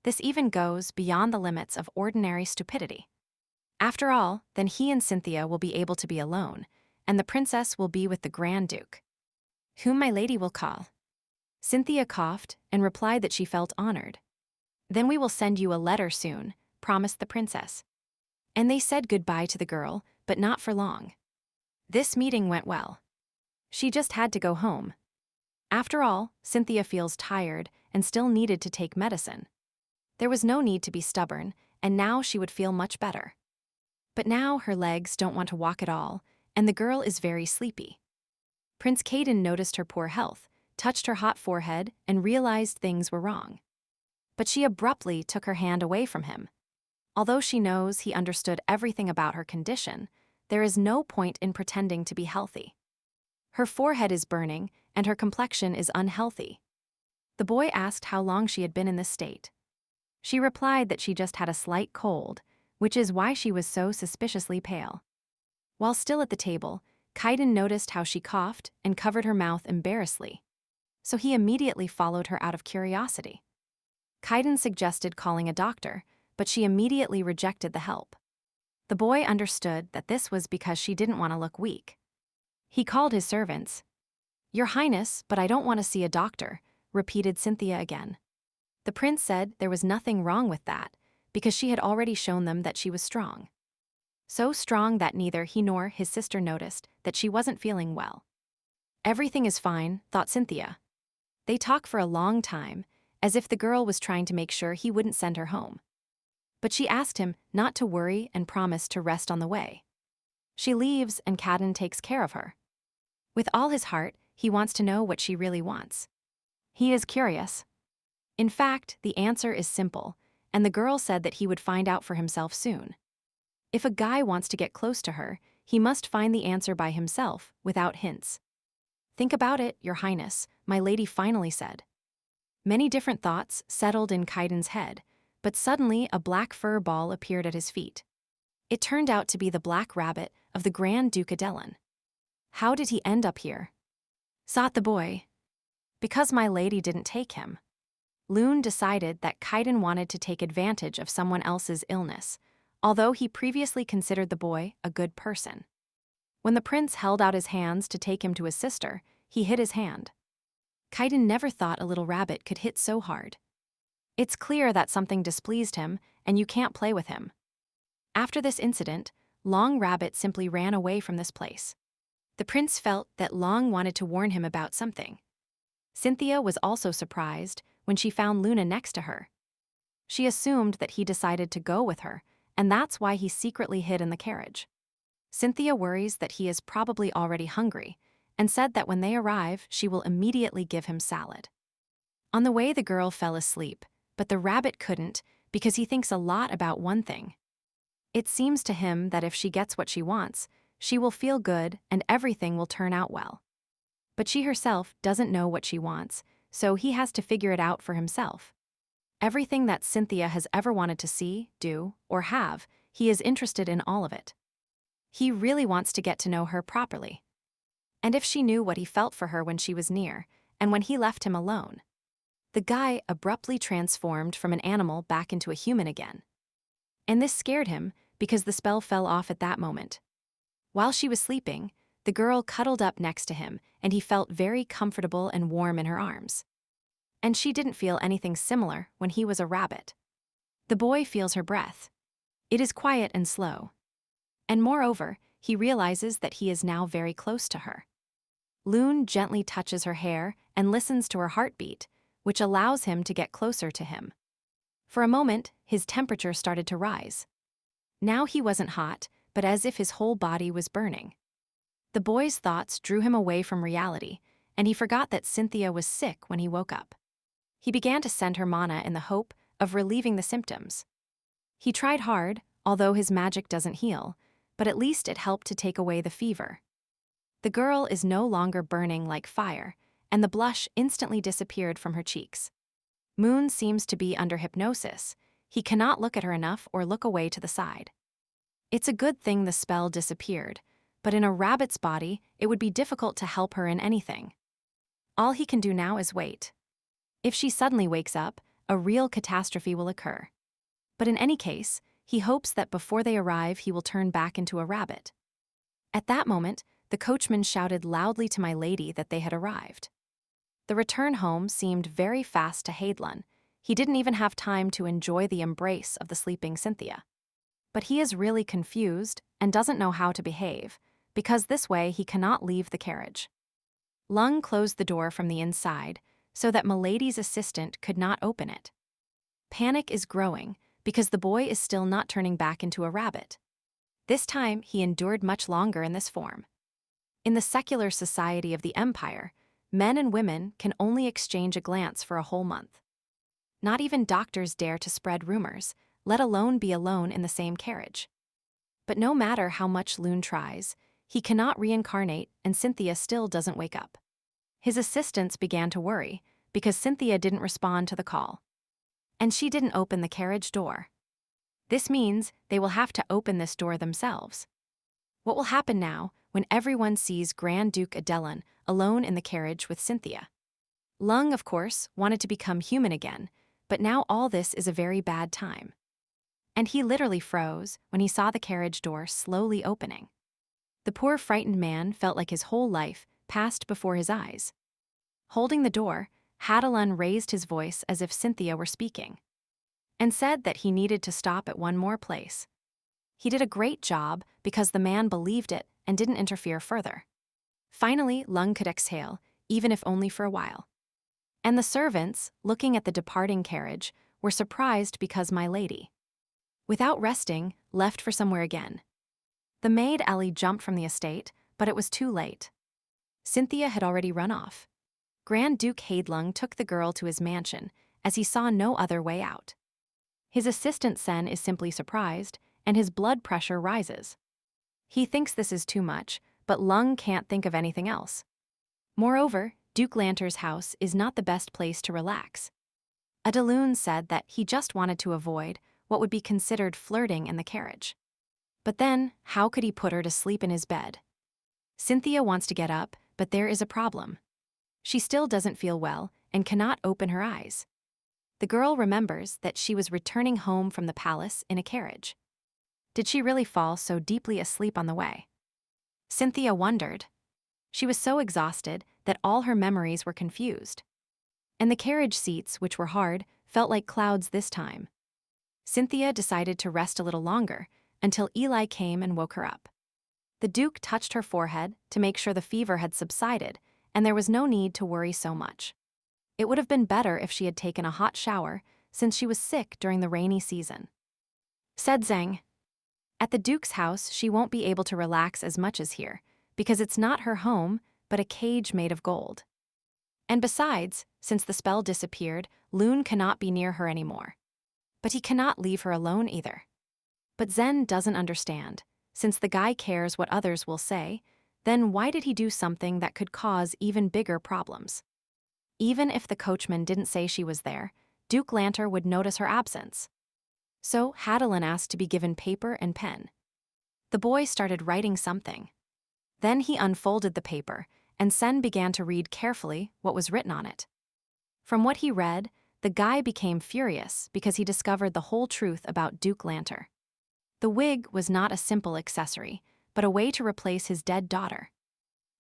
[SPEAKER 1] This even goes beyond the limits of ordinary stupidity. After all, then he and Cynthia will be able to be alone, and the princess will be with the Grand Duke, whom my lady will call. Cynthia coughed and replied that she felt honored. "Then we will send you a letter soon," promised the princess. And they said goodbye to the girl, but not for long. This meeting went well. She just had to go home. After all, Cynthia feels tired and still needed to take medicine. There was no need to be stubborn, and now she would feel much better. But now her legs don't want to walk at all, and the girl is very sleepy. Prince Kaiden noticed her poor health, touched her hot forehead, and realized things were wrong. But she abruptly took her hand away from him. Although she knows he understood everything about her condition, there is no point in pretending to be healthy. Her forehead is burning, and her complexion is unhealthy. The boy asked how long she had been in this state. She replied that she just had a slight cold, which is why she was so suspiciously pale. While still at the table, Kaiden noticed how she coughed and covered her mouth embarrassedly. So he immediately followed her out of curiosity. Kaiden suggested calling a doctor, but she immediately rejected the help. The boy understood that this was because she didn't want to look weak. He called his servants. "Your Highness, but I don't want to see a doctor," repeated Cynthia again. The prince said there was nothing wrong with that, because she had already shown them that she was strong. So strong that neither he nor his sister noticed that she wasn't feeling well. Everything is fine, thought Cynthia. They talk for a long time, as if the girl was trying to make sure he wouldn't send her home. But she asked him not to worry and promised to rest on the way. She leaves and Kaiden takes care of her. With all his heart, he wants to know what she really wants. He is curious. In fact, the answer is simple, and the girl said that he would find out for himself soon. If a guy wants to get close to her, he must find the answer by himself, without hints. "Think about it, Your Highness," my lady finally said. Many different thoughts settled in Kaiden's head, but suddenly a black fur ball appeared at his feet. It turned out to be the black rabbit of the Grand Duke Adelin. How did he end up here? Sought the boy. Because my lady didn't take him. Loon decided that Kaiden wanted to take advantage of someone else's illness, although he previously considered the boy a good person. When the prince held out his hands to take him to his sister, he hit his hand. Kaiden never thought a little rabbit could hit so hard. It's clear that something displeased him, and you can't play with him. After this incident, Long Rabbit simply ran away from this place. The prince felt that Long wanted to warn him about something. Cynthia was also surprised when she found Luna next to her. She assumed that he decided to go with her, and that's why he secretly hid in the carriage. Cynthia worries that he is probably already hungry, and said that when they arrive, she will immediately give him salad. On the way, the girl fell asleep, but the rabbit couldn't because he thinks a lot about one thing. It seems to him that if she gets what she wants, she will feel good and everything will turn out well. But she herself doesn't know what she wants, so he has to figure it out for himself. Everything that Cynthia has ever wanted to see, do, or have, he is interested in all of it. He really wants to get to know her properly. And if she knew what he felt for her when she was near, and when he left him alone. The guy abruptly transformed from an animal back into a human again. And this scared him because the spell fell off at that moment. While she was sleeping, the girl cuddled up next to him, and he felt very comfortable and warm in her arms. And she didn't feel anything similar when he was a rabbit. The boy feels her breath. It is quiet and slow. And moreover, he realizes that he is now very close to her. Loon gently touches her hair and listens to her heartbeat, which allows him to get closer to him. For a moment, his temperature started to rise. Now he wasn't hot, but as if his whole body was burning. The boy's thoughts drew him away from reality, and he forgot that Cynthia was sick when he woke up. He began to send her mana in the hope of relieving the symptoms. He tried hard, although his magic doesn't heal, but at least it helped to take away the fever. The girl is no longer burning like fire, and the blush instantly disappeared from her cheeks. Moon seems to be under hypnosis. He cannot look at her enough or look away to the side. It's a good thing the spell disappeared, but in a rabbit's body, it would be difficult to help her in anything. All he can do now is wait. If she suddenly wakes up, a real catastrophe will occur. But in any case, he hopes that before they arrive, he will turn back into a rabbit. At that moment, the coachman shouted loudly to my lady that they had arrived. The return home seemed very fast to Haidlun. He didn't even have time to enjoy the embrace of the sleeping Cynthia. But he is really confused and doesn't know how to behave, because this way he cannot leave the carriage. Lung closed the door from the inside so that Milady's assistant could not open it. Panic is growing because the boy is still not turning back into a rabbit. This time he endured much longer in this form. In the secular society of the Empire, men and women can only exchange a glance for a whole month. Not even doctors dare to spread rumors, let alone be alone in the same carriage. But no matter how much Loon tries, he cannot reincarnate and Cynthia still doesn't wake up. His assistants began to worry because Cynthia didn't respond to the call. And she didn't open the carriage door. This means they will have to open this door themselves. What will happen now when everyone sees Grand Duke Adelan alone in the carriage with Cynthia? Lung, of course, wanted to become human again, but now all this is a very bad time. And he literally froze when he saw the carriage door slowly opening. The poor frightened man felt like his whole life passed before his eyes. Holding the door, Hadelun raised his voice as if Cynthia were speaking, and said that he needed to stop at one more place. He did a great job because the man believed it and didn't interfere further. Finally, Lung could exhale, even if only for a while. And the servants, looking at the departing carriage, were surprised because my lady, without resting, left for somewhere again. The maid Ellie jumped from the estate, but it was too late. Cynthia had already run off. Grand Duke Haidlung took the girl to his mansion, as he saw no other way out. His assistant Sen is simply surprised, and his blood pressure rises. He thinks this is too much, but Lung can't think of anything else. Moreover, Duke Lanter's house is not the best place to relax. Adeloon said that he just wanted to avoid what would be considered flirting in the carriage. But then, how could he put her to sleep in his bed? Cynthia wants to get up, but there is a problem. She still doesn't feel well and cannot open her eyes. The girl remembers that she was returning home from the palace in a carriage. Did she really fall so deeply asleep on the way? Cynthia wondered. She was so exhausted that all her memories were confused. And the carriage seats, which were hard, felt like clouds this time. Cynthia decided to rest a little longer until Eli came and woke her up. The Duke touched her forehead to make sure the fever had subsided, and there was no need to worry so much. It would have been better if she had taken a hot shower, since she was sick during the rainy season. Said Zhang. At the Duke's house, she won't be able to relax as much as here, because it's not her home, but a cage made of gold. And besides, since the spell disappeared, Loon cannot be near her anymore. But he cannot leave her alone either. But Zen doesn't understand. Since the guy cares what others will say, then why did he do something that could cause even bigger problems? Even if the coachman didn't say she was there, Duke Lanter would notice her absence. So Hadelin asked to be given paper and pen. The boy started writing something. Then he unfolded the paper, and Sen began to read carefully what was written on it. From what he read, the guy became furious because he discovered the whole truth about Duke Lanter. The wig was not a simple accessory, but a way to replace his dead daughter.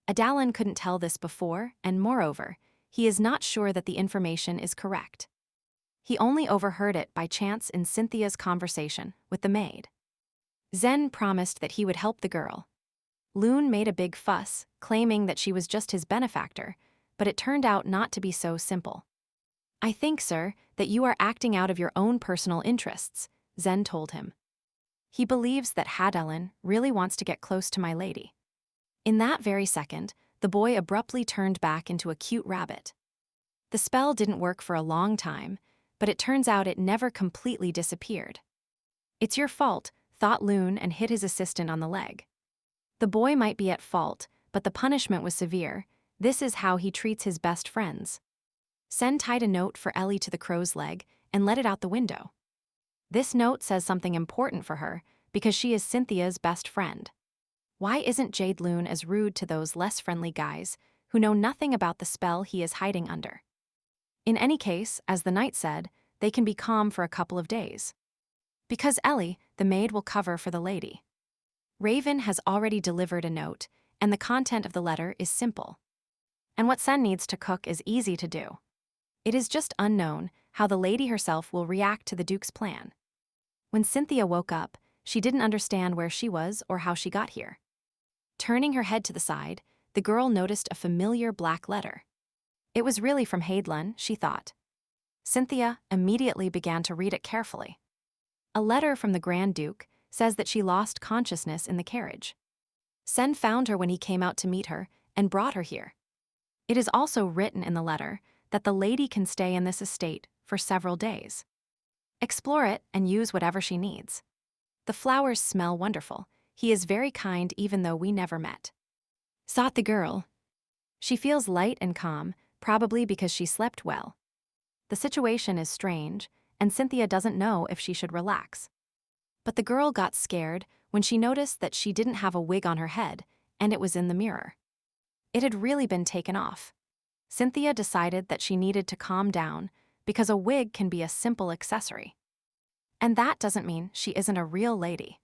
[SPEAKER 1] Adalin couldn't tell this before, and moreover, he is not sure that the information is correct. He only overheard it by chance in Cynthia's conversation with the maid. Zen promised that he would help the girl. Loon made a big fuss, claiming that she was just his benefactor, but it turned out not to be so simple. "I think, sir, that you are acting out of your own personal interests," Zen told him. He believes that Hadelin really wants to get close to my lady. In that very second, the boy abruptly turned back into a cute rabbit. The spell didn't work for a long time, but it turns out it never completely disappeared. "It's your fault," thought Loon and hit his assistant on the leg. The boy might be at fault, but the punishment was severe. This is how he treats his best friends. Sen tied a note for Ellie to the crow's leg and let it out the window. This note says something important for her, because she is Cynthia's best friend. Why isn't Jade Loon as rude to those less friendly guys who know nothing about the spell he is hiding under? In any case, as the knight said, they can be calm for a couple of days. Because Ellie, the maid, will cover for the lady. Raven has already delivered a note, and the content of the letter is simple. And what Sen needs to cook is easy to do. It is just unknown how the lady herself will react to the Duke's plan. When Cynthia woke up, she didn't understand where she was or how she got here. Turning her head to the side, the girl noticed a familiar black letter. It was really from Hadelin, she thought. Cynthia immediately began to read it carefully. A letter from the Grand Duke says that she lost consciousness in the carriage. Sen found her when he came out to meet her and brought her here. It is also written in the letter that the lady can stay in this estate for several days. Explore it and use whatever she needs. The flowers smell wonderful. He is very kind even though we never met. Thought the girl. She feels light and calm, probably because she slept well. The situation is strange, and Cynthia doesn't know if she should relax. But the girl got scared when she noticed that she didn't have a wig on her head, and it was in the mirror. It had really been taken off. Cynthia decided that she needed to calm down because a wig can be a simple accessory. And that doesn't mean she isn't a real lady.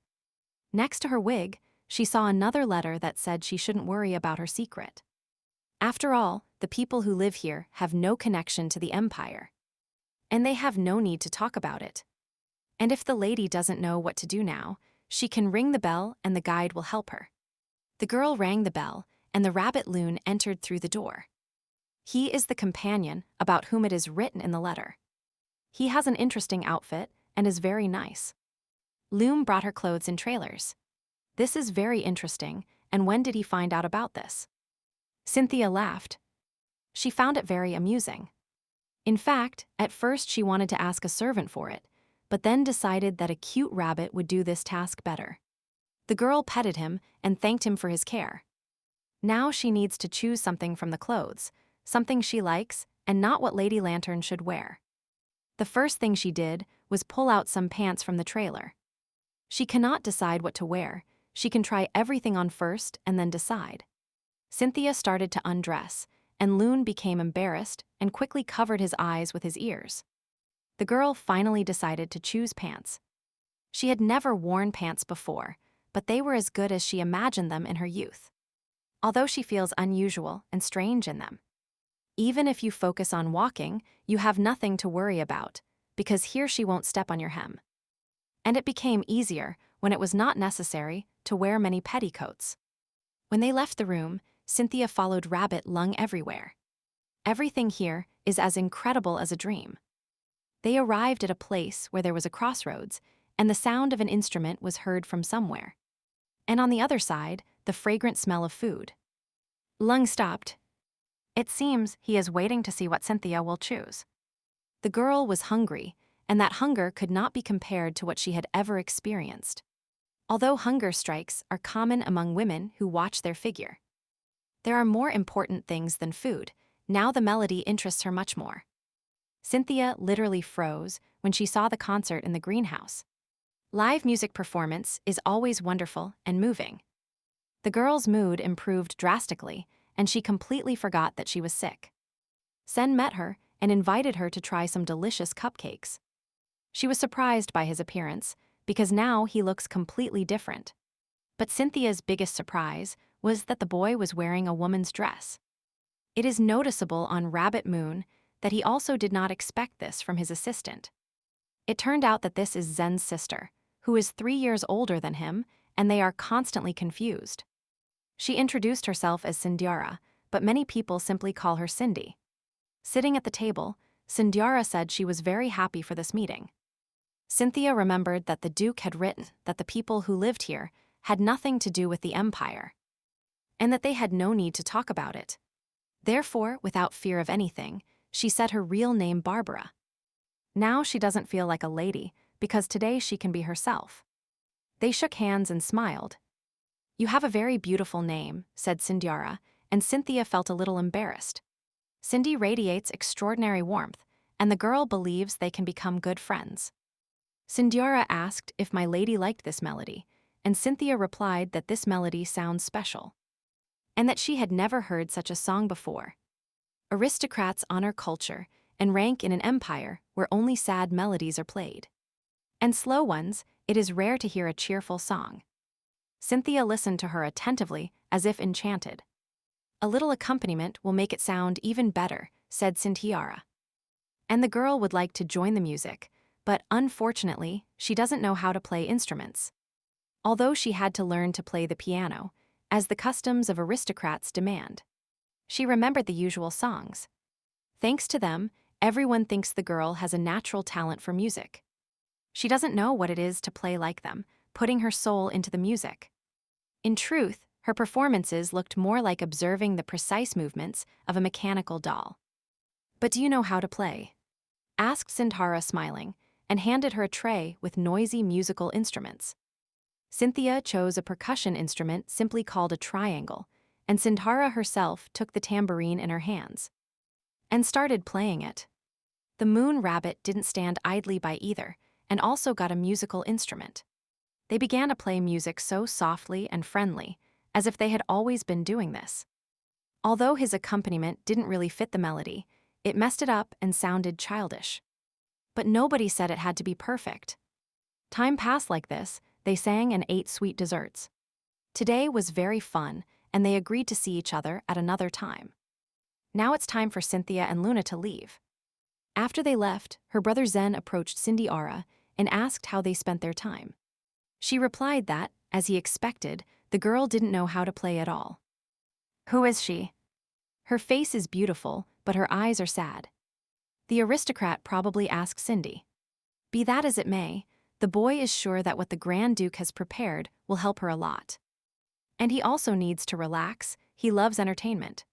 [SPEAKER 1] Next to her wig, she saw another letter that said she shouldn't worry about her secret. After all, the people who live here have no connection to the Empire. And they have no need to talk about it. And if the lady doesn't know what to do now, she can ring the bell and the guide will help her. The girl rang the bell, and the rabbit Loon entered through the door. He is the companion about whom it is written in the letter. He has an interesting outfit and is very nice. Loom brought her clothes in trailers. This is very interesting, and when did he find out about this? Cynthia laughed. She found it very amusing. In fact, at first she wanted to ask a servant for it, but then decided that a cute rabbit would do this task better. The girl petted him and thanked him for his care. Now she needs to choose something from the clothes, something she likes and not what Lady Lantern should wear. The first thing she did was pull out some pants from the trailer. She cannot decide what to wear. She can try everything on first and then decide. Cynthia started to undress, and Loon became embarrassed and quickly covered his eyes with his ears. The girl finally decided to choose pants. She had never worn pants before, but they were as good as she imagined them in her youth. although she feels unusual and strange in them. Even if you focus on walking, you have nothing to worry about, because here she won't step on your hem. And it became easier when it was not necessary to wear many petticoats. When they left the room, Cynthia followed Rabbit Lung everywhere. Everything here is as incredible as a dream. They arrived at a place where there was a crossroads, and the sound of an instrument was heard from somewhere. And on the other side, the fragrant smell of food. Lung stopped. It seems he is waiting to see what Cynthia will choose. The girl was hungry, and that hunger could not be compared to what she had ever experienced. Although hunger strikes are common among women who watch their figure, there are more important things than food. Now the melody interests her much more. Cynthia literally froze when she saw the concert in the greenhouse. Live music performance is always wonderful and moving. The girl's mood improved drastically, and she completely forgot that she was sick. Sen met her and invited her to try some delicious cupcakes. She was surprised by his appearance, because now he looks completely different. But Cynthia's biggest surprise was that the boy was wearing a woman's dress. It is noticeable on Rabbit Moon that he also did not expect this from his assistant. It turned out that this is Zen's sister, who is 3 years older than him, and they are constantly confused. She introduced herself as Cindyara, but many people simply call her Cindy. Sitting at the table, Cindyara said she was very happy for this meeting. Cynthia remembered that the Duke had written that the people who lived here had nothing to do with the Empire, and that they had no need to talk about it. Therefore, without fear of anything, she said her real name Barbara. Now she doesn't feel like a lady, because today she can be herself. They shook hands and smiled. "You have a very beautiful name," said Cindyara, and Cynthia felt a little embarrassed. Cindy radiates extraordinary warmth, and the girl believes they can become good friends. Cindyara asked if my lady liked this melody, and Cynthia replied that this melody sounds special, and that she had never heard such a song before. Aristocrats honor culture and rank in an empire where only sad melodies are played. And slow ones, it is rare to hear a cheerful song. Cynthia listened to her attentively, as if enchanted. "A little accompaniment will make it sound even better," said Cindyara. And the girl would like to join the music, but unfortunately, she doesn't know how to play instruments. Although she had to learn to play the piano, as the customs of aristocrats demand. She remembered the usual songs. Thanks to them, everyone thinks the girl has a natural talent for music. She doesn't know what it is to play like them, putting her soul into the music. In truth, her performances looked more like observing the precise movements of a mechanical doll. "But do you know how to play?" asked Cindyara, smiling, and handed her a tray with noisy musical instruments. Cynthia chose a percussion instrument simply called a triangle, and Cindyara herself took the tambourine in her hands and started playing it. The moon rabbit didn't stand idly by either, and also got a musical instrument. They began to play music so softly and friendly, as if they had always been doing this. Although his accompaniment didn't really fit the melody, it messed it up and sounded childish. But nobody said it had to be perfect. Time passed like this, they sang and ate sweet desserts. Today was very fun, and they agreed to see each other at another time. Now it's time for Cynthia and Luna to leave. After they left, her brother Zen approached Cindyara and asked how they spent their time. She replied that, as he expected, the girl didn't know how to play at all. "Who is she?" "Her face is beautiful, but her eyes are sad." The aristocrat probably asked Cindy. Be that as it may, the boy is sure that what the Grand Duke has prepared will help her a lot. And he also needs to relax, he loves entertainment.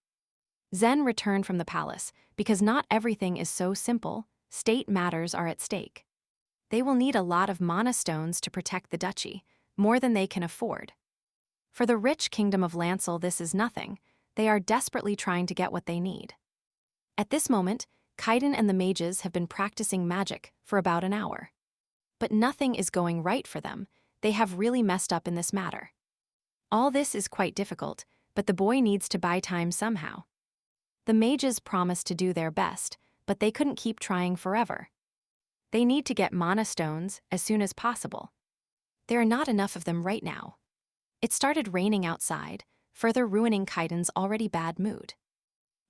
[SPEAKER 1] Zen returned from the palace, because not everything is so simple, state matters are at stake. They will need a lot of mana stones to protect the duchy, more than they can afford. For the rich kingdom of Lancel, this is nothing. They are desperately trying to get what they need. At this moment, Kaiden and the mages have been practicing magic for about an hour. But nothing is going right for them. They have really messed up in this matter. All this is quite difficult, but the boy needs to buy time somehow. The mages promised to do their best, but they couldn't keep trying forever. They need to get mana stones as soon as possible. There are not enough of them right now. It started raining outside, further ruining Kaiden's already bad mood.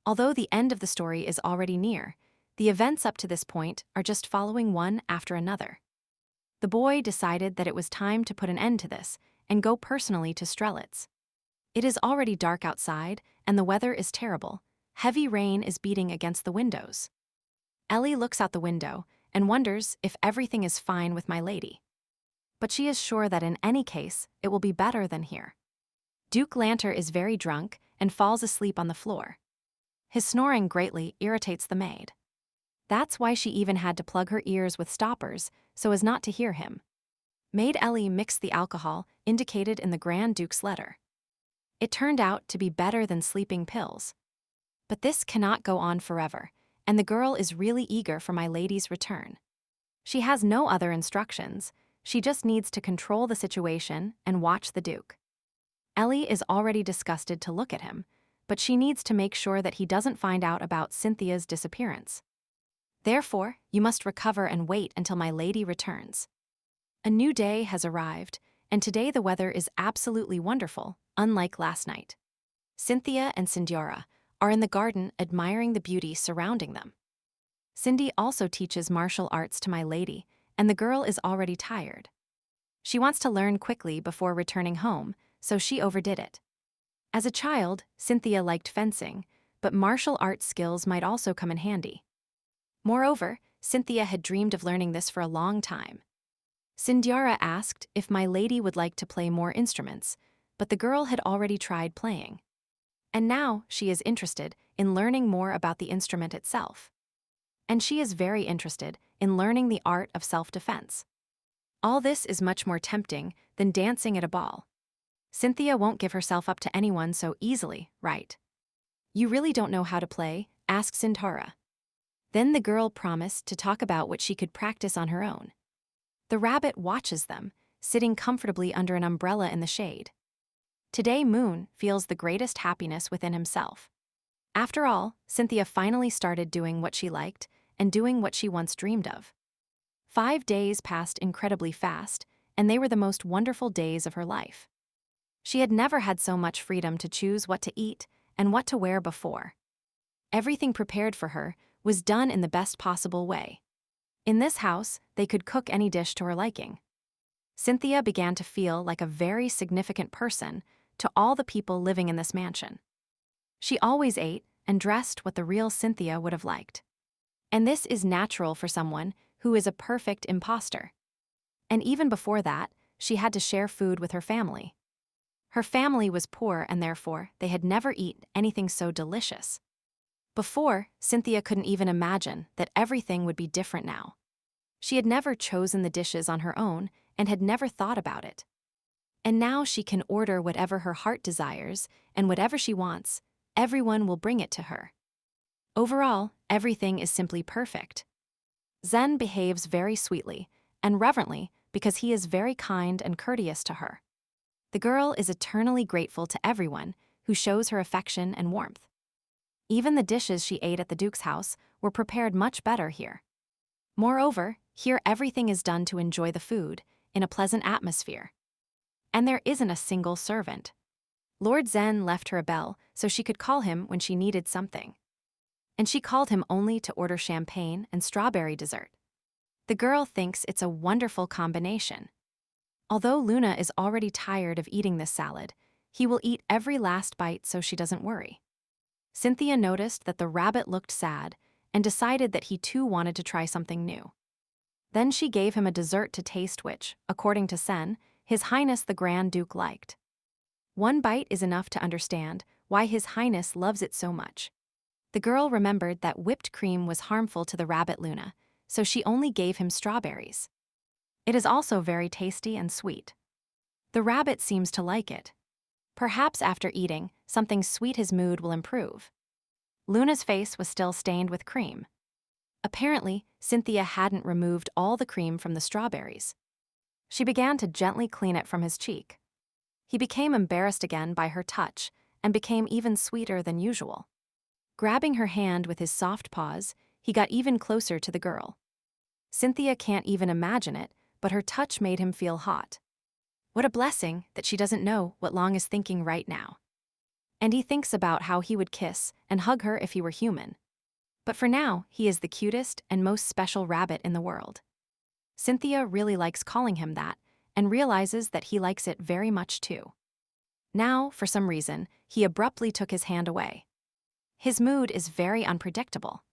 [SPEAKER 1] Although the end of the story is already near, the events up to this point are just following one after another. The boy decided that it was time to put an end to this and go personally to Strelitz. It is already dark outside, and the weather is terrible. Heavy rain is beating against the windows. Ellie looks out the window and wonders if everything is fine with my lady. But she is sure that in any case, it will be better than here. Duke Lanter is very drunk and falls asleep on the floor. His snoring greatly irritates the maid. That's why she even had to plug her ears with stoppers so as not to hear him. Maid Ellie mixed the alcohol indicated in the Grand Duke's letter. It turned out to be better than sleeping pills. But this cannot go on forever, and the girl is really eager for my lady's return. She has no other instructions, she just needs to control the situation and watch the Duke. Ellie is already disgusted to look at him, but she needs to make sure that he doesn't find out about Cynthia's disappearance. Therefore, you must recover and wait until my lady returns. A new day has arrived, and today the weather is absolutely wonderful, unlike last night. Cynthia and Cindyora are in the garden admiring the beauty surrounding them. Cindy also teaches martial arts to my lady, and the girl is already tired. She wants to learn quickly before returning home, so she overdid it. As a child, Cynthia liked fencing, but martial arts skills might also come in handy. Moreover, Cynthia had dreamed of learning this for a long time. Cindyora asked if my lady would like to play more instruments, but the girl had already tried playing. And now she is interested in learning more about the instrument itself. And she is very interested in learning the art of self-defense. All this is much more tempting than dancing at a ball. Cynthia won't give herself up to anyone so easily, right? You really don't know how to play? Asked Cindyora. Then the girl promised to talk about what she could practice on her own. The rabbit watches them, sitting comfortably under an umbrella in the shade. Today Moon feels the greatest happiness within himself. After all, Cynthia finally started doing what she liked and doing what she once dreamed of. 5 days passed incredibly fast, and they were the most wonderful days of her life. She had never had so much freedom to choose what to eat and what to wear before. Everything prepared for her was done in the best possible way. In this house, they could cook any dish to her liking. Cynthia began to feel like a very significant person to all the people living in this mansion. She always ate and dressed what the real Cynthia would have liked. And this is natural for someone who is a perfect imposter. And even before that, she had to share food with her family. Her family was poor and therefore they had never eaten anything so delicious. Before, Cynthia couldn't even imagine that everything would be different now. She had never chosen the dishes on her own and had never thought about it. And now she can order whatever her heart desires, and whatever she wants, everyone will bring it to her. Overall, everything is simply perfect. Zen behaves very sweetly and reverently because he is very kind and courteous to her. The girl is eternally grateful to everyone who shows her affection and warmth. Even the dishes she ate at the Duke's house were prepared much better here. Moreover, here everything is done to enjoy the food, in a pleasant atmosphere. And there isn't a single servant. Lord Zen left her a bell so she could call him when she needed something. And she called him only to order champagne and strawberry dessert. The girl thinks it's a wonderful combination. Although Luna is already tired of eating this salad, he will eat every last bite so she doesn't worry. Cynthia noticed that the rabbit looked sad and decided that he too wanted to try something new. Then she gave him a dessert to taste which, according to Sen, His Highness the Grand Duke liked. One bite is enough to understand why His Highness loves it so much. The girl remembered that whipped cream was harmful to the rabbit Luna, so she only gave him strawberries. It is also very tasty and sweet. The rabbit seems to like it. Perhaps after eating something sweet his mood will improve. Luna's face was still stained with cream. Apparently, Cynthia hadn't removed all the cream from the strawberries. She began to gently clean it from his cheek. He became embarrassed again by her touch and became even sweeter than usual. Grabbing her hand with his soft paws, he got even closer to the girl. Cynthia can't even imagine it, but her touch made him feel hot. What a blessing that she doesn't know what Long is thinking right now. and he thinks about how he would kiss and hug her if he were human. But for now, he is the cutest and most special rabbit in the world. Cynthia really likes calling him that, and realizes that he likes it very much too. Now, for some reason, he abruptly took his hand away. His mood is very unpredictable.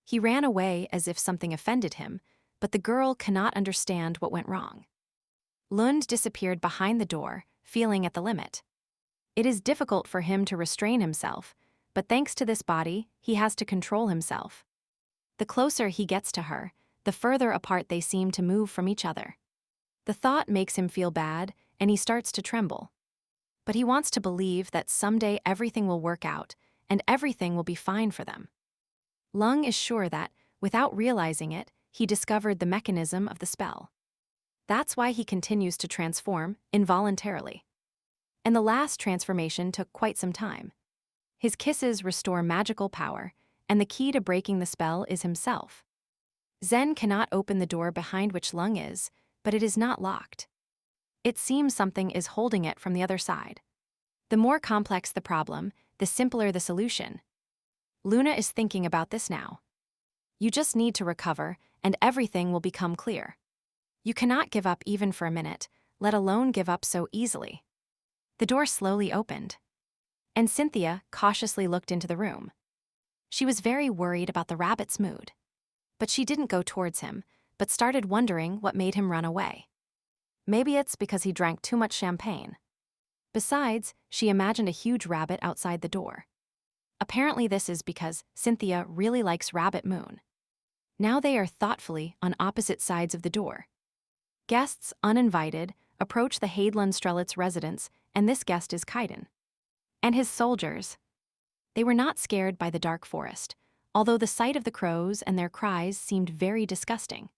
[SPEAKER 1] He ran away as if something offended him, but the girl cannot understand what went wrong. Lund disappeared behind the door, feeling at the limit. It is difficult for him to restrain himself, but thanks to this body, he has to control himself. The closer he gets to her, the further apart they seem to move from each other. The thought makes him feel bad, and he starts to tremble. But he wants to believe that someday everything will work out, and everything will be fine for them. Lung is sure that, without realizing it, he discovered the mechanism of the spell. That's why he continues to transform, involuntarily. And the last transformation took quite some time. His kisses restore magical power, and the key to breaking the spell is himself. Zen cannot open the door behind which Lung is, but it is not locked. It seems something is holding it from the other side. The more complex the problem, the simpler the solution. Luna is thinking about this now. You just need to recover, and everything will become clear. You cannot give up even for a minute, let alone give up so easily. The door slowly opened, and Cynthia cautiously looked into the room. She was very worried about the rabbit's mood. But she didn't go towards him, but started wondering what made him run away. Maybe it's because he drank too much champagne. Besides, she imagined a huge rabbit outside the door. Apparently this is because Cynthia really likes Rabbit Moon. Now they are thoughtfully on opposite sides of the door. Guests, uninvited, approach the Haidlund Strelitz residence, and this guest is Kaiden. And his soldiers. They were not scared by the dark forest, although the sight of the crows and their cries seemed very disgusting.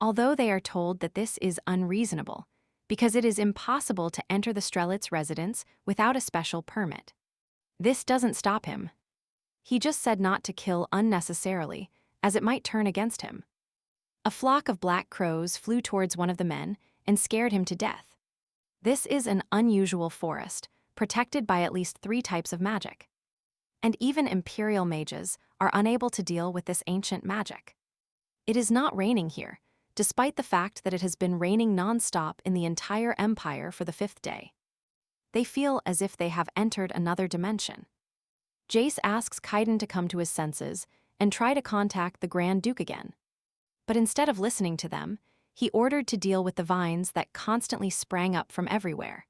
[SPEAKER 1] Although they are told that this is unreasonable, because it is impossible to enter the Strelitz residence without a special permit. This doesn't stop him. He just said not to kill unnecessarily, as it might turn against him. A flock of black crows flew towards one of the men and scared him to death. This is an unusual forest, protected by at least 3 types of magic. And even imperial mages are unable to deal with this ancient magic. It is not raining here, despite the fact that it has been raining non-stop in the entire empire for the 5th day. They feel as if they have entered another dimension. Jace asks Kaiden to come to his senses and try to contact the Grand Duke again. But instead of listening to them, he ordered to deal with the vines that constantly sprang up from everywhere.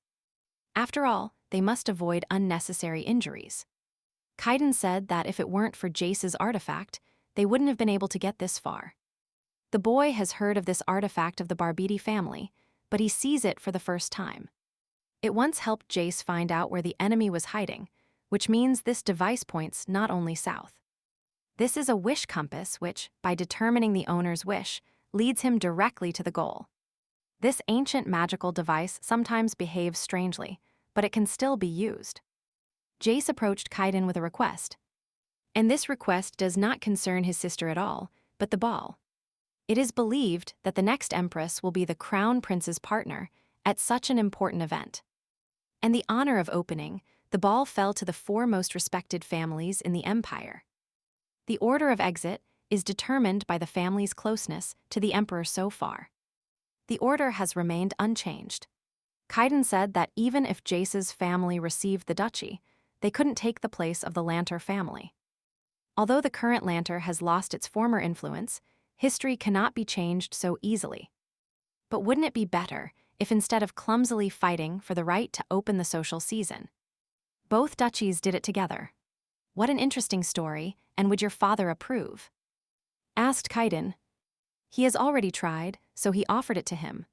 [SPEAKER 1] After all, they must avoid unnecessary injuries. Kaiden said that if it weren't for Jace's artifact, they wouldn't have been able to get this far. The boy has heard of this artifact of the Barbidi family, but he sees it for the first time. It once helped Jace find out where the enemy was hiding, which means this device points not only south. This is a wish compass which, by determining the owner's wish, leads him directly to the goal. This ancient magical device sometimes behaves strangely, but it can still be used. Jace approached Kaiden with a request. And this request does not concern his sister at all, but the ball. It is believed that the next empress will be the crown prince's partner at such an important event. And the honor of opening, the ball fell to the 4 most respected families in the empire. The order of exit is determined by the family's closeness to the emperor so far. The order has remained unchanged. Kaiden said that even if Jace's family received the duchy, they couldn't take the place of the Lanter family. Although the current Lanter has lost its former influence, history cannot be changed so easily. But wouldn't it be better if instead of clumsily fighting for the right to open the social season, both duchies did it together? What an interesting story, and would your father approve? Asked Kaiden. He has already tried, so he offered it to him.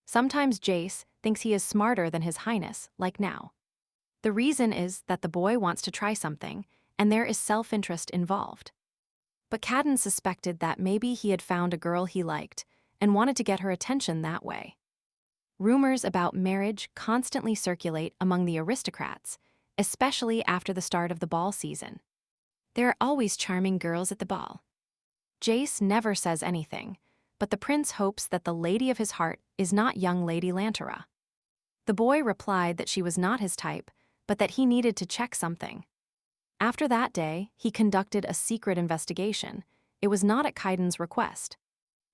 [SPEAKER 1] Sometimes Jace thinks he is smarter than His Highness, like now. The reason is that the boy wants to try something, and there is self-interest involved. But Kaiden suspected that maybe he had found a girl he liked and wanted to get her attention that way. Rumors about marriage constantly circulate among the aristocrats, especially after the start of the ball season. There are always charming girls at the ball. Jace never says anything, but the prince hopes that the lady of his heart is not young Lady Lantera. The boy replied that she was not his type, but that he needed to check something. After that day, he conducted a secret investigation. It was not at Kaiden's request.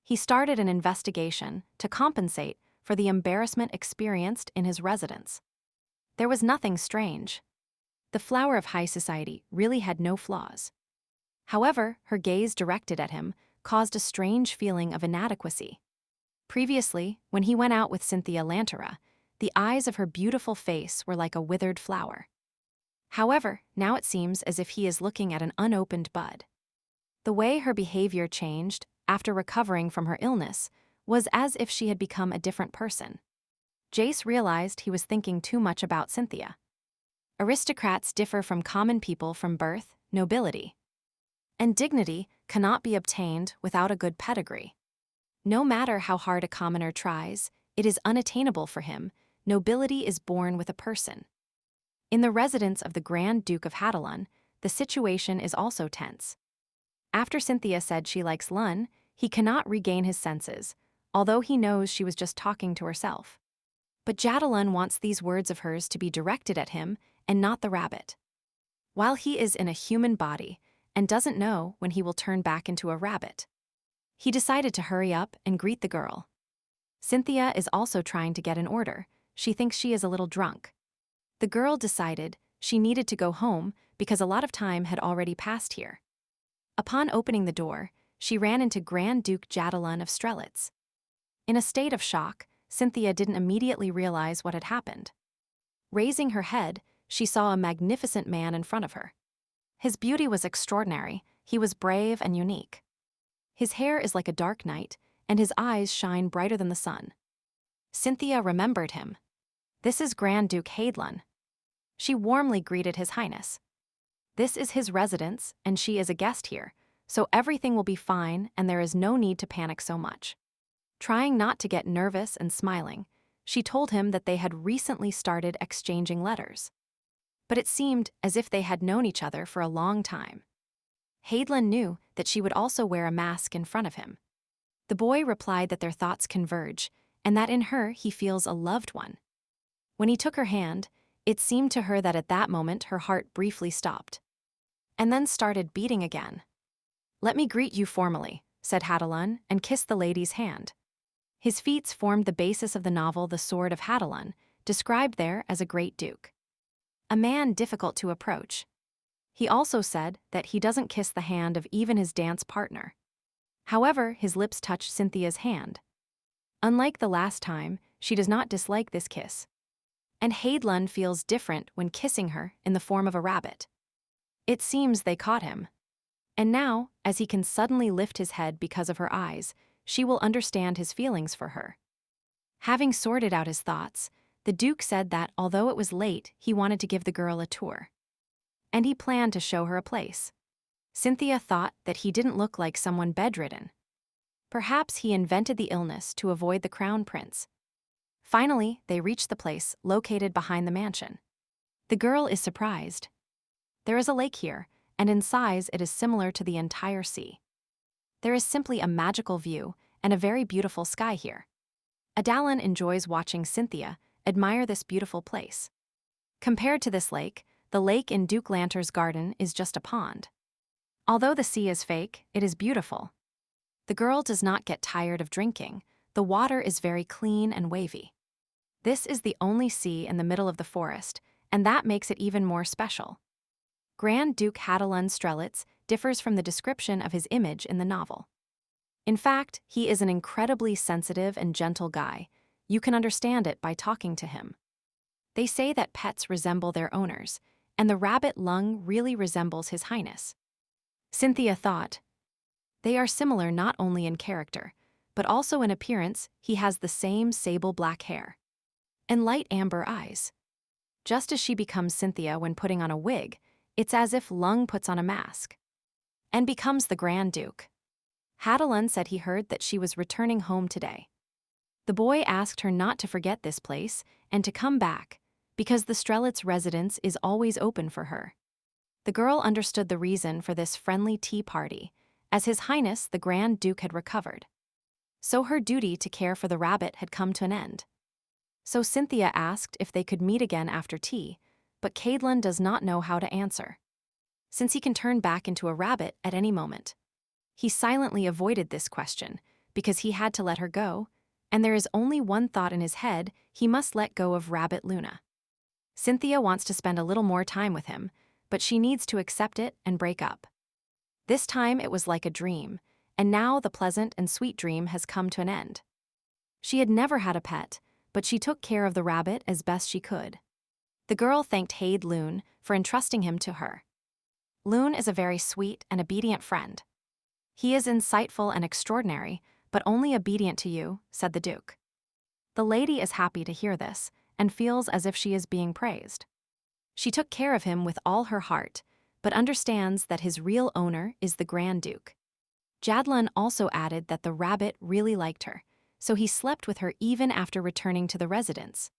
[SPEAKER 1] He started an investigation to compensate for the embarrassment experienced in his residence. There was nothing strange. The flower of high society really had no flaws. However, her gaze directed at him caused a strange feeling of inadequacy. Previously, when he went out with Cynthia Lanter, the eyes of her beautiful face were like a withered flower. However, now it seems as if he is looking at an unopened bud. The way her behavior changed after recovering from her illness was as if she had become a different person. Jace realized he was thinking too much about Cynthia. Aristocrats differ from common people from birth, nobility. And dignity cannot be obtained without a good pedigree. No matter how hard a commoner tries, it is unattainable for him. Nobility is born with a person. In the residence of the Grand Duke of Hadalun, the situation is also tense. After Cynthia said she likes Lun, he cannot regain his senses, although he knows she was just talking to herself. But Jadalun wants these words of hers to be directed at him and not the rabbit. While he is in a human body and doesn't know when he will turn back into a rabbit, he decided to hurry up and greet the girl. Cynthia is also trying to get an order. She thinks she is a little drunk. The girl decided she needed to go home because a lot of time had already passed here. Upon opening the door, she ran into Grand Duke Jadalun of Strelitz. In a state of shock, Cynthia didn't immediately realize what had happened. Raising her head, she saw a magnificent man in front of her. His beauty was extraordinary. He was brave and unique. His hair is like a dark night, and his eyes shine brighter than the sun. Cynthia remembered him. This is Grand Duke Hadalun. She warmly greeted His Highness. This is his residence, and she is a guest here, so everything will be fine and there is no need to panic so much. Trying not to get nervous and smiling, she told him that they had recently started exchanging letters. But it seemed as if they had known each other for a long time. Hadalun knew that she would also wear a mask in front of him. The boy replied that their thoughts converge, and that in her he feels a loved one. When he took her hand, it seemed to her that at that moment her heart briefly stopped, and then started beating again. "Let me greet you formally," said Hadalun, and kissed the lady's hand. His feats formed the basis of the novel The Sword of Hadalun, described there as a great duke. A man difficult to approach. He also said that he doesn't kiss the hand of even his dance partner. However, his lips touched Cynthia's hand. Unlike the last time, she does not dislike this kiss. And Hadalun feels different when kissing her in the form of a rabbit. It seems they caught him. And now, as he can suddenly lift his head because of her eyes, she will understand his feelings for her. Having sorted out his thoughts, the Duke said that although it was late, he wanted to give the girl a tour. And he planned to show her a place. Cynthia thought that he didn't look like someone bedridden. Perhaps he invented the illness to avoid the crown prince. Finally, they reached the place located behind the mansion. The girl is surprised. There is a lake here, and in size it is similar to the entire sea. There is simply a magical view and a very beautiful sky here. Hadalun enjoys watching Cynthia admire this beautiful place. Compared to this lake, the lake in Duke Lanter's garden is just a pond. Although the sea is fake, it is beautiful. The girl does not get tired of drinking. The water is very clean and wavy. This is the only sea in the middle of the forest, and that makes it even more special. Grand Duke Hadalun Strelitz differs from the description of his image in the novel. In fact, he is an incredibly sensitive and gentle guy. You can understand it by talking to him. They say that pets resemble their owners, and the rabbit Lung really resembles His Highness. Cynthia thought, they are similar not only in character, but also in appearance. He has the same sable black hair and light amber eyes. Just as she becomes Cynthia when putting on a wig, it's as if Lung puts on a mask and becomes the Grand Duke. Hadalun said he heard that she was returning home today. The boy asked her not to forget this place and to come back, because the Strelitz residence is always open for her. The girl understood the reason for this friendly tea party, as His Highness the Grand Duke had recovered. So her duty to care for the rabbit had come to an end. So Cynthia asked if they could meet again after tea, but Caedlin does not know how to answer. Since he can turn back into a rabbit at any moment. He silently avoided this question, because he had to let her go, and there is only one thought in his head: he must let go of Rabbit Luna. Cynthia wants to spend a little more time with him, but she needs to accept it and break up. This time it was like a dream, and now the pleasant and sweet dream has come to an end. She had never had a pet, but she took care of the rabbit as best she could. The girl thanked Haid Loon for entrusting him to her. Loon is a very sweet and obedient friend. He is insightful and extraordinary, but only obedient to you, said the Duke. The lady is happy to hear this, and feels as if she is being praised. She took care of him with all her heart, but understands that his real owner is the Grand Duke. Jadlin also added that the rabbit really liked her, so he slept with her even after returning to the residence.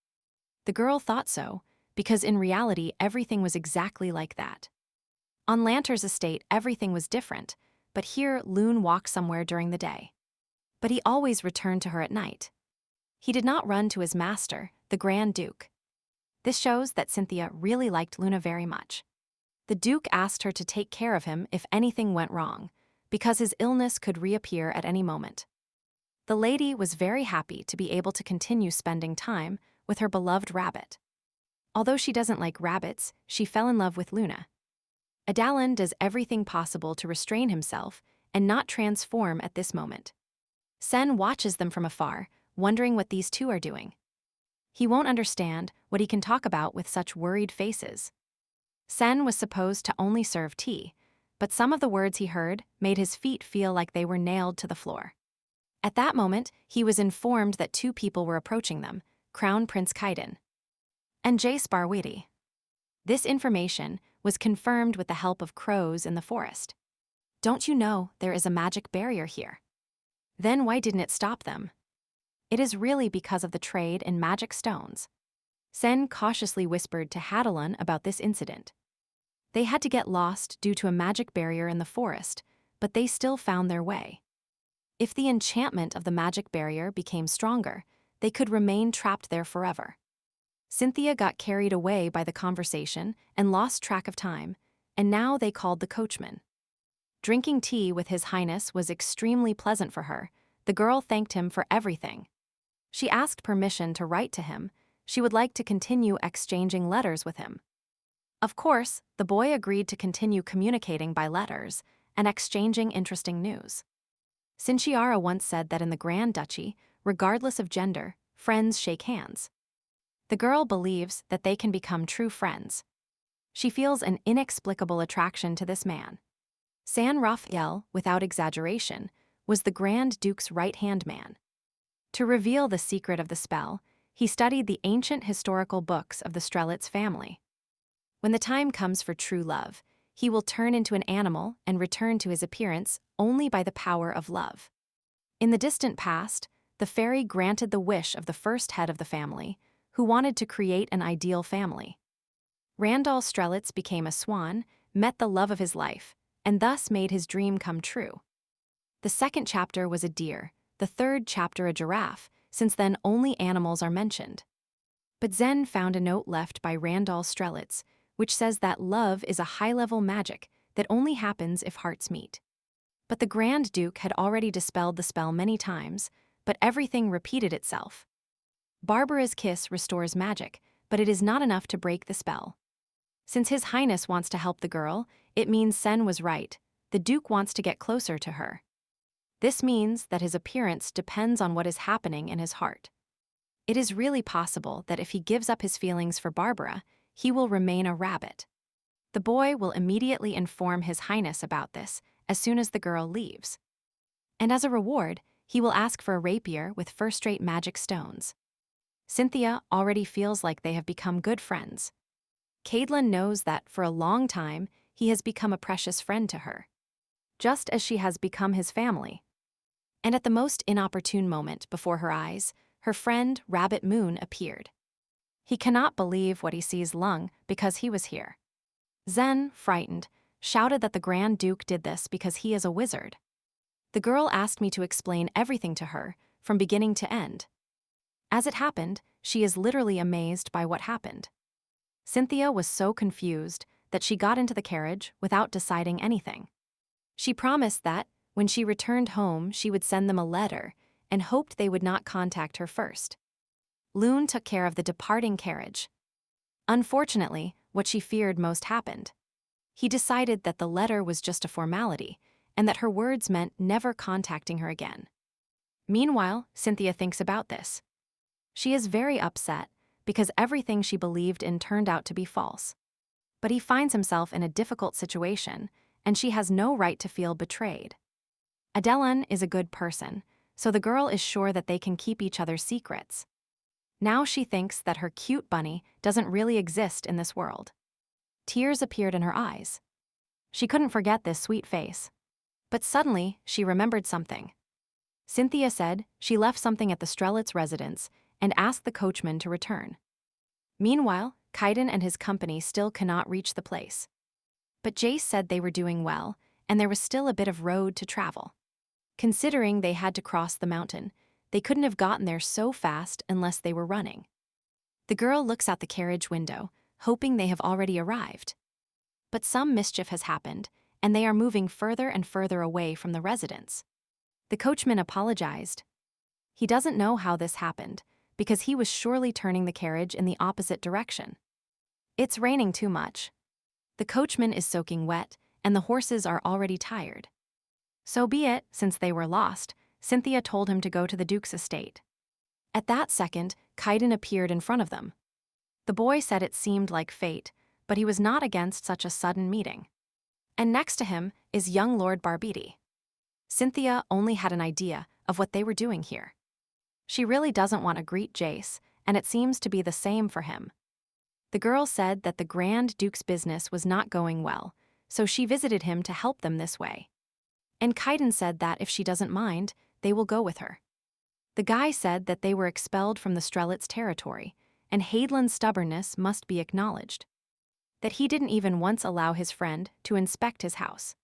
[SPEAKER 1] The girl thought so, because in reality everything was exactly like that. On Lanter's estate everything was different, but here Loon walked somewhere during the day. But he always returned to her at night. He did not run to his master, the Grand Duke. This shows that Cynthia really liked Luna very much. The Duke asked her to take care of him if anything went wrong, because his illness could reappear at any moment. The lady was very happy to be able to continue spending time with her beloved rabbit. Although she doesn't like rabbits, she fell in love with Luna. Adalin does everything possible to restrain himself and not transform at this moment. Sen watches them from afar, wondering what these two are doing. He won't understand what he can talk about with such worried faces. Sen was supposed to only serve tea, but some of the words he heard made his feet feel like they were nailed to the floor. At that moment, he was informed that two people were approaching them, Crown Prince Kaiden and Jace Barwiti. This information was confirmed with the help of crows in the forest. Don't you know there is a magic barrier here? Then why didn't it stop them? It is really because of the trade in magic stones. Sen cautiously whispered to Hadalun about this incident. They had to get lost due to a magic barrier in the forest, but they still found their way. If the enchantment of the magic barrier became stronger, they could remain trapped there forever. Cynthia got carried away by the conversation and lost track of time, and now they called the coachman. Drinking tea with His Highness was extremely pleasant for her. The girl thanked him for everything. She asked permission to write to him. She would like to continue exchanging letters with him. Of course, the boy agreed to continue communicating by letters and exchanging interesting news. Cinchiara once said that in the Grand Duchy, regardless of gender, friends shake hands. The girl believes that they can become true friends. She feels an inexplicable attraction to this man. San Raphael, without exaggeration, was the Grand Duke's right-hand man. To reveal the secret of the spell, he studied the ancient historical books of the Strelitz family. When the time comes for true love, he will turn into an animal and return to his appearance only by the power of love. In the distant past, the fairy granted the wish of the first head of the family, who wanted to create an ideal family. Randall Strelitz became a swan, met the love of his life, and thus made his dream come true. The second chapter was a deer, the third chapter a giraffe, since then only animals are mentioned. But Zen found a note left by Randall Strelitz, which says that love is a high-level magic that only happens if hearts meet. But the Grand Duke had already dispelled the spell many times, but everything repeated itself. Barbara's kiss restores magic, but it is not enough to break the spell. Since His Highness wants to help the girl, it means Sen was right. The Duke wants to get closer to her. This means that his appearance depends on what is happening in his heart. It is really possible that if he gives up his feelings for Barbara, he will remain a rabbit. The boy will immediately inform His Highness about this as soon as the girl leaves. And as a reward, he will ask for a rapier with first-rate magic stones. Cynthia already feels like they have become good friends. Caedlin knows that for a long time, he has become a precious friend to her, just as she has become his family. And at the most inopportune moment before her eyes, her friend Rabbit Moon appeared. He cannot believe what he sees Lung because he was here. Zen, frightened, shouted that the Grand Duke did this because he is a wizard. The girl asked me to explain everything to her, from beginning to end. As it happened, she is literally amazed by what happened. Cynthia was so confused that she got into the carriage without deciding anything. She promised that, when she returned home, she would send them a letter and hoped they would not contact her first. Loon took care of the departing carriage. Unfortunately, what she feared most happened. He decided that the letter was just a formality and that her words meant never contacting her again. Meanwhile, Cynthia thinks about this. She is very upset because everything she believed in turned out to be false. But he finds himself in a difficult situation, and she has no right to feel betrayed. Adeline is a good person, so the girl is sure that they can keep each other's secrets. Now she thinks that her cute bunny doesn't really exist in this world. Tears appeared in her eyes. She couldn't forget this sweet face. But suddenly, she remembered something. Cynthia said she left something at the Strelitz residence and asked the coachman to return. Meanwhile, Kaiden and his company still cannot reach the place. But Jace said they were doing well, and there was still a bit of road to travel. Considering they had to cross the mountain, they couldn't have gotten there so fast unless they were running. The girl looks out the carriage window, hoping they have already arrived. But some mischief has happened, and they are moving further and further away from the residence. The coachman apologized. He doesn't know how this happened, because he was surely turning the carriage in the opposite direction. It's raining too much. The coachman is soaking wet, and the horses are already tired. So be it, since they were lost, Cynthia told him to go to the Duke's estate. At that second, Kaiden appeared in front of them. The boy said it seemed like fate, but he was not against such a sudden meeting. And next to him is young Lord Barbiti. Cynthia only had an idea of what they were doing here. She really doesn't want to greet Jace, and it seems to be the same for him. The girl said that the Grand Duke's business was not going well, so she visited him to help them this way. And Kaiden said that if she doesn't mind, they will go with her. The guy said that they were expelled from the Strelitz territory, and Hadeland's stubbornness must be acknowledged. That he didn't even once allow his friend to inspect his house.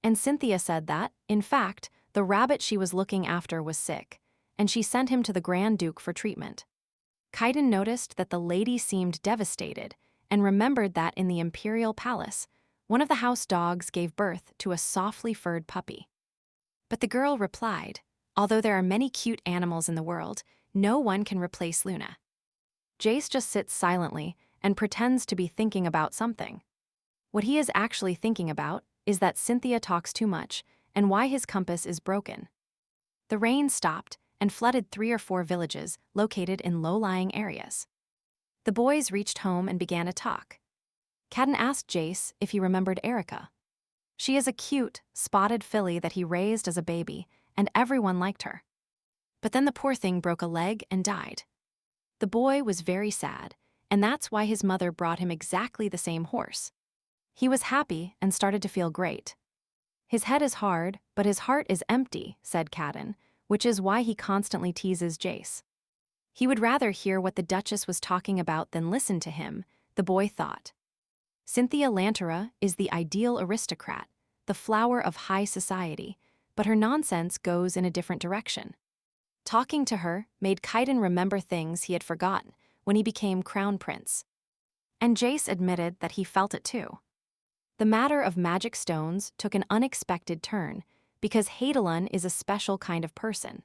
[SPEAKER 1] And Cynthia said that, in fact, the rabbit she was looking after was sick, and she sent him to the Grand Duke for treatment. Kaiden noticed that the lady seemed devastated and remembered that in the imperial palace, one of the house dogs gave birth to a softly furred puppy. But the girl replied, although there are many cute animals in the world, no one can replace Luna. Jace just sits silently and pretends to be thinking about something. What he is actually thinking about is that Cynthia talks too much and why his compass is broken. The rain stopped and flooded 3 or 4 villages located in low-lying areas. The boys reached home and began to talk. Kaiden asked Jace if he remembered Erica. She is a cute, spotted filly that he raised as a baby, and everyone liked her. But then the poor thing broke a leg and died. The boy was very sad, and that's why his mother brought him exactly the same horse. He was happy and started to feel great. His head is hard, but his heart is empty, said Kaiden, which is why he constantly teases Jace. He would rather hear what the Duchess was talking about than listen to him, the boy thought. Cynthia Lanter is the ideal aristocrat, the flower of high society, but her nonsense goes in a different direction. Talking to her made Kaiden remember things he had forgotten when he became crown prince. And Jace admitted that he felt it too. The matter of magic stones took an unexpected turn because Hadelin is a special kind of person.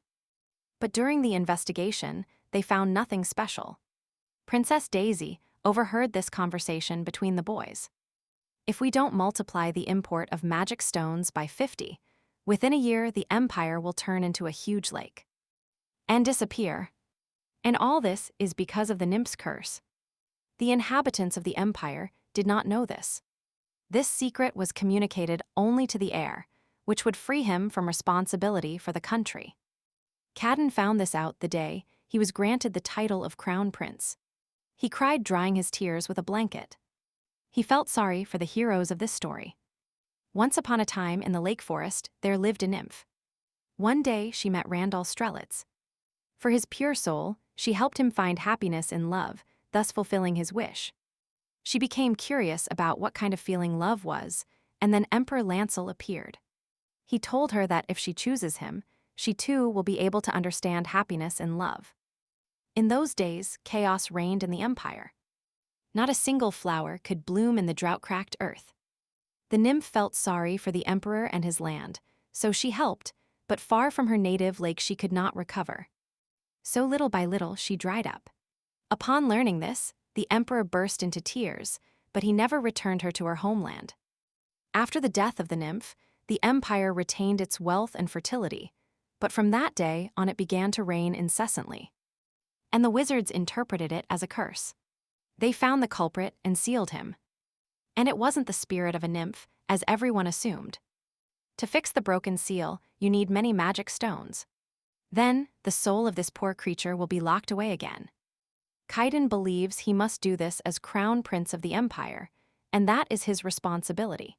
[SPEAKER 1] But during the investigation, they found nothing special. Princess Daisy overheard this conversation between the boys. If we don't multiply the import of magic stones by 50, within a year the empire will turn into a huge lake and disappear. And all this is because of the nymph's curse. The inhabitants of the empire did not know this. This secret was communicated only to the heir, which would free him from responsibility for the country. Kaiden found this out the day he was granted the title of crown prince. He cried, drying his tears with a blanket. He felt sorry for the heroes of this story. Once upon a time in the lake forest, there lived a nymph. One day she met Randall Strelitz. For his pure soul, she helped him find happiness in love, thus fulfilling his wish. She became curious about what kind of feeling love was, and then Emperor Lancel appeared. He told her that if she chooses him, she too will be able to understand happiness and love. In those days, chaos reigned in the empire. Not a single flower could bloom in the drought-cracked earth. The nymph felt sorry for the emperor and his land, so she helped, but far from her native lake she could not recover. So little by little she dried up. Upon learning this, the emperor burst into tears, but he never returned her to her homeland. After the death of the nymph, the empire retained its wealth and fertility, but from that day on it began to rain incessantly. And the wizards interpreted it as a curse. They found the culprit and sealed him. And it wasn't the spirit of a nymph, as everyone assumed. To fix the broken seal, you need many magic stones. Then, the soul of this poor creature will be locked away again. Kaiden believes he must do this as crown prince of the empire, and that is his responsibility.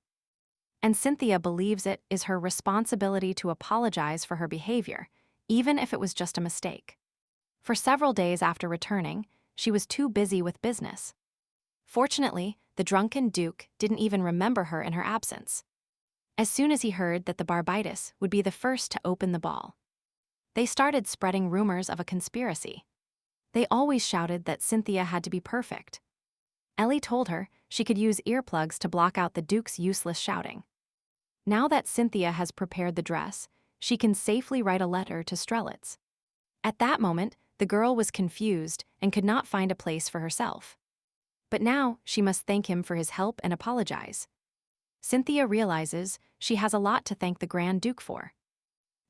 [SPEAKER 1] And Cynthia believes it is her responsibility to apologize for her behavior, even if it was just a mistake. For several days after returning, she was too busy with business. Fortunately, the drunken duke didn't even remember her in her absence. As soon as he heard that the Barbitus would be the first to open the ball, they started spreading rumors of a conspiracy. They always shouted that Cynthia had to be perfect. Ellie told her she could use earplugs to block out the duke's useless shouting. Now that Cynthia has prepared the dress, she can safely write a letter to Strelitz. At that moment, the girl was confused and could not find a place for herself. But now she must thank him for his help and apologize. Cynthia realizes she has a lot to thank the Grand Duke for.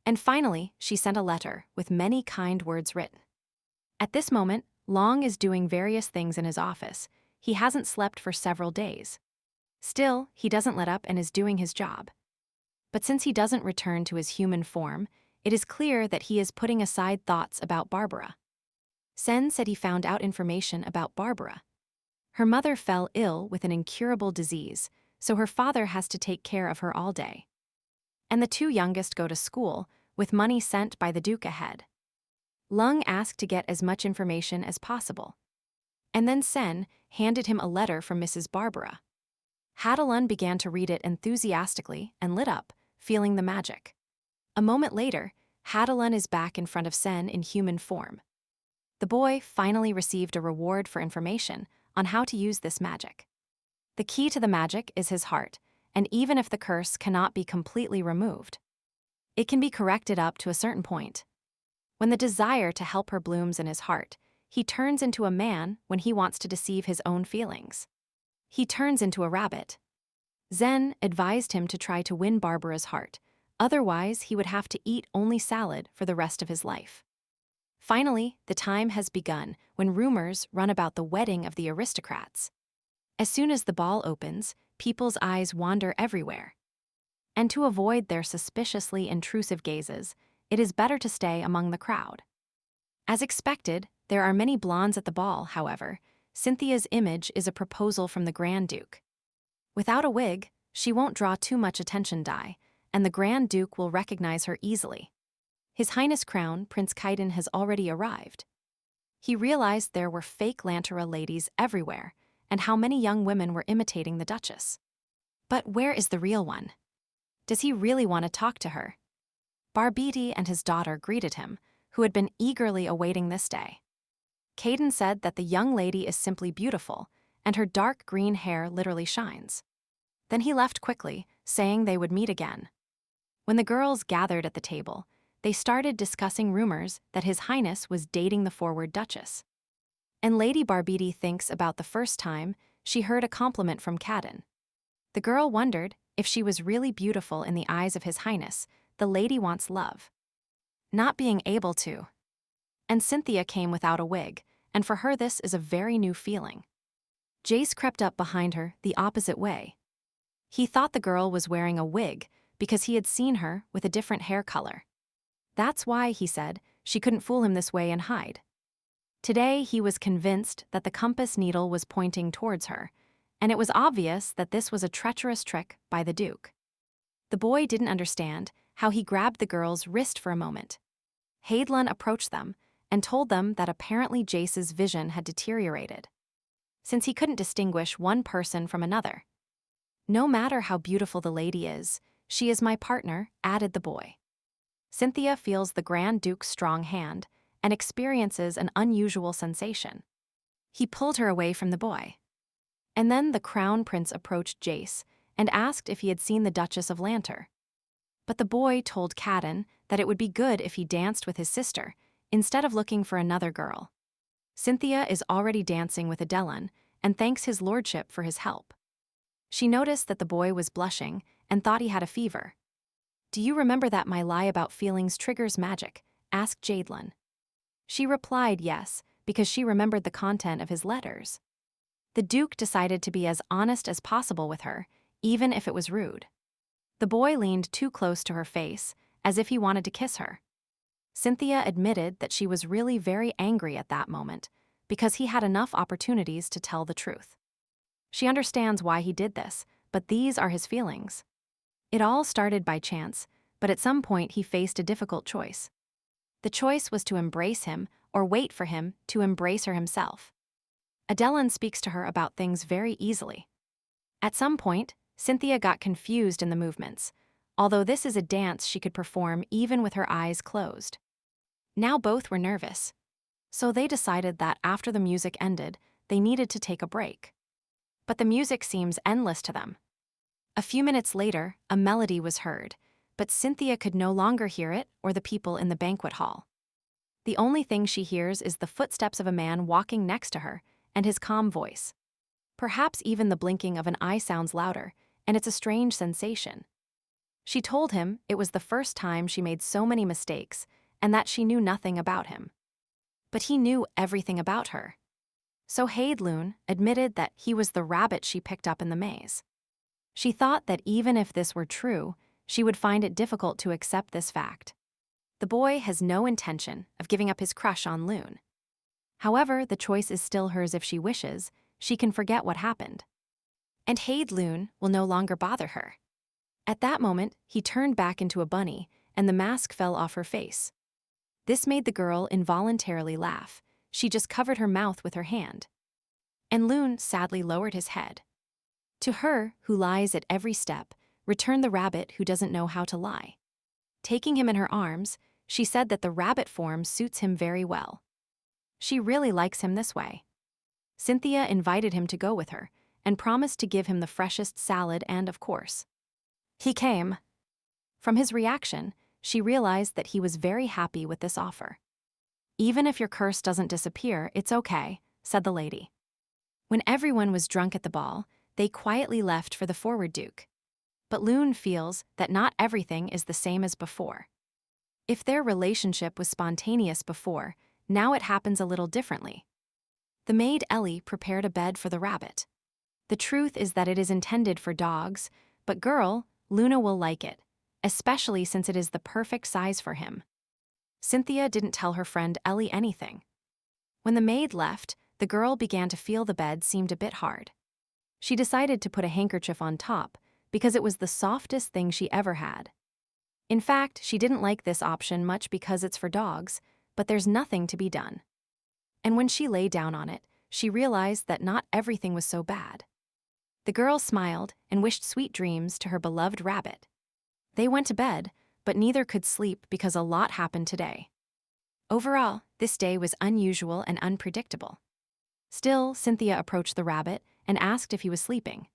[SPEAKER 1] And finally, she sent a letter with many kind words written. At this moment, Long is doing various things in his office. He hasn't slept for several days. Still, he doesn't let up and is doing his job. But since he doesn't return to his human form, it is clear that he is putting aside thoughts about Barbara. Sen said he found out information about Barbara. Her mother fell ill with an incurable disease, so her father has to take care of her all day. And the two youngest go to school, with money sent by the Duke ahead. Lung asked to get as much information as possible. And then Sen handed him a letter from Mrs. Barbara. Hadalun began to read it enthusiastically and lit up, feeling the magic. A moment later, Hadalun is back in front of Sen in human form. The boy finally received a reward for information on how to use this magic. The key to the magic is his heart, and even if the curse cannot be completely removed, it can be corrected up to a certain point. When the desire to help her blooms in his heart, he turns into a man when he wants to deceive his own feelings. He turns into a rabbit. Zen advised him to try to win Barbara's heart, otherwise he would have to eat only salad for the rest of his life. Finally, the time has begun when rumors run about the wedding of the aristocrats. As soon as the ball opens, people's eyes wander everywhere. And to avoid their suspiciously intrusive gazes, it is better to stay among the crowd. As expected, there are many blondes at the ball, however. Cynthia's image is a proposal from the Grand Duke. Without a wig, she won't draw too much attention, and the Grand Duke will recognize her easily. His Highness Crown Prince Kaiden has already arrived. He realized there were fake Lantera ladies everywhere, and how many young women were imitating the Duchess. But where is the real one? Does he really want to talk to her? Barbiti and his daughter greeted him, who had been eagerly awaiting this day. Kaiden said that the young lady is simply beautiful, and her dark green hair literally shines. Then he left quickly, saying they would meet again. When the girls gathered at the table, they started discussing rumors that His Highness was dating the forward Duchess. And Lady Barbiti thinks about the first time she heard a compliment from Kaiden. The girl wondered if she was really beautiful in the eyes of His Highness. The lady wants love. Not being able to. And Cynthia came without a wig, and for her this is a very new feeling. Jace crept up behind her the opposite way. He thought the girl was wearing a wig because he had seen her with a different hair color. That's why, he said, she couldn't fool him this way and hide. Today he was convinced that the compass needle was pointing towards her, and it was obvious that this was a treacherous trick by the Duke. The boy didn't understand how he grabbed the girl's wrist for a moment. Hadlun approached them and told them that apparently Jace's vision had deteriorated, since he couldn't distinguish one person from another. No matter how beautiful the lady is, she is my partner, added the boy. Cynthia feels the Grand Duke's strong hand and experiences an unusual sensation. He pulled her away from the boy. And then the crown prince approached Jace and asked if he had seen the Duchess of Lanter. But the boy told Cadden that it would be good if he danced with his sister, instead of looking for another girl. Cynthia is already dancing with Adeline and thanks his lordship for his help. She noticed that the boy was blushing and thought he had a fever. "Do you remember that my lie about feelings triggers magic?" asked Jadelyn. She replied yes, because she remembered the content of his letters. The Duke decided to be as honest as possible with her, even if it was rude. The boy leaned too close to her face, as if he wanted to kiss her. Cynthia admitted that she was really very angry at that moment, because he had enough opportunities to tell the truth. She understands why he did this, but these are his feelings. It all started by chance, but at some point he faced a difficult choice. The choice was to embrace him or wait for him to embrace her himself. Adeline speaks to her about things very easily. At some point, Cynthia got confused in the movements, although this is a dance she could perform even with her eyes closed. Now both were nervous, so they decided that after the music ended, they needed to take a break. But the music seems endless to them. A few minutes later, a melody was heard, but Cynthia could no longer hear it or the people in the banquet hall. The only thing she hears is the footsteps of a man walking next to her and his calm voice. Perhaps even the blinking of an eye sounds louder, and it's a strange sensation. She told him it was the first time she made so many mistakes and that she knew nothing about him. But he knew everything about her. So Haidloon admitted that he was the rabbit she picked up in the maze. She thought that even if this were true, she would find it difficult to accept this fact. The boy has no intention of giving up his crush on Loon. However, the choice is still hers if she wishes. She can forget what happened. And Haidloon will no longer bother her. At that moment, he turned back into a bunny, and the mask fell off her face. This made the girl involuntarily laugh. She just covered her mouth with her hand. And Loon sadly lowered his head. To her, who lies at every step, returned the rabbit who doesn't know how to lie. Taking him in her arms, she said that the rabbit form suits him very well. She really likes him this way. Cynthia invited him to go with her and promised to give him the freshest salad and, of course, he came. From his reaction, she realized that he was very happy with this offer. "Even if your curse doesn't disappear, it's okay," said the lady. When everyone was drunk at the ball, they quietly left for the Forward Duke. But Loon feels that not everything is the same as before. If their relationship was spontaneous before, now it happens a little differently. The maid Ellie prepared a bed for the rabbit. The truth is that it is intended for dogs, but girl, Luna will like it, especially since it is the perfect size for him. Cynthia didn't tell her friend Ellie anything. When the maid left, the girl began to feel the bed seemed a bit hard. She decided to put a handkerchief on top, because it was the softest thing she ever had. In fact, she didn't like this option much because it's for dogs, but there's nothing to be done. And when she lay down on it, she realized that not everything was so bad. The girl smiled and wished sweet dreams to her beloved rabbit. They went to bed, but neither could sleep because a lot happened today. Overall, this day was unusual and unpredictable. Still, Cynthia approached the rabbit and asked if he was sleeping.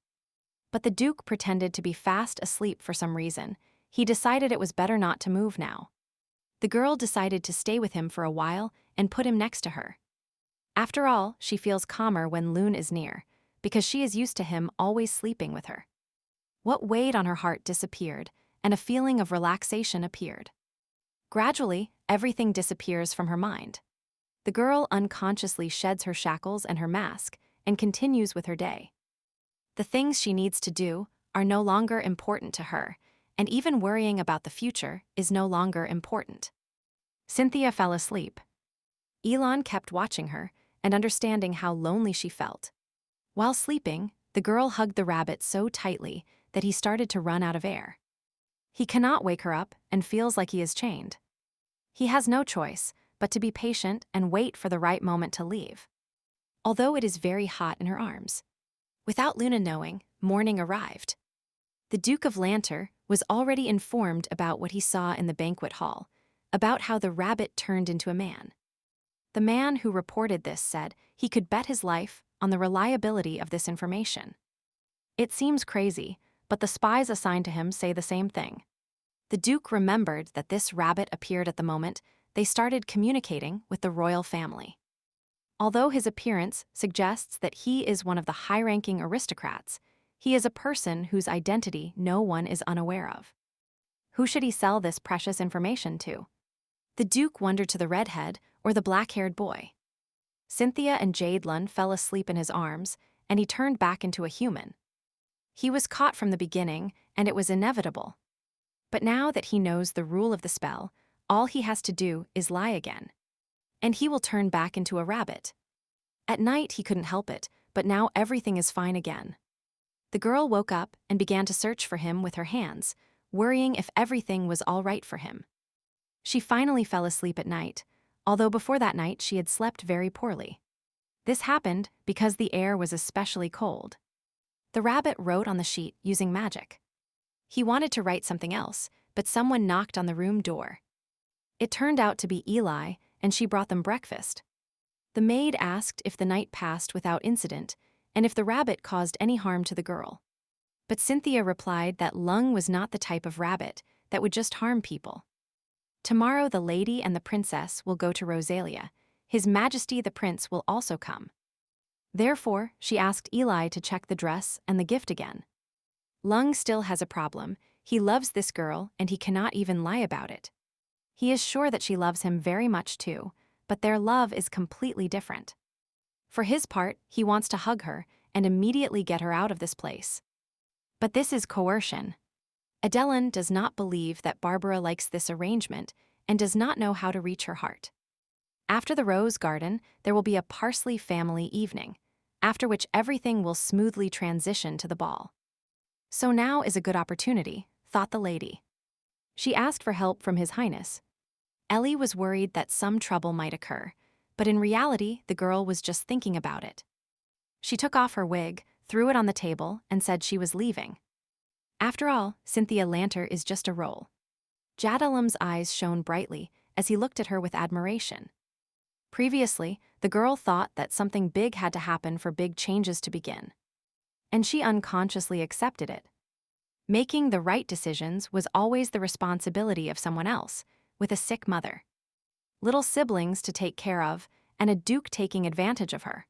[SPEAKER 1] But the Duke pretended to be fast asleep for some reason. He decided it was better not to move now. The girl decided to stay with him for a while and put him next to her. After all, she feels calmer when Loon is near, because she is used to him always sleeping with her. What weighed on her heart disappeared, and a feeling of relaxation appeared. Gradually, everything disappears from her mind. The girl unconsciously sheds her shackles and her mask and continues with her day. The things she needs to do are no longer important to her, and even worrying about the future is no longer important. Cynthia fell asleep. Elon kept watching her and understanding how lonely she felt. While sleeping, the girl hugged the rabbit so tightly that he started to run out of air. He cannot wake her up and feels like he is chained. He has no choice but to be patient and wait for the right moment to leave. Although it is very hot in her arms. Without Luna knowing, morning arrived. The Duke of Lanter was already informed about what he saw in the banquet hall, about how the rabbit turned into a man. The man who reported this said he could bet his life on the reliability of this information. It seems crazy, but the spies assigned to him say the same thing. The Duke remembered that this rabbit appeared at the moment they started communicating with the royal family. Although his appearance suggests that he is one of the high-ranking aristocrats, he is a person whose identity no one is unaware of. Who should he sell this precious information to? The Duke wondered to the redhead or the black-haired boy. Cynthia and Jadelyn fell asleep in his arms, and he turned back into a human. He was caught from the beginning, and it was inevitable. But now that he knows the rule of the spell, all he has to do is lie again. And he will turn back into a rabbit. At night he couldn't help it, but now everything is fine again. The girl woke up and began to search for him with her hands, worrying if everything was all right for him. She finally fell asleep at night, although before that night she had slept very poorly. This happened because the air was especially cold. The rabbit wrote on the sheet using magic. He wanted to write something else, but someone knocked on the room door. It turned out to be Eli, and she brought them breakfast. The maid asked if the night passed without incident, and if the rabbit caused any harm to the girl. But Cynthia replied that Lung was not the type of rabbit that would just harm people. Tomorrow the lady and the princess will go to Rosalia. His Majesty the Prince will also come. Therefore, she asked Eli to check the dress and the gift again. Lung still has a problem. He loves this girl, and he cannot even lie about it. He is sure that she loves him very much too, but their love is completely different. For his part, he wants to hug her and immediately get her out of this place. But this is coercion. Adeline does not believe that Barbara likes this arrangement and does not know how to reach her heart. After the rose garden, there will be a parsley family evening, after which everything will smoothly transition to the ball. So now is a good opportunity, thought the lady. She asked for help from His Highness. Ellie was worried that some trouble might occur, but in reality, the girl was just thinking about it. She took off her wig, threw it on the table, and said she was leaving. After all, Cynthia Lanter is just a role. Jadalum's eyes shone brightly as he looked at her with admiration. Previously, the girl thought that something big had to happen for big changes to begin. And she unconsciously accepted it. Making the right decisions was always the responsibility of someone else, with a sick mother. Little siblings to take care of, and a duke taking advantage of her.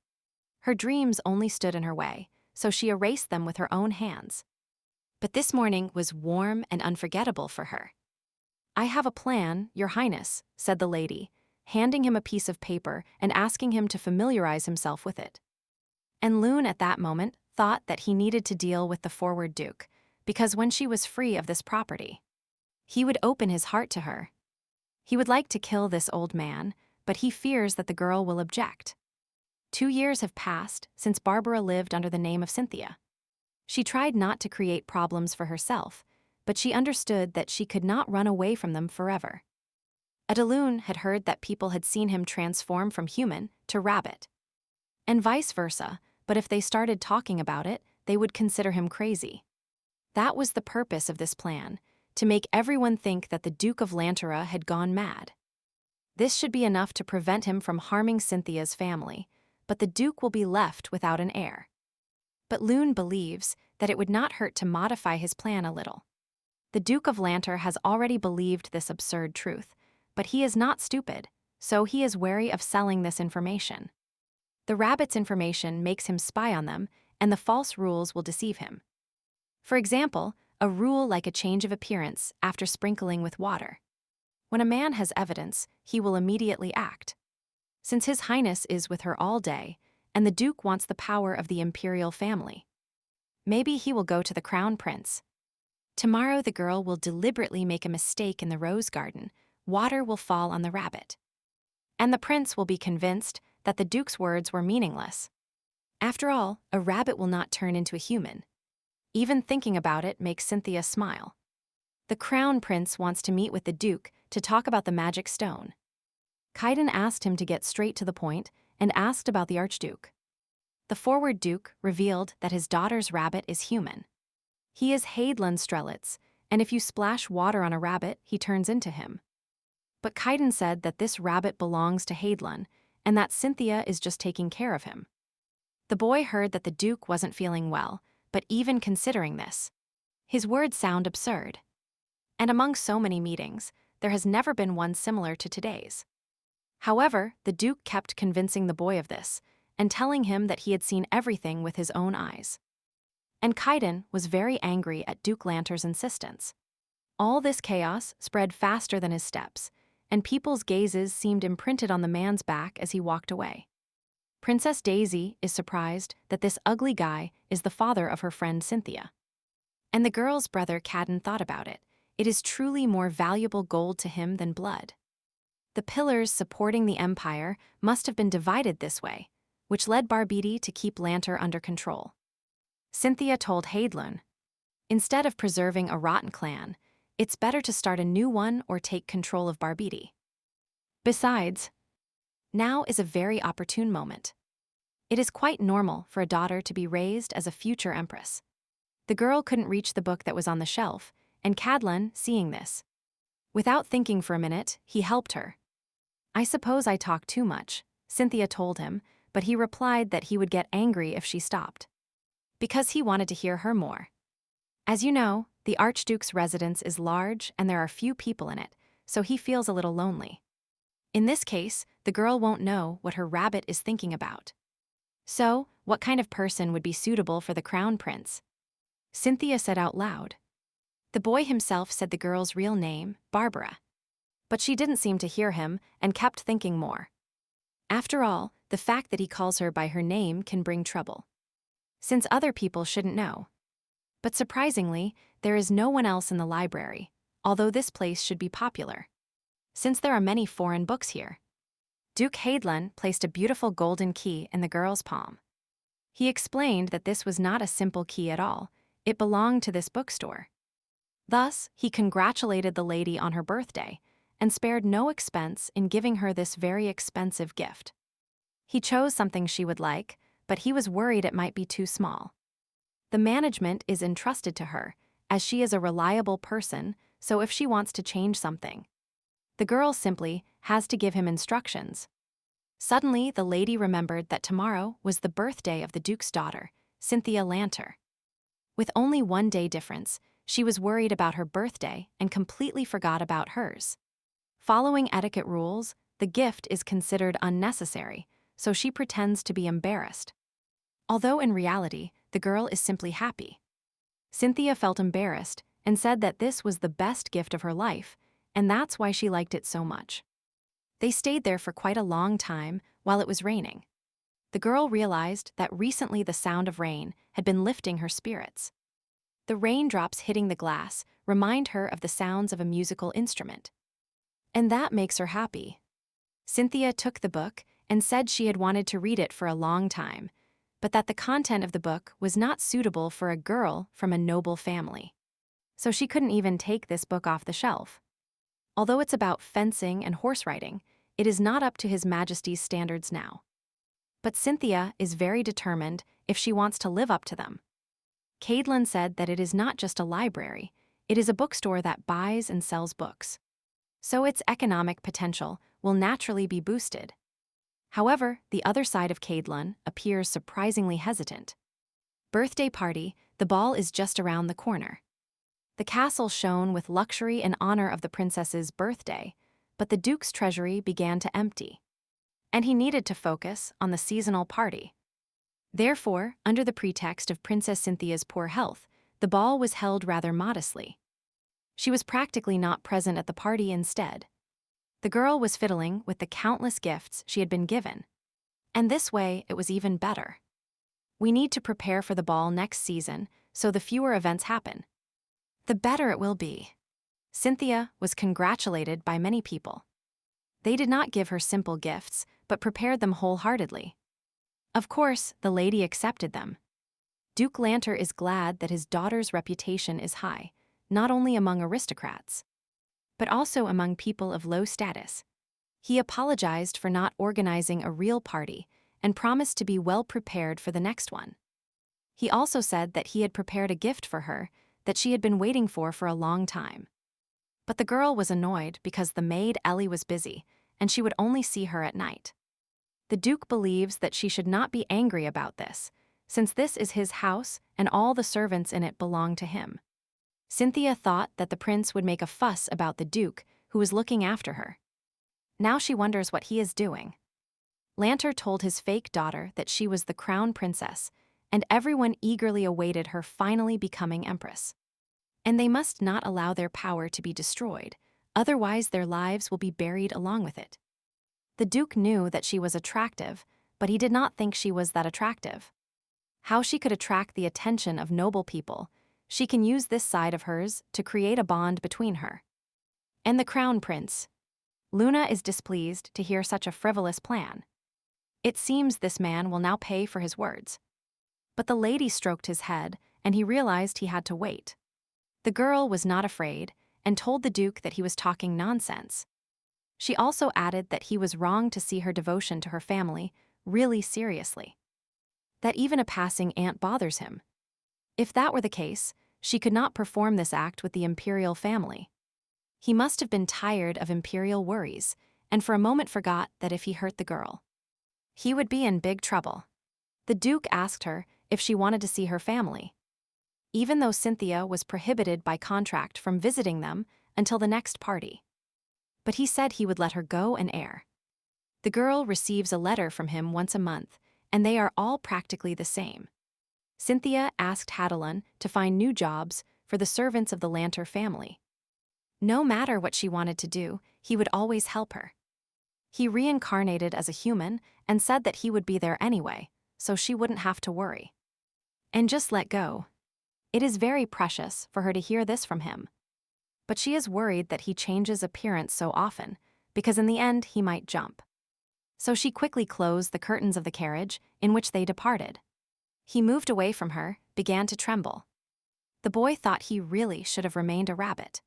[SPEAKER 1] Her dreams only stood in her way, so she erased them with her own hands. But this morning was warm and unforgettable for her. "I have a plan, Your Highness," said the lady, handing him a piece of paper and asking him to familiarize himself with it. And Loon at that moment thought that he needed to deal with the forward duke, because when she was free of this property, he would open his heart to her. He would like to kill this old man, but he fears that the girl will object. 2 years have passed since Barbara lived under the name of Cynthia. She tried not to create problems for herself, but she understood that she could not run away from them forever. Adaloon had heard that people had seen him transform from human to rabbit. And vice versa, but if they started talking about it, they would consider him crazy. That was the purpose of this plan, to make everyone think that the Duke of Lantera had gone mad. This should be enough to prevent him from harming Cynthia's family, but the Duke will be left without an heir. But Loon believes that it would not hurt to modify his plan a little. The Duke of Lanter has already believed this absurd truth, but he is not stupid, so he is wary of selling this information. The rabbit's information makes him spy on them, and the false rules will deceive him. For example, a rule like a change of appearance after sprinkling with water. When a man has evidence, he will immediately act. Since His Highness is with her all day, and the Duke wants the power of the imperial family, maybe he will go to the crown prince. Tomorrow the girl will deliberately make a mistake in the rose garden. Water will fall on the rabbit. And the prince will be convinced that the Duke's words were meaningless. After all, a rabbit will not turn into a human. Even thinking about it makes Cynthia smile. The crown prince wants to meet with the Duke to talk about the magic stone. Kaiden asked him to get straight to the point and asked about the Archduke. The forward Duke revealed that his daughter's rabbit is human. He is Haidlun Strelitz, and if you splash water on a rabbit, he turns into him. But Kaiden said that this rabbit belongs to Haidlun, and that Cynthia is just taking care of him. The boy heard that the Duke wasn't feeling well, but even considering this, his words sound absurd. And among so many meetings, there has never been one similar to today's. However, the Duke kept convincing the boy of this, and telling him that he had seen everything with his own eyes. And Kaiden was very angry at Duke Lanter's insistence. All this chaos spread faster than his steps, and people's gazes seemed imprinted on the man's back as he walked away. Princess Daisy is surprised that this ugly guy is the father of her friend Cynthia. And the girl's brother Kaiden thought about it. It is truly more valuable gold to him than blood. The pillars supporting the empire must have been divided this way, which led Barbidi to keep Lanter under control. Cynthia told Haidlun, instead of preserving a rotten clan, it's better to start a new one or take control of Barbidi. Besides, now is a very opportune moment. It is quite normal for a daughter to be raised as a future empress. The girl couldn't reach the book that was on the shelf, and Cadlan, seeing this, without thinking for a minute, he helped her. I suppose I talk too much, Cynthia told him, but he replied that he would get angry if she stopped, because he wanted to hear her more. As you know, the Archduke's residence is large and there are few people in it, so he feels a little lonely. In this case, the girl won't know what her rabbit is thinking about. So, what kind of person would be suitable for the crown prince? Cynthia said out loud. The boy himself said the girl's real name, Barbara. But she didn't seem to hear him and kept thinking more. After all, the fact that he calls her by her name can bring trouble, since other people shouldn't know. But surprisingly, there is no one else in the library, although this place should be popular, since there are many foreign books here. Duke Haidlun placed a beautiful golden key in the girl's palm. He explained that this was not a simple key at all, it belonged to this bookstore. Thus, he congratulated the lady on her birthday, and spared no expense in giving her this very expensive gift. He chose something she would like, but he was worried it might be too small. The management is entrusted to her, as she is a reliable person, so if she wants to change something, the girl simply has to give him instructions. Suddenly, the lady remembered that tomorrow was the birthday of the Duke's daughter, Cynthia Lanter. With only 1 day difference, she was worried about her birthday and completely forgot about hers. Following etiquette rules, the gift is considered unnecessary, so she pretends to be embarrassed. Although in reality, the girl is simply happy. Cynthia felt embarrassed and said that this was the best gift of her life, and that's why she liked it so much. They stayed there for quite a long time while it was raining. The girl realized that recently the sound of rain had been lifting her spirits. The raindrops hitting the glass remind her of the sounds of a musical instrument. And that makes her happy. Cynthia took the book and said she had wanted to read it for a long time, but that the content of the book was not suitable for a girl from a noble family. So she couldn't even take this book off the shelf. Although it's about fencing and horse riding, it is not up to His Majesty's standards now. But Cynthia is very determined if she wants to live up to them. Caidlin said that it is not just a library, it is a bookstore that buys and sells books. So its economic potential will naturally be boosted. However, the other side of Caidlin appears surprisingly hesitant. Birthday party, the ball is just around the corner. The castle shone with luxury in honor of the princess's birthday, but the Duke's treasury began to empty. And he needed to focus on the seasonal party. Therefore, under the pretext of Princess Cynthia's poor health, the ball was held rather modestly. She was practically not present at the party instead. The girl was fiddling with the countless gifts she had been given. And this way, it was even better. We need to prepare for the ball next season, so the fewer events happen, the better it will be. Cynthia was congratulated by many people. They did not give her simple gifts, but prepared them wholeheartedly. Of course, the lady accepted them. Duke Lanter is glad that his daughter's reputation is high, not only among aristocrats, but also among people of low status. He apologized for not organizing a real party and promised to be well prepared for the next one. He also said that he had prepared a gift for her that she had been waiting for a long time. But the girl was annoyed because the maid Ellie was busy, and she would only see her at night. The Duke believes that she should not be angry about this, since this is his house and all the servants in it belong to him. Cynthia thought that the prince would make a fuss about the Duke, who was looking after her. Now she wonders what he is doing. Lanter told his fake daughter that she was the crown princess, and everyone eagerly awaited her finally becoming empress. And they must not allow their power to be destroyed, otherwise their lives will be buried along with it. The Duke knew that she was attractive, but he did not think she was that attractive. How she could attract the attention of noble people, she can use this side of hers to create a bond between her and the crown prince. Luna is displeased to hear such a frivolous plan. It seems this man will now pay for his words. But the lady stroked his head, and he realized he had to wait. The girl was not afraid, and told the Duke that he was talking nonsense. She also added that he was wrong to see her devotion to her family really seriously. That even a passing aunt bothers him. If that were the case, she could not perform this act with the imperial family. He must have been tired of imperial worries, and for a moment forgot that if he hurt the girl, he would be in big trouble. The Duke asked her if she wanted to see her family, even though Cynthia was prohibited by contract from visiting them until the next party. But he said he would let her go and air. The girl receives a letter from him once a month, and they are all practically the same. Cynthia asked Hadalon to find new jobs for the servants of the Lanter family. No matter what she wanted to do, he would always help her. He reincarnated as a human and said that he would be there anyway, so she wouldn't have to worry. And just let go. It is very precious for her to hear this from him. But she is worried that he changes appearance so often, because in the end he might jump. So she quickly closed the curtains of the carriage in which they departed. He moved away from her, began to tremble. The boy thought he really should have remained a rabbit.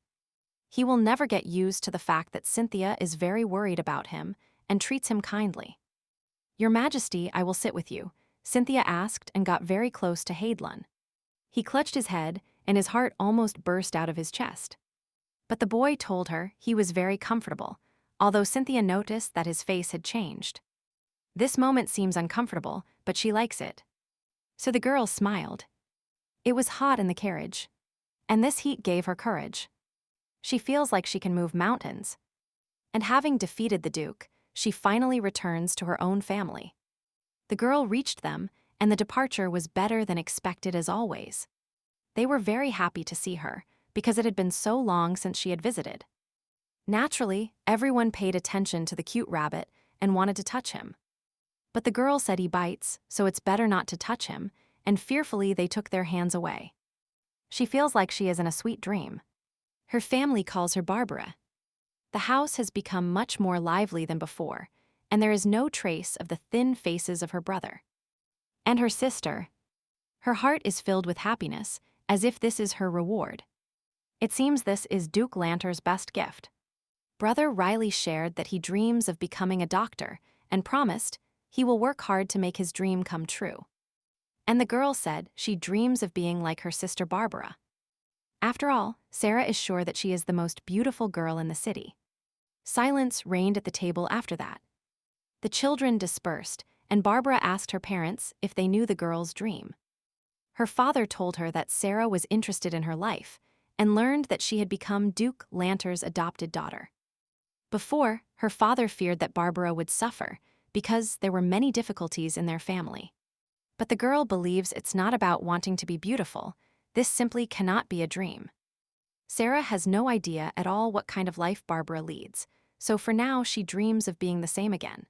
[SPEAKER 1] He will never get used to the fact that Cynthia is very worried about him and treats him kindly. "Your Majesty, I will sit with you," Cynthia asked and got very close to Hadalon. He clutched his head, and his heart almost burst out of his chest. But the boy told her he was very comfortable, although Cynthia noticed that his face had changed. This moment seems uncomfortable, but she likes it. So the girl smiled. It was hot in the carriage, and this heat gave her courage. She feels like she can move mountains. And having defeated the Duke, she finally returns to her own family. The girl reached them, and the departure was better than expected as always. They were very happy to see her, because it had been so long since she had visited. Naturally, everyone paid attention to the cute rabbit and wanted to touch him. But the girl said he bites, so it's better not to touch him, and fearfully they took their hands away. She feels like she is in a sweet dream. Her family calls her Barbara. The house has become much more lively than before, and there is no trace of the thin faces of her brother and her sister. Her heart is filled with happiness, as if this is her reward. It seems this is Duke Lanter's best gift. Brother Riley shared that he dreams of becoming a doctor and promised he will work hard to make his dream come true. And the girl said she dreams of being like her sister Barbara. After all, Sarah is sure that she is the most beautiful girl in the city. Silence reigned at the table after that. The children dispersed, and Barbara asked her parents if they knew the girl's dream. Her father told her that Sarah was interested in her life and learned that she had become Duke Lanter's adopted daughter. Before, her father feared that Barbara would suffer because there were many difficulties in their family. But the girl believes it's not about wanting to be beautiful. This simply cannot be a dream. Sarah has no idea at all what kind of life Barbara leads, so for now she dreams of being the same again.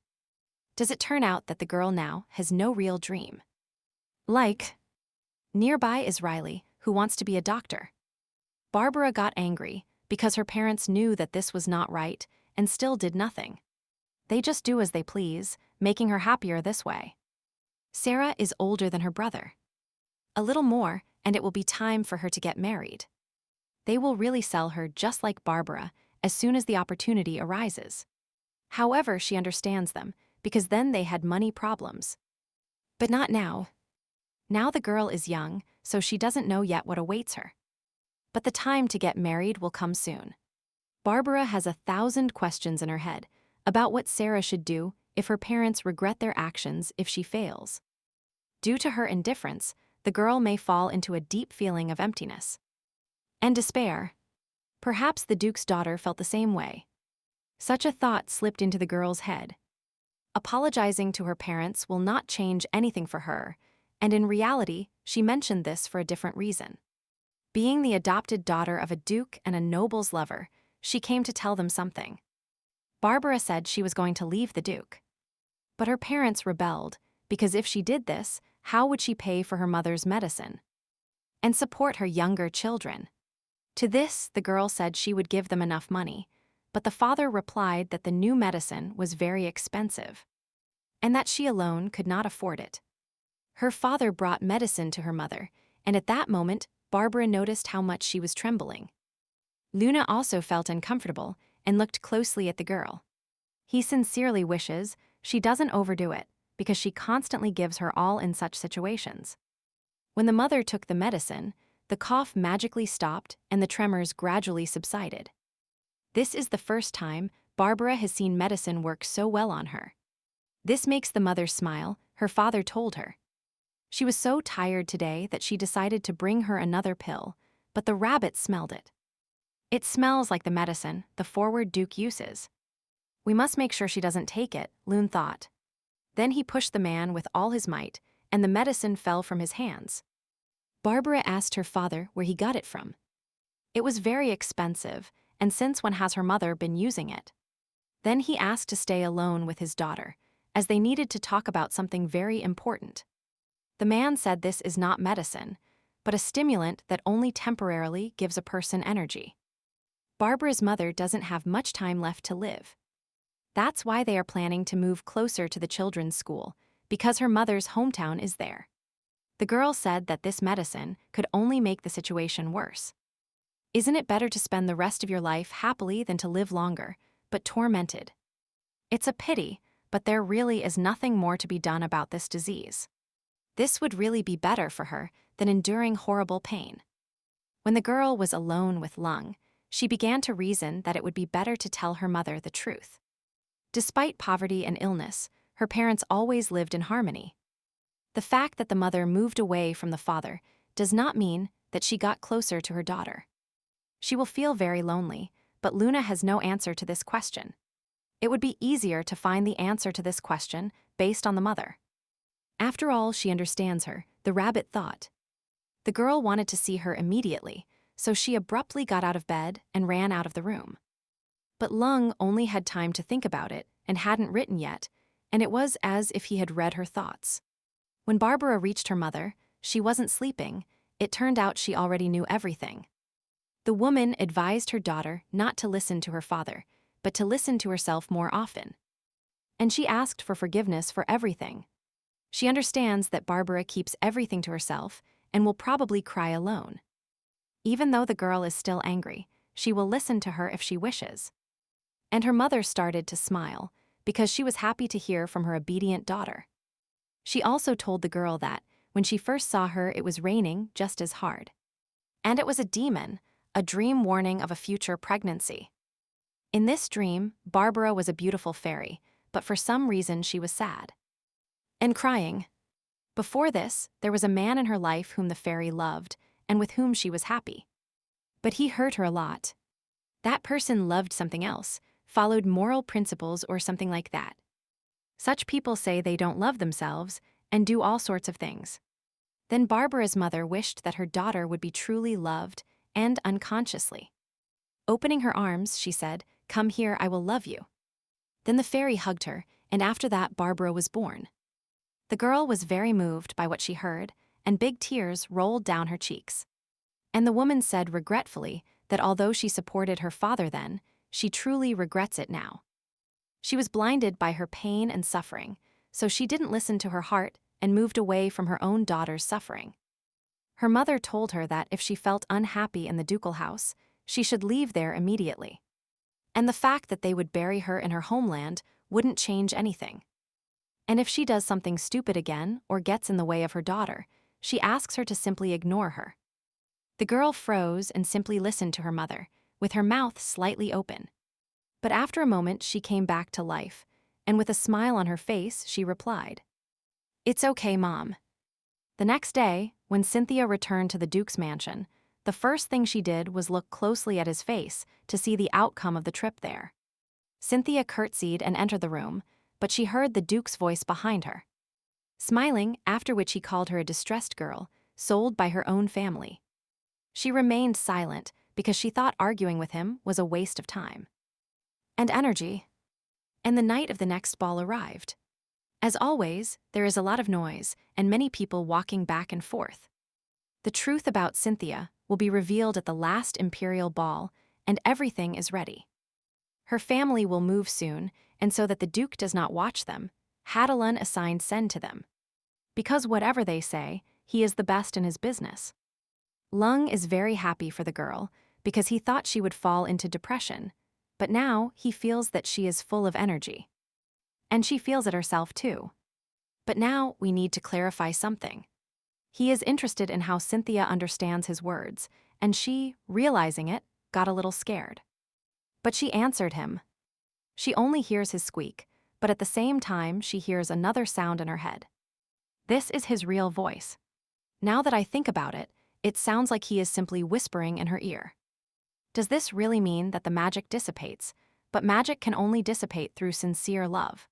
[SPEAKER 1] Does it turn out that the girl now has no real dream? Nearby is Riley, who wants to be a doctor. Barbara got angry because her parents knew that this was not right and still did nothing. They just do as they please, making her happier this way. Sarah is older than her brother. A little more, and it will be time for her to get married. They will really sell her just like Barbara as soon as the opportunity arises. However, she understands them, because then they had money problems. But not now. Now the girl is young, so she doesn't know yet what awaits her. But the time to get married will come soon. Barbara has 1,000 questions in her head about what Sarah should do if her parents regret their actions if she fails. Due to her indifference, the girl may fall into a deep feeling of emptiness and despair. Perhaps the Duke's daughter felt the same way. Such a thought slipped into the girl's head. Apologizing to her parents will not change anything for her, and in reality, she mentioned this for a different reason. Being the adopted daughter of a duke and a noble's lover, she came to tell them something. Barbara said she was going to leave the duke. But her parents rebelled, because if she did this, how would she pay for her mother's medicine and support her younger children? To this, the girl said she would give them enough money, but the father replied that the new medicine was very expensive and that she alone could not afford it. Her father brought medicine to her mother, and at that moment, Barbara noticed how much she was trembling. Luna also felt uncomfortable and looked closely at the girl. He sincerely wishes she doesn't overdo it, because she constantly gives her all in such situations. When the mother took the medicine, the cough magically stopped and the tremors gradually subsided. This is the first time Barbara has seen medicine work so well on her. This makes the mother smile, her father told her. She was so tired today that she decided to bring her another pill, but the rabbit smelled it. It smells like the medicine the forward Duke uses. We must make sure she doesn't take it, Loon thought. Then he pushed the man with all his might, and the medicine fell from his hands. Barbara asked her father where he got it from. It was very expensive, and since when has her mother been using it? Then he asked to stay alone with his daughter, as they needed to talk about something very important. The man said this is not medicine, but a stimulant that only temporarily gives a person energy. Barbara's mother doesn't have much time left to live. That's why they are planning to move closer to the children's school, because her mother's hometown is there. The girl said that this medicine could only make the situation worse. Isn't it better to spend the rest of your life happily than to live longer, but tormented? It's a pity, but there really is nothing more to be done about this disease. This would really be better for her than enduring horrible pain. When the girl was alone with Lung, she began to reason that it would be better to tell her mother the truth. Despite poverty and illness, her parents always lived in harmony. The fact that the mother moved away from the father does not mean that she got closer to her daughter. She will feel very lonely, but Luna has no answer to this question. It would be easier to find the answer to this question based on the mother. After all, she understands her, the rabbit thought. The girl wanted to see her immediately, so she abruptly got out of bed and ran out of the room. But Lung only had time to think about it and hadn't written yet, and it was as if he had read her thoughts. When Barbara reached her mother, she wasn't sleeping. It turned out she already knew everything. The woman advised her daughter not to listen to her father, but to listen to herself more often. And she asked for forgiveness for everything. She understands that Barbara keeps everything to herself and will probably cry alone. Even though the girl is still angry, she will listen to her if she wishes. And her mother started to smile, because she was happy to hear from her obedient daughter. She also told the girl that, when she first saw her, it was raining just as hard. And it was a demon, a dream warning of a future pregnancy. In this dream, Barbara was a beautiful fairy, but for some reason she was sad and crying. Before this, there was a man in her life whom the fairy loved and with whom she was happy. But he hurt her a lot. That person loved something else, followed moral principles or something like that. Such people say they don't love themselves and do all sorts of things. Then Barbara's mother wished that her daughter would be truly loved and unconsciously. Opening her arms, she said, "Come here, I will love you." Then the fairy hugged her, and after that Barbara was born. The girl was very moved by what she heard, and big tears rolled down her cheeks. And the woman said regretfully that although she supported her father then, she truly regrets it now. She was blinded by her pain and suffering, so she didn't listen to her heart and moved away from her own daughter's suffering. Her mother told her that if she felt unhappy in the ducal house, she should leave there immediately. And the fact that they would bury her in her homeland wouldn't change anything. And if she does something stupid again or gets in the way of her daughter, she asks her to simply ignore her. The girl froze and simply listened to her mother, with her mouth slightly open. But after a moment she came back to life, and with a smile on her face, she replied, "It's okay, Mom." The next day, when Cynthia returned to the Duke's mansion, the first thing she did was look closely at his face to see the outcome of the trip there. Cynthia curtsied and entered the room, but she heard the Duke's voice behind her, smiling, after which he called her a distressed girl, sold by her own family. She remained silent because she thought arguing with him was a waste of time and energy. And the night of the next ball arrived. As always, there is a lot of noise and many people walking back and forth. The truth about Cynthia will be revealed at the last imperial ball, and everything is ready. Her family will move soon, and so that the Duke does not watch them, Hadalun assigned Sen to them. Because whatever they say, he is the best in his business. Lung is very happy for the girl because he thought she would fall into depression, but now he feels that she is full of energy. And she feels it herself too. But now we need to clarify something. He is interested in how Cynthia understands his words, and she, realizing it, got a little scared. But she answered him. She only hears his squeak, but at the same time she hears another sound in her head. This is his real voice. Now that I think about it, it sounds like he is simply whispering in her ear. Does this really mean that the magic dissipates? But magic can only dissipate through sincere love.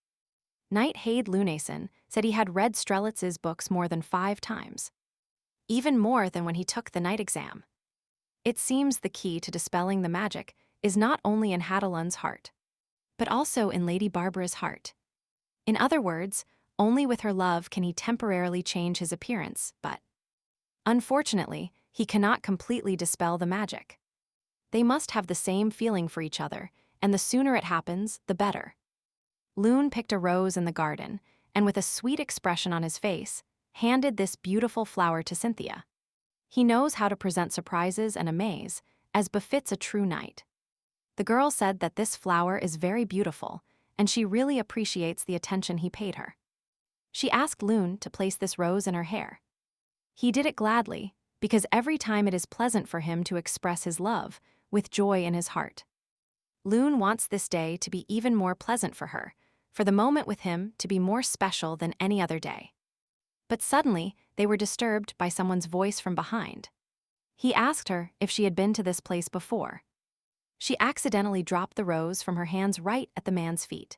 [SPEAKER 1] Knight Hade Lunason said he had read Strelitz's books more than 5 times. Even more than when he took the night exam. It seems the key to dispelling the magic is not only in Hadalun's heart, but also in Lady Barbara's heart. In other words, only with her love can he temporarily change his appearance, but unfortunately, he cannot completely dispel the magic. They must have the same feeling for each other, and the sooner it happens, the better. Loon picked a rose in the garden, and with a sweet expression on his face, handed this beautiful flower to Cynthia. He knows how to present surprises and amaze, as befits a true knight. The girl said that this flower is very beautiful, and she really appreciates the attention he paid her. She asked Loon to place this rose in her hair. He did it gladly, because every time it is pleasant for him to express his love, with joy in his heart. Loon wants this day to be even more pleasant for the moment with him to be more special than any other day. But suddenly, they were disturbed by someone's voice from behind. He asked her if she had been to this place before. She accidentally dropped the rose from her hands right at the man's feet.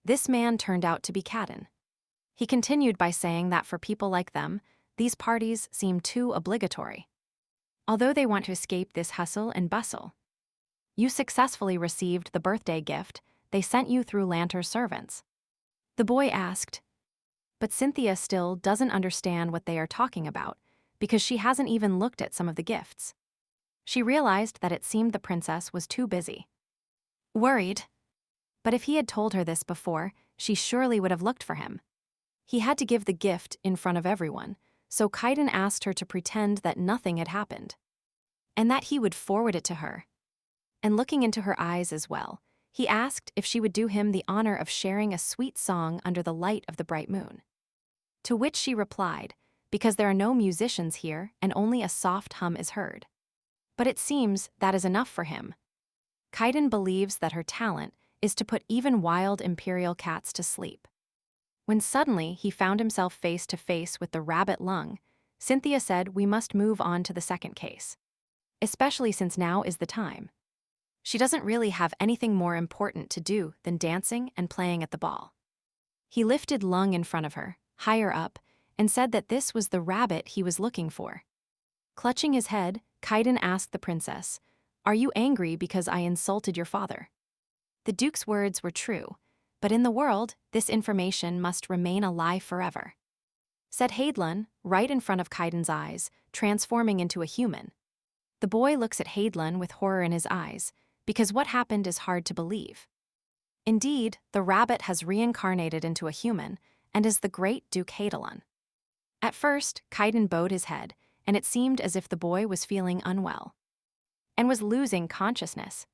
[SPEAKER 1] This man turned out to be Cadden. He continued by saying that for people like them, these parties seem too obligatory. Although they want to escape this hustle and bustle. You successfully received the birthday gift they sent you through Lanter's servants. The boy asked, but Cynthia still doesn't understand what they are talking about because she hasn't even looked at some of the gifts. She realized that it seemed the princess was too busy. Worried. But if he had told her this before, she surely would have looked for him. He had to give the gift in front of everyone, so Kaiden asked her to pretend that nothing had happened, and that he would forward it to her. And looking into her eyes as well, he asked if she would do him the honor of sharing a sweet song under the light of the bright moon. To which she replied, because there are no musicians here and only a soft hum is heard. But it seems that is enough for him. Kaiden believes that her talent is to put even wild imperial cats to sleep. When suddenly he found himself face to face with the rabbit Lung, Cynthia said we must move on to the second case. Especially since now is the time. She doesn't really have anything more important to do than dancing and playing at the ball. He lifted Lung in front of her, higher up, and said that this was the rabbit he was looking for. Clutching his head, Kaiden asked the princess, "Are you angry because I insulted your father?" The Duke's words were true, but in the world, this information must remain a lie forever. Said Hadelun, right in front of Kaiden's eyes, transforming into a human. The boy looks at Hadelun with horror in his eyes, because what happened is hard to believe. Indeed, the rabbit has reincarnated into a human, and is the great Duke Hadelun. At first, Kaiden bowed his head, and it seemed as if the boy was feeling unwell, and was losing consciousness.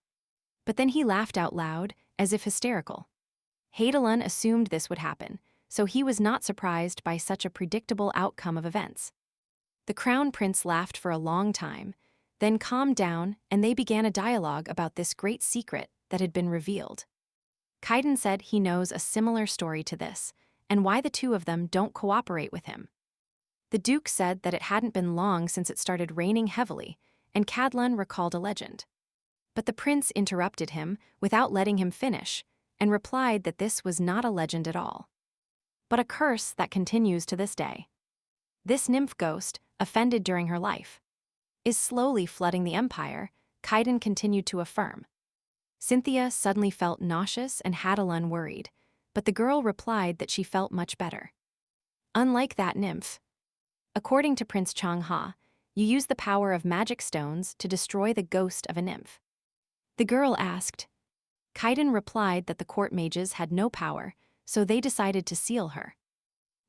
[SPEAKER 1] But then he laughed out loud, as if hysterical. Hadelun assumed this would happen, so he was not surprised by such a predictable outcome of events. The crown prince laughed for a long time, then calmed down, and they began a dialogue about this great secret that had been revealed. Kaiden said he knows a similar story to this, and why the two of them don't cooperate with him. The Duke said that it hadn't been long since it started raining heavily, and Cadlun recalled a legend. But the prince interrupted him without letting him finish, and replied that this was not a legend at all, but a curse that continues to this day. This nymph ghost, offended during her life, is slowly flooding the empire, Kaiden continued to affirm. Cynthia suddenly felt nauseous and Hadalun worried, but the girl replied that she felt much better. Unlike that nymph. According to Prince Changha, you use the power of magic stones to destroy the ghost of a nymph. The girl asked. Kaiden replied that the court mages had no power, so they decided to seal her.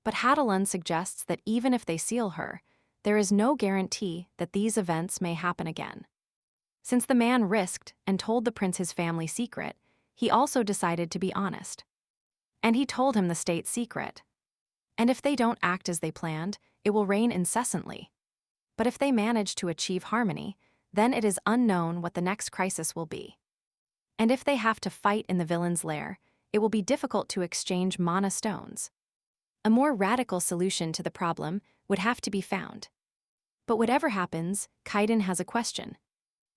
[SPEAKER 1] But Hadalun suggests that even if they seal her, there is no guarantee that these events may happen again. Since the man risked and told the prince his family secret, he also decided to be honest. And he told him the state secret. And if they don't act as they planned, it will rain incessantly. But if they manage to achieve harmony, then it is unknown what the next crisis will be. And if they have to fight in the villain's lair, it will be difficult to exchange mana stones. A more radical solution to the problem would have to be found. But whatever happens, Kaiden has a question.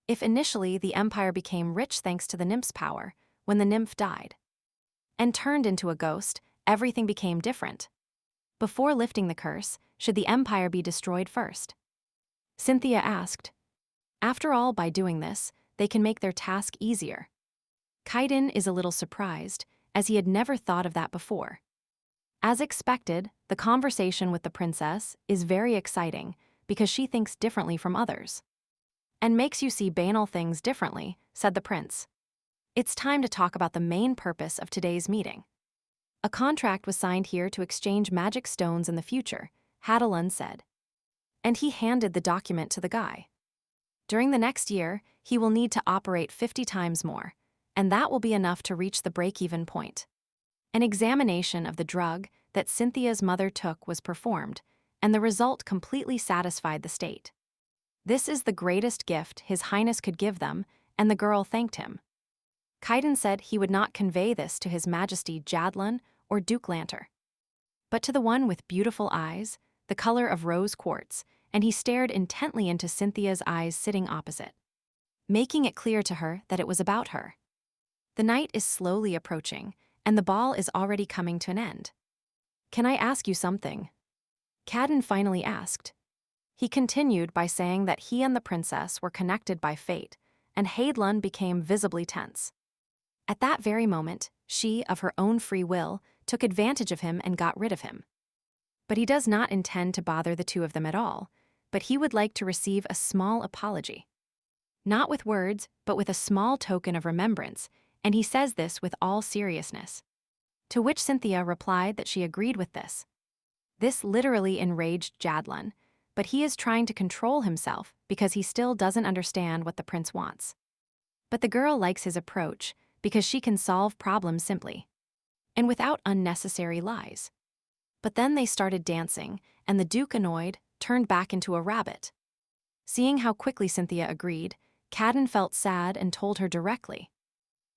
[SPEAKER 1] If initially the empire became rich thanks to the nymph's power, when the nymph died and turned into a ghost, everything became different. Before lifting the curse, should the empire be destroyed first? Cynthia asked. After all, by doing this, they can make their task easier. Kaiden is a little surprised, as he had never thought of that before. As expected, the conversation with the princess is very exciting because she thinks differently from others. And makes you see banal things differently, said the prince. It's time to talk about the main purpose of today's meeting. A contract was signed here to exchange magic stones in the future, Hadalun said. And he handed the document to the guy. During the next year, he will need to operate 50 times more, and that will be enough to reach the break-even point. An examination of the drug that Cynthia's mother took was performed, and the result completely satisfied the state. This is the greatest gift His Highness could give them, and the girl thanked him. Kaiden said he would not convey this to His Majesty Jadlun or Duke Lanter, but to the one with beautiful eyes, the color of rose quartz, and he stared intently into Cynthia's eyes sitting opposite, making it clear to her that it was about her. The night is slowly approaching, and the ball is already coming to an end. Can I ask you something? Kaiden finally asked. He continued by saying that he and the princess were connected by fate, and Hadalun became visibly tense. At that very moment, she, of her own free will, took advantage of him and got rid of him. But he does not intend to bother the two of them at all, but he would like to receive a small apology. Not with words, but with a small token of remembrance, and he says this with all seriousness. To which Cynthia replied that she agreed with this. This literally enraged Jadlun, but he is trying to control himself because he still doesn't understand what the prince wants. But the girl likes his approach because she can solve problems simply, and without unnecessary lies. But then they started dancing, and the Duke, annoyed, turned back into a rabbit. Seeing how quickly Cynthia agreed, Kaiden felt sad and told her directly.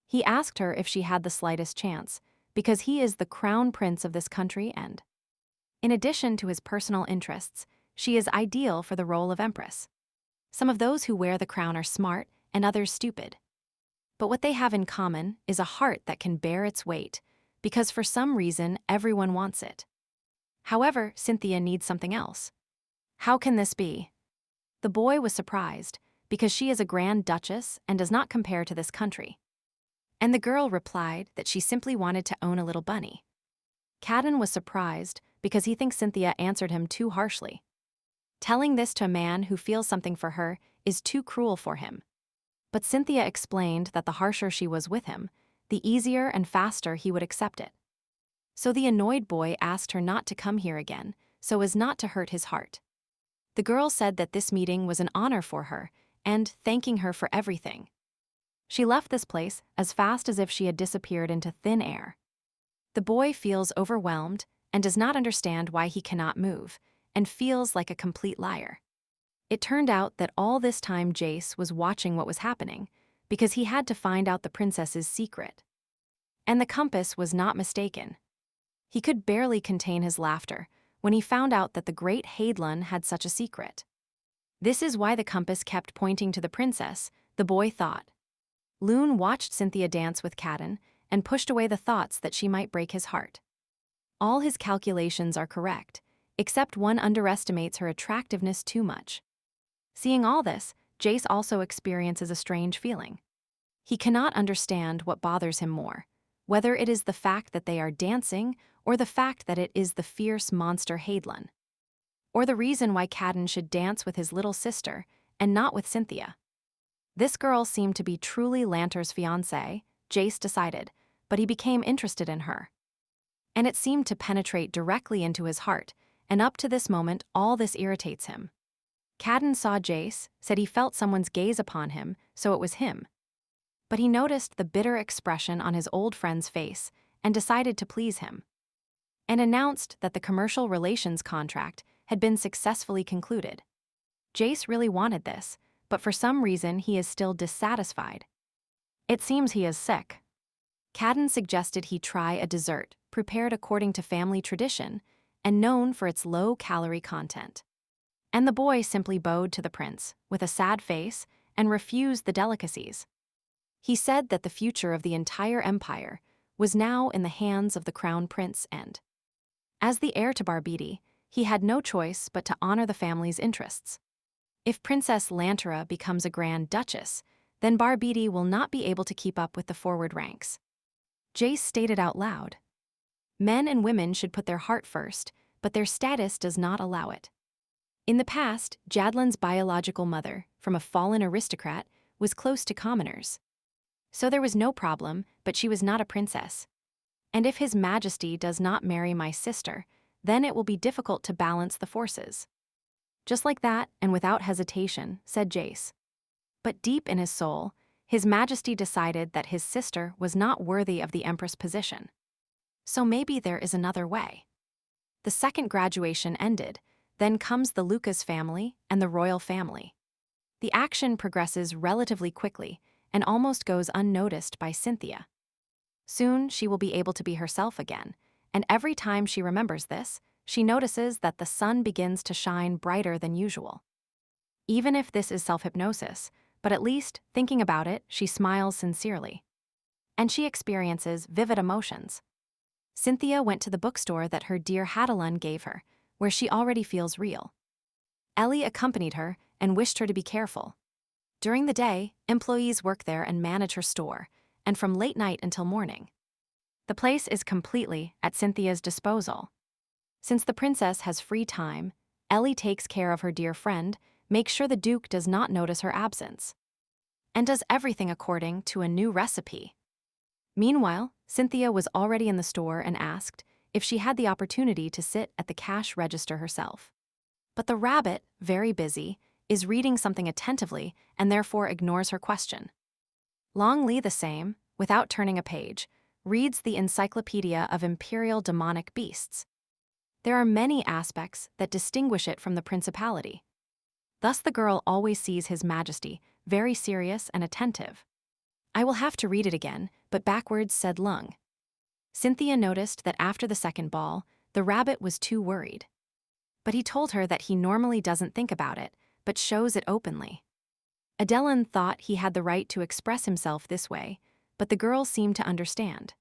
[SPEAKER 1] He asked her if she had the slightest chance, because he is the crown prince of this country and, in addition to his personal interests, she is ideal for the role of empress. Some of those who wear the crown are smart and others stupid. But what they have in common is a heart that can bear its weight, because for some reason everyone wants it. However, Cynthia needs something else. How can this be? The boy was surprised, because she is a grand duchess and does not compare to this country. And the girl replied that she simply wanted to own a little bunny. Kaiden was surprised because he thinks Cynthia answered him too harshly. Telling this to a man who feels something for her is too cruel for him. But Cynthia explained that the harsher she was with him, the easier and faster he would accept it. So the annoyed boy asked her not to come here again, so as not to hurt his heart. The girl said that this meeting was an honor for her, and thanking her for everything. She left this place as fast as if she had disappeared into thin air. The boy feels overwhelmed and does not understand why he cannot move, and feels like a complete liar. It turned out that all this time Jace was watching what was happening, because he had to find out the princess's secret. And the compass was not mistaken. He could barely contain his laughter when he found out that the great Haidlun had such a secret. This is why the compass kept pointing to the princess, the boy thought. Loon watched Cynthia dance with Cadden and pushed away the thoughts that she might break his heart. All his calculations are correct, except one underestimates her attractiveness too much. Seeing all this, Jace also experiences a strange feeling. He cannot understand what bothers him more, whether it is the fact that they are dancing or the fact that it is the fierce monster Haidlun, or the reason why Cadden should dance with his little sister and not with Cynthia. This girl seemed to be truly Lanter's fiancée, Jace decided, but he became interested in her. And it seemed to penetrate directly into his heart, and up to this moment all this irritates him. Cadden saw Jace, said he felt someone's gaze upon him, so it was him. But he noticed the bitter expression on his old friend's face and decided to please him, and announced that the commercial relations contract had been successfully concluded. Jace really wanted this, but for some reason he is still dissatisfied. It seems he is sick. Cadden suggested he try a dessert prepared according to family tradition and known for its low-calorie content. And the boy simply bowed to the prince with a sad face and refused the delicacies. He said that the future of the entire empire was now in the hands of the crown prince and, as the heir to Barbidi, he had no choice but to honor the family's interests. If Princess Lantera becomes a Grand Duchess, then Barbidi will not be able to keep up with the forward ranks. Jace stated out loud. Men and women should put their heart first, but their status does not allow it. In the past, Jadlin's biological mother, from a fallen aristocrat, was close to commoners. So there was no problem, but she was not a princess. And if His Majesty does not marry my sister, then it will be difficult to balance the forces. Just like that, and without hesitation, said Jace. But deep in his soul, His Majesty decided that his sister was not worthy of the Empress position. So maybe there is another way. The second graduation ended, then comes the Lucas family and the royal family. The action progresses relatively quickly and almost goes unnoticed by Cynthia. Soon she will be able to be herself again, and every time she remembers this, she notices that the sun begins to shine brighter than usual. Even if this is self-hypnosis, but at least, thinking about it, she smiles sincerely. And she experiences vivid emotions. Cynthia went to the bookstore that her dear Hadelun gave her, where she already feels real. Ellie accompanied her and wished her to be careful. During the day, employees work there and manage her store, and from late night until morning. The place is completely at Cynthia's disposal. Since the princess has free time, Ellie takes care of her dear friend, makes sure the Duke does not notice her absence, and does everything according to a new recipe. Meanwhile, Cynthia was already in the store and asked if she had the opportunity to sit at the cash register herself. But the rabbit, very busy, is reading something attentively and therefore ignores her question. Long Li the same, without turning a page, reads the Encyclopedia of Imperial Demonic Beasts. There are many aspects that distinguish it from the principality. Thus the girl always sees His Majesty, very serious and attentive. I will have to read it again, but backwards, said Lung. Cynthia noticed that after the second ball, the rabbit was too worried. But he told her that he normally doesn't think about it, but shows it openly. Adeline thought he had the right to express himself this way, but the girl seemed to understand.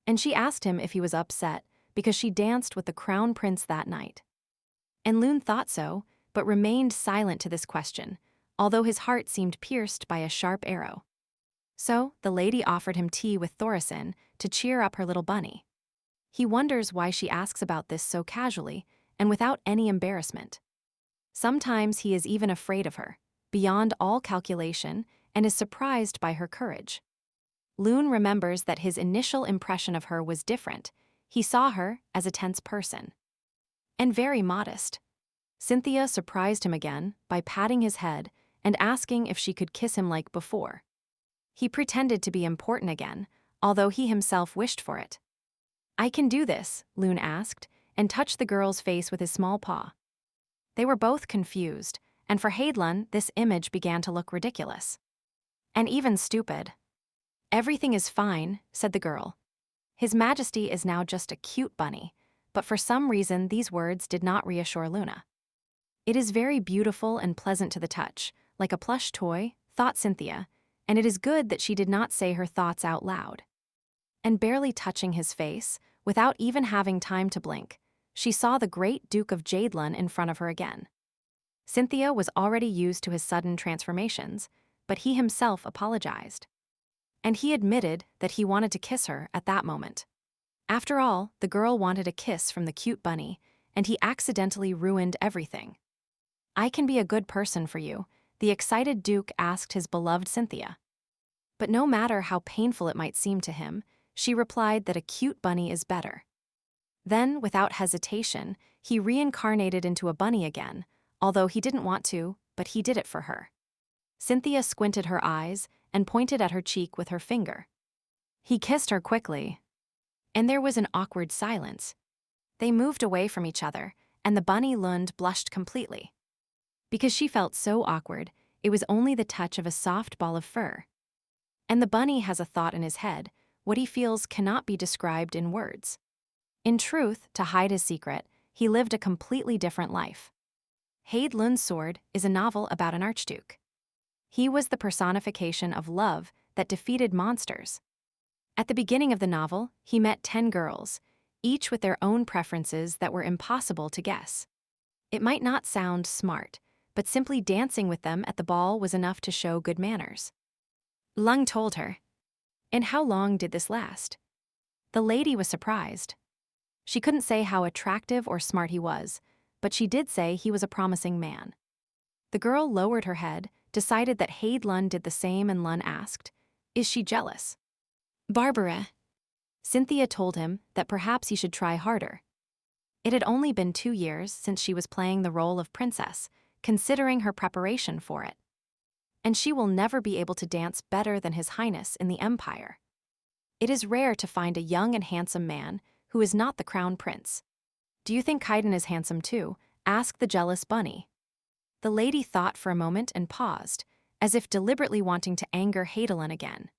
[SPEAKER 1] And she asked him if he was upset because she danced with the crown prince that night. And Loon thought so, but remained silent to this question, although his heart seemed pierced by a sharp arrow. So the lady offered him tea with Thoracin to cheer up her little bunny. He wonders why she asks about this so casually and without any embarrassment. Sometimes he is even afraid of her, beyond all calculation, and is surprised by her courage. Loon remembers that his initial impression of her was different. He saw her as a tense person. And very modest. Cynthia surprised him again by patting his head and asking if she could kiss him like before. He pretended to be important again, although he himself wished for it. I can do this, Loon asked, and touched the girl's face with his small paw. They were both confused, and for Haidlun, this image began to look ridiculous. And even stupid. Everything is fine, said the girl. His Majesty is now just a cute bunny, but for some reason these words did not reassure Luna. It is very beautiful and pleasant to the touch, like a plush toy, thought Cynthia, and it is good that she did not say her thoughts out loud. And barely touching his face, without even having time to blink, she saw the great Duke of Jadelin in front of her again. Cynthia was already used to his sudden transformations, but he himself apologized. And he admitted that he wanted to kiss her at that moment. After all, the girl wanted a kiss from the cute bunny, and he accidentally ruined everything. "I can be a good person for you," the excited Duke asked his beloved Cynthia. But no matter how painful it might seem to him, she replied that a cute bunny is better. Then, without hesitation, he reincarnated into a bunny again, although he didn't want to, but he did it for her. Cynthia squinted her eyes and pointed at her cheek with her finger. He kissed her quickly, and there was an awkward silence. They moved away from each other, and the bunny Lund blushed completely. Because she felt so awkward, it was only the touch of a soft ball of fur. And the bunny has a thought in his head. What he feels cannot be described in words. In truth, to hide his secret, he lived a completely different life. Hade Lund's Sword is a novel about an archduke. He was the personification of love that defeated monsters. At the beginning of the novel, he met 10 girls, each with their own preferences that were impossible to guess. It might not sound smart, but simply dancing with them at the ball was enough to show good manners. Lung told her. And how long did this last? The lady was surprised. She couldn't say how attractive or smart he was, but she did say he was a promising man. The girl lowered her head, decided that Hade Lund did the same, and Lun asked, "Is she jealous?" "Barbara." Cynthia told him that perhaps he should try harder. It had only been 2 years since she was playing the role of princess, considering her preparation for it. And she will never be able to dance better than His Highness in the Empire. It is rare to find a young and handsome man who is not the crown prince. "Do you think Kaiden is handsome too?" asked the jealous bunny. The lady thought for a moment and paused, as if deliberately wanting to anger Hadelin again.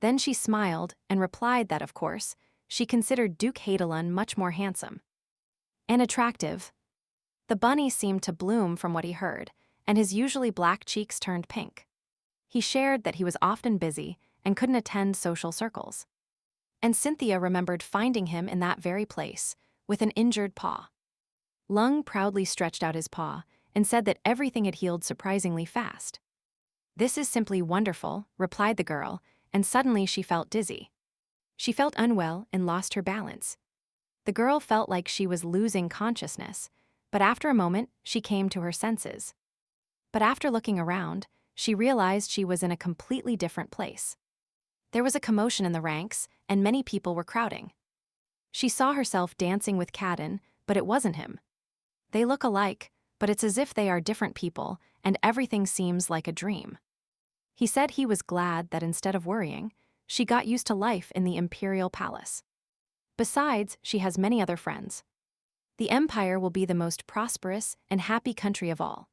[SPEAKER 1] Then she smiled and replied that, of course, she considered Duke Hadelin much more handsome and attractive. The bunny seemed to bloom from what he heard, and his usually black cheeks turned pink. He shared that he was often busy and couldn't attend social circles. And Cynthia remembered finding him in that very place, with an injured paw. Lung proudly stretched out his paw and said that everything had healed surprisingly fast. "This is simply wonderful," replied the girl, and suddenly she felt dizzy. She felt unwell and lost her balance. The girl felt like she was losing consciousness, but after a moment, she came to her senses. But after looking around, she realized she was in a completely different place. There was a commotion in the ranks, and many people were crowding. She saw herself dancing with Kaiden, but it wasn't him. They look alike, but it's as if they are different people, and everything seems like a dream. He said he was glad that instead of worrying, she got used to life in the imperial palace. Besides, she has many other friends. The empire will be the most prosperous and happy country of all.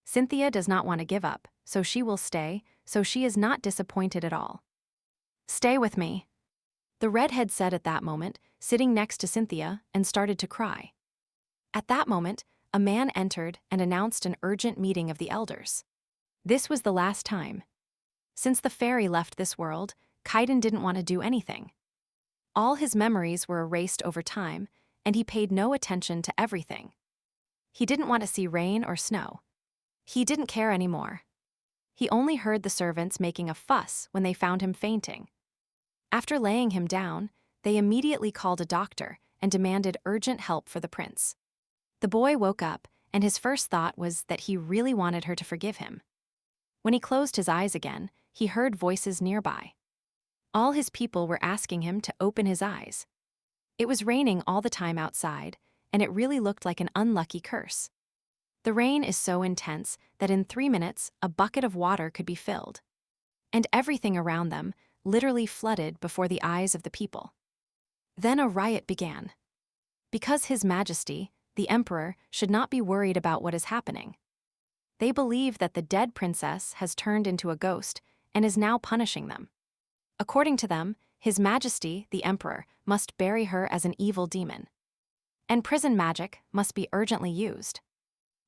[SPEAKER 1] Cynthia does not want to give up, so she will stay, so she is not disappointed at all. "Stay with me," the redhead said at that moment, sitting next to Cynthia, and started to cry. At that moment, a man entered and announced an urgent meeting of the elders. This was the last time. Since the fairy left this world, Kaiden didn't want to do anything. All his memories were erased over time, and he paid no attention to everything. He didn't want to see rain or snow. He didn't care anymore. He only heard the servants making a fuss when they found him fainting. After laying him down, they immediately called a doctor and demanded urgent help for the prince. The boy woke up, and his first thought was that he really wanted her to forgive him. When he closed his eyes again, he heard voices nearby. All his people were asking him to open his eyes. It was raining all the time outside, and it really looked like an unlucky curse. The rain is so intense that in 3 minutes, a bucket of water could be filled. And everything around them literally flooded before the eyes of the people. Then a riot began. Because His Majesty, the Emperor, should not be worried about what is happening. They believe that the dead princess has turned into a ghost and is now punishing them. According to them, His Majesty, the Emperor, must bury her as an evil demon. And prison magic must be urgently used.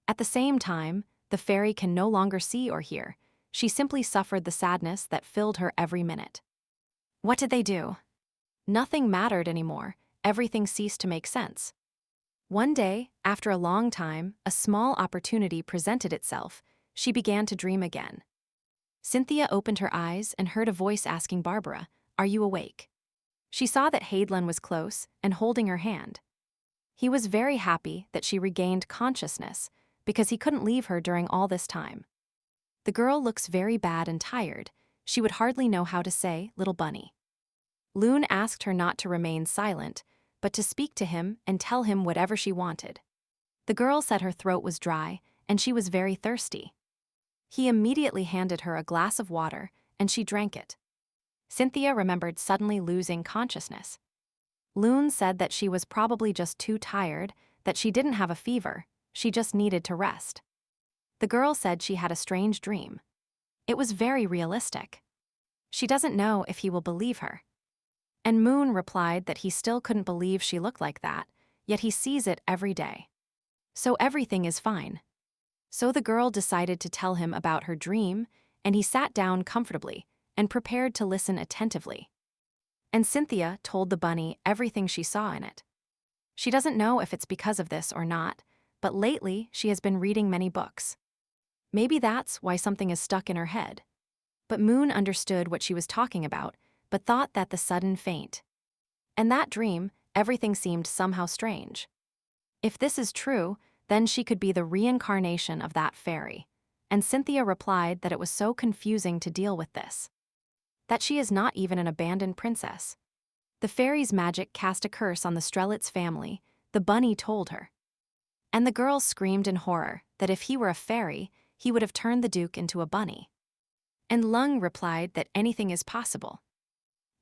[SPEAKER 1] At the same time, the fairy can no longer see or hear. She simply suffered the sadness that filled her every minute. What did they do? Nothing mattered anymore. Everything ceased to make sense. One day, after a long time, a small opportunity presented itself. She began to dream again. Cynthia opened her eyes and heard a voice asking Barbara, "Are you awake?" She saw that Hadlin was close and holding her hand. He was very happy that she regained consciousness because he couldn't leave her during all this time. "The girl looks very bad and tired. She would hardly know how to say, little bunny." Loon asked her not to remain silent, but to speak to him and tell him whatever she wanted. The girl said her throat was dry and she was very thirsty. He immediately handed her a glass of water and she drank it. Cynthia remembered suddenly losing consciousness. Loon said that she was probably just too tired, that she didn't have a fever, she just needed to rest. The girl said she had a strange dream. It was very realistic. She doesn't know if he will believe her. And Moon replied that he still couldn't believe she looked like that, yet he sees it every day. So everything is fine. So the girl decided to tell him about her dream, and he sat down comfortably and prepared to listen attentively. And Cynthia told the bunny everything she saw in it. She doesn't know if it's because of this or not, but lately she has been reading many books. Maybe that's why something is stuck in her head. But Moon understood what she was talking about, but thought that the sudden faint. And that dream, everything seemed somehow strange. If this is true, then she could be the reincarnation of that fairy. And Cynthia replied that it was so confusing to deal with this. That she is not even an abandoned princess. The fairy's magic cast a curse on the Strelitz family, the bunny told her. And the girl screamed in horror that if he were a fairy, he would have turned the Duke into a bunny. And Lung replied that anything is possible.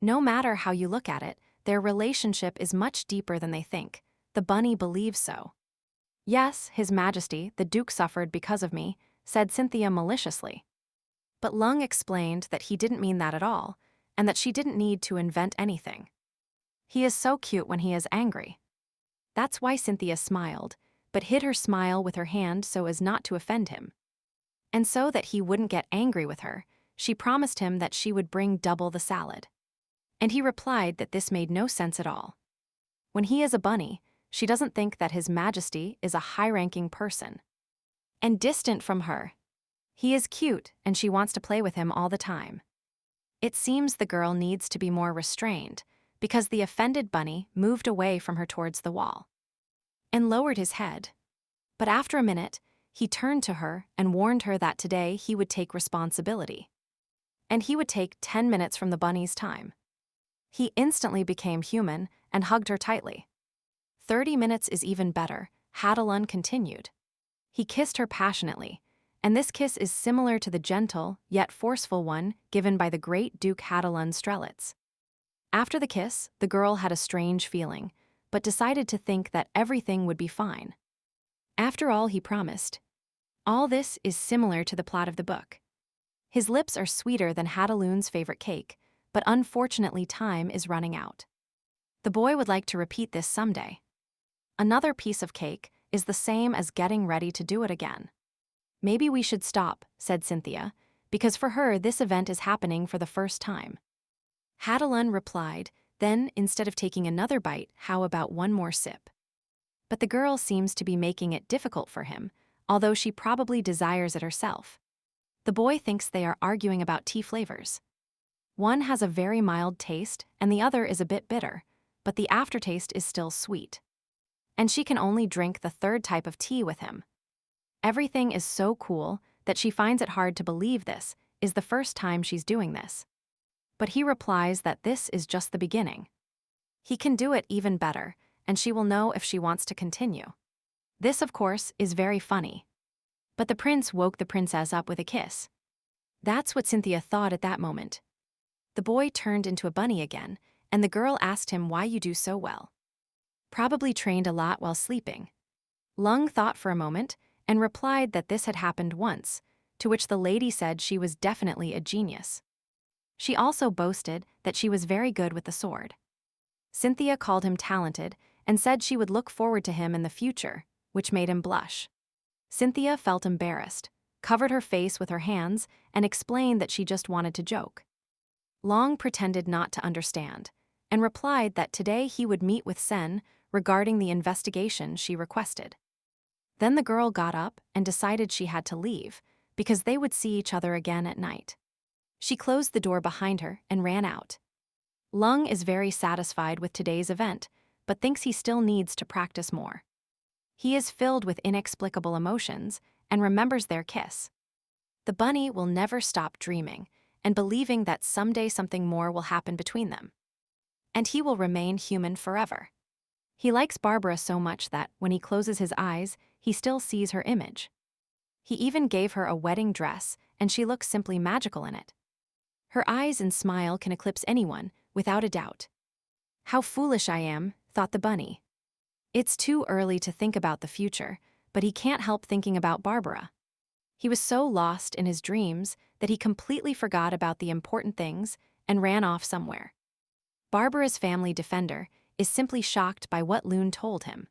[SPEAKER 1] No matter how you look at it, their relationship is much deeper than they think. The bunny believes so. "Yes, His Majesty, the Duke suffered because of me," said Cynthia maliciously. But Lung explained that he didn't mean that at all, and that she didn't need to invent anything. He is so cute when he is angry. That's why Cynthia smiled, but hid her smile with her hand so as not to offend him. And so that he wouldn't get angry with her, she promised him that she would bring double the salad. And he replied that this made no sense at all. When he is a bunny, she doesn't think that His Majesty is a high-ranking person. And distant from her. He is cute and she wants to play with him all the time. It seems the girl needs to be more restrained, because the offended bunny moved away from her towards the wall. And lowered his head. But after a minute, he turned to her and warned her that today he would take responsibility. And he would take 10 minutes from the bunny's time. He instantly became human and hugged her tightly. 30 minutes is even better, Hadalun continued. He kissed her passionately, and this kiss is similar to the gentle, yet forceful one given by the great Duke Hadalun Strelitz. After the kiss, the girl had a strange feeling, but decided to think that everything would be fine. After all, he promised. All this is similar to the plot of the book. His lips are sweeter than Hadalun's favorite cake, but unfortunately time is running out. The boy would like to repeat this someday. Another piece of cake is the same as getting ready to do it again. "Maybe we should stop," said Cynthia, because for her this event is happening for the first time. Hadalun replied, then instead of taking another bite, how about one more sip? But the girl seems to be making it difficult for him, although she probably desires it herself. The boy thinks they are arguing about tea flavors. One has a very mild taste and the other is a bit bitter, but the aftertaste is still sweet. And she can only drink the third type of tea with him. Everything is so cool that she finds it hard to believe this is the first time she's doing this. But he replies that this is just the beginning. He can do it even better, and she will know if she wants to continue. This, of course, is very funny. But the prince woke the princess up with a kiss. That's what Cynthia thought at that moment. The boy turned into a bunny again, and the girl asked him why you do so well. Probably trained a lot while sleeping. Lung thought for a moment and replied that this had happened once, to which the lady said she was definitely a genius. She also boasted that she was very good with the sword. Cynthia called him talented and said she would look forward to him in the future, which made him blush. Cynthia felt embarrassed, covered her face with her hands, and explained that she just wanted to joke. Long pretended not to understand, and replied that today he would meet with Sen regarding the investigation she requested. Then the girl got up and decided she had to leave, because they would see each other again at night. She closed the door behind her and ran out. Lung is very satisfied with today's event, but thinks he still needs to practice more. He is filled with inexplicable emotions and remembers their kiss. The bunny will never stop dreaming and believing that someday something more will happen between them. And he will remain human forever. He likes Barbara so much that, when he closes his eyes, he still sees her image. He even gave her a wedding dress, and she looks simply magical in it. Her eyes and smile can eclipse anyone, without a doubt. How foolish I am, thought the bunny. It's too early to think about the future, but he can't help thinking about Barbara. He was so lost in his dreams that he completely forgot about the important things and ran off somewhere. Barbara's family defender is simply shocked by what Loon told him.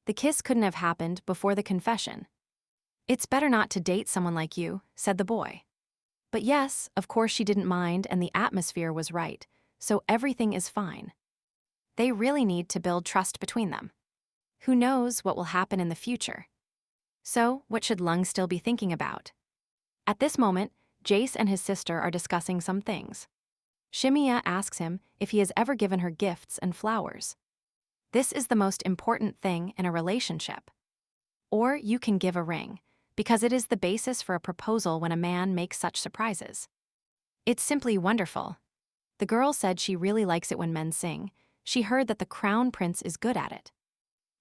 [SPEAKER 1] The kiss couldn't have happened before the confession. It's better not to date someone like you, said the boy. But yes, of course she didn't mind, and the atmosphere was right, so everything is fine. They really need to build trust between them. Who knows what will happen in the future? So, what should Lung still be thinking about? At this moment, Jace and his sister are discussing some things. Shimia asks him if he has ever given her gifts and flowers. This is the most important thing in a relationship. Or you can give a ring, because it is the basis for a proposal when a man makes such surprises. It's simply wonderful. The girl said she really likes it when men sing. She heard that the crown prince is good at it.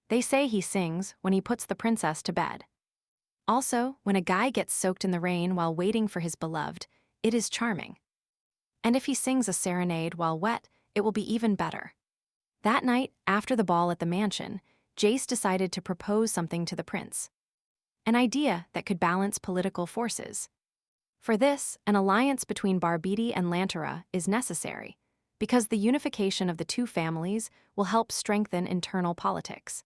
[SPEAKER 1] They say he sings when he puts the princess to bed. Also, when a guy gets soaked in the rain while waiting for his beloved, it is charming. And if he sings a serenade while wet, it will be even better. That night, after the ball at the mansion, Jace decided to propose something to the prince. An idea that could balance political forces. For this, an alliance between Barbidi and Lantera is necessary, because the unification of the two families will help strengthen internal politics.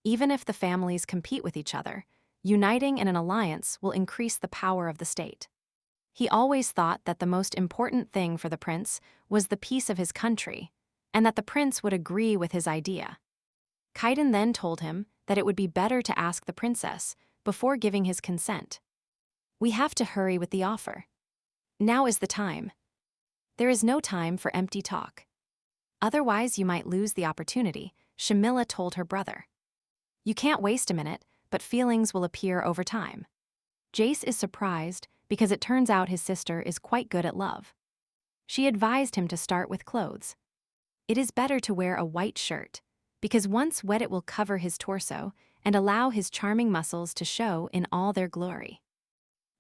[SPEAKER 1] Even if the families compete with each other, uniting in an alliance will increase the power of the state. He always thought that the most important thing for the prince was the peace of his country, and that the prince would agree with his idea. Kaiden then told him that it would be better to ask the princess before giving his consent. We have to hurry with the offer. Now is the time. There is no time for empty talk. Otherwise you might lose the opportunity, Shamila told her brother. You can't waste a minute, but feelings will appear over time. Jace is surprised because it turns out his sister is quite good at love. She advised him to start with clothes. It is better to wear a white shirt, because once wet it will cover his torso and allow his charming muscles to show in all their glory.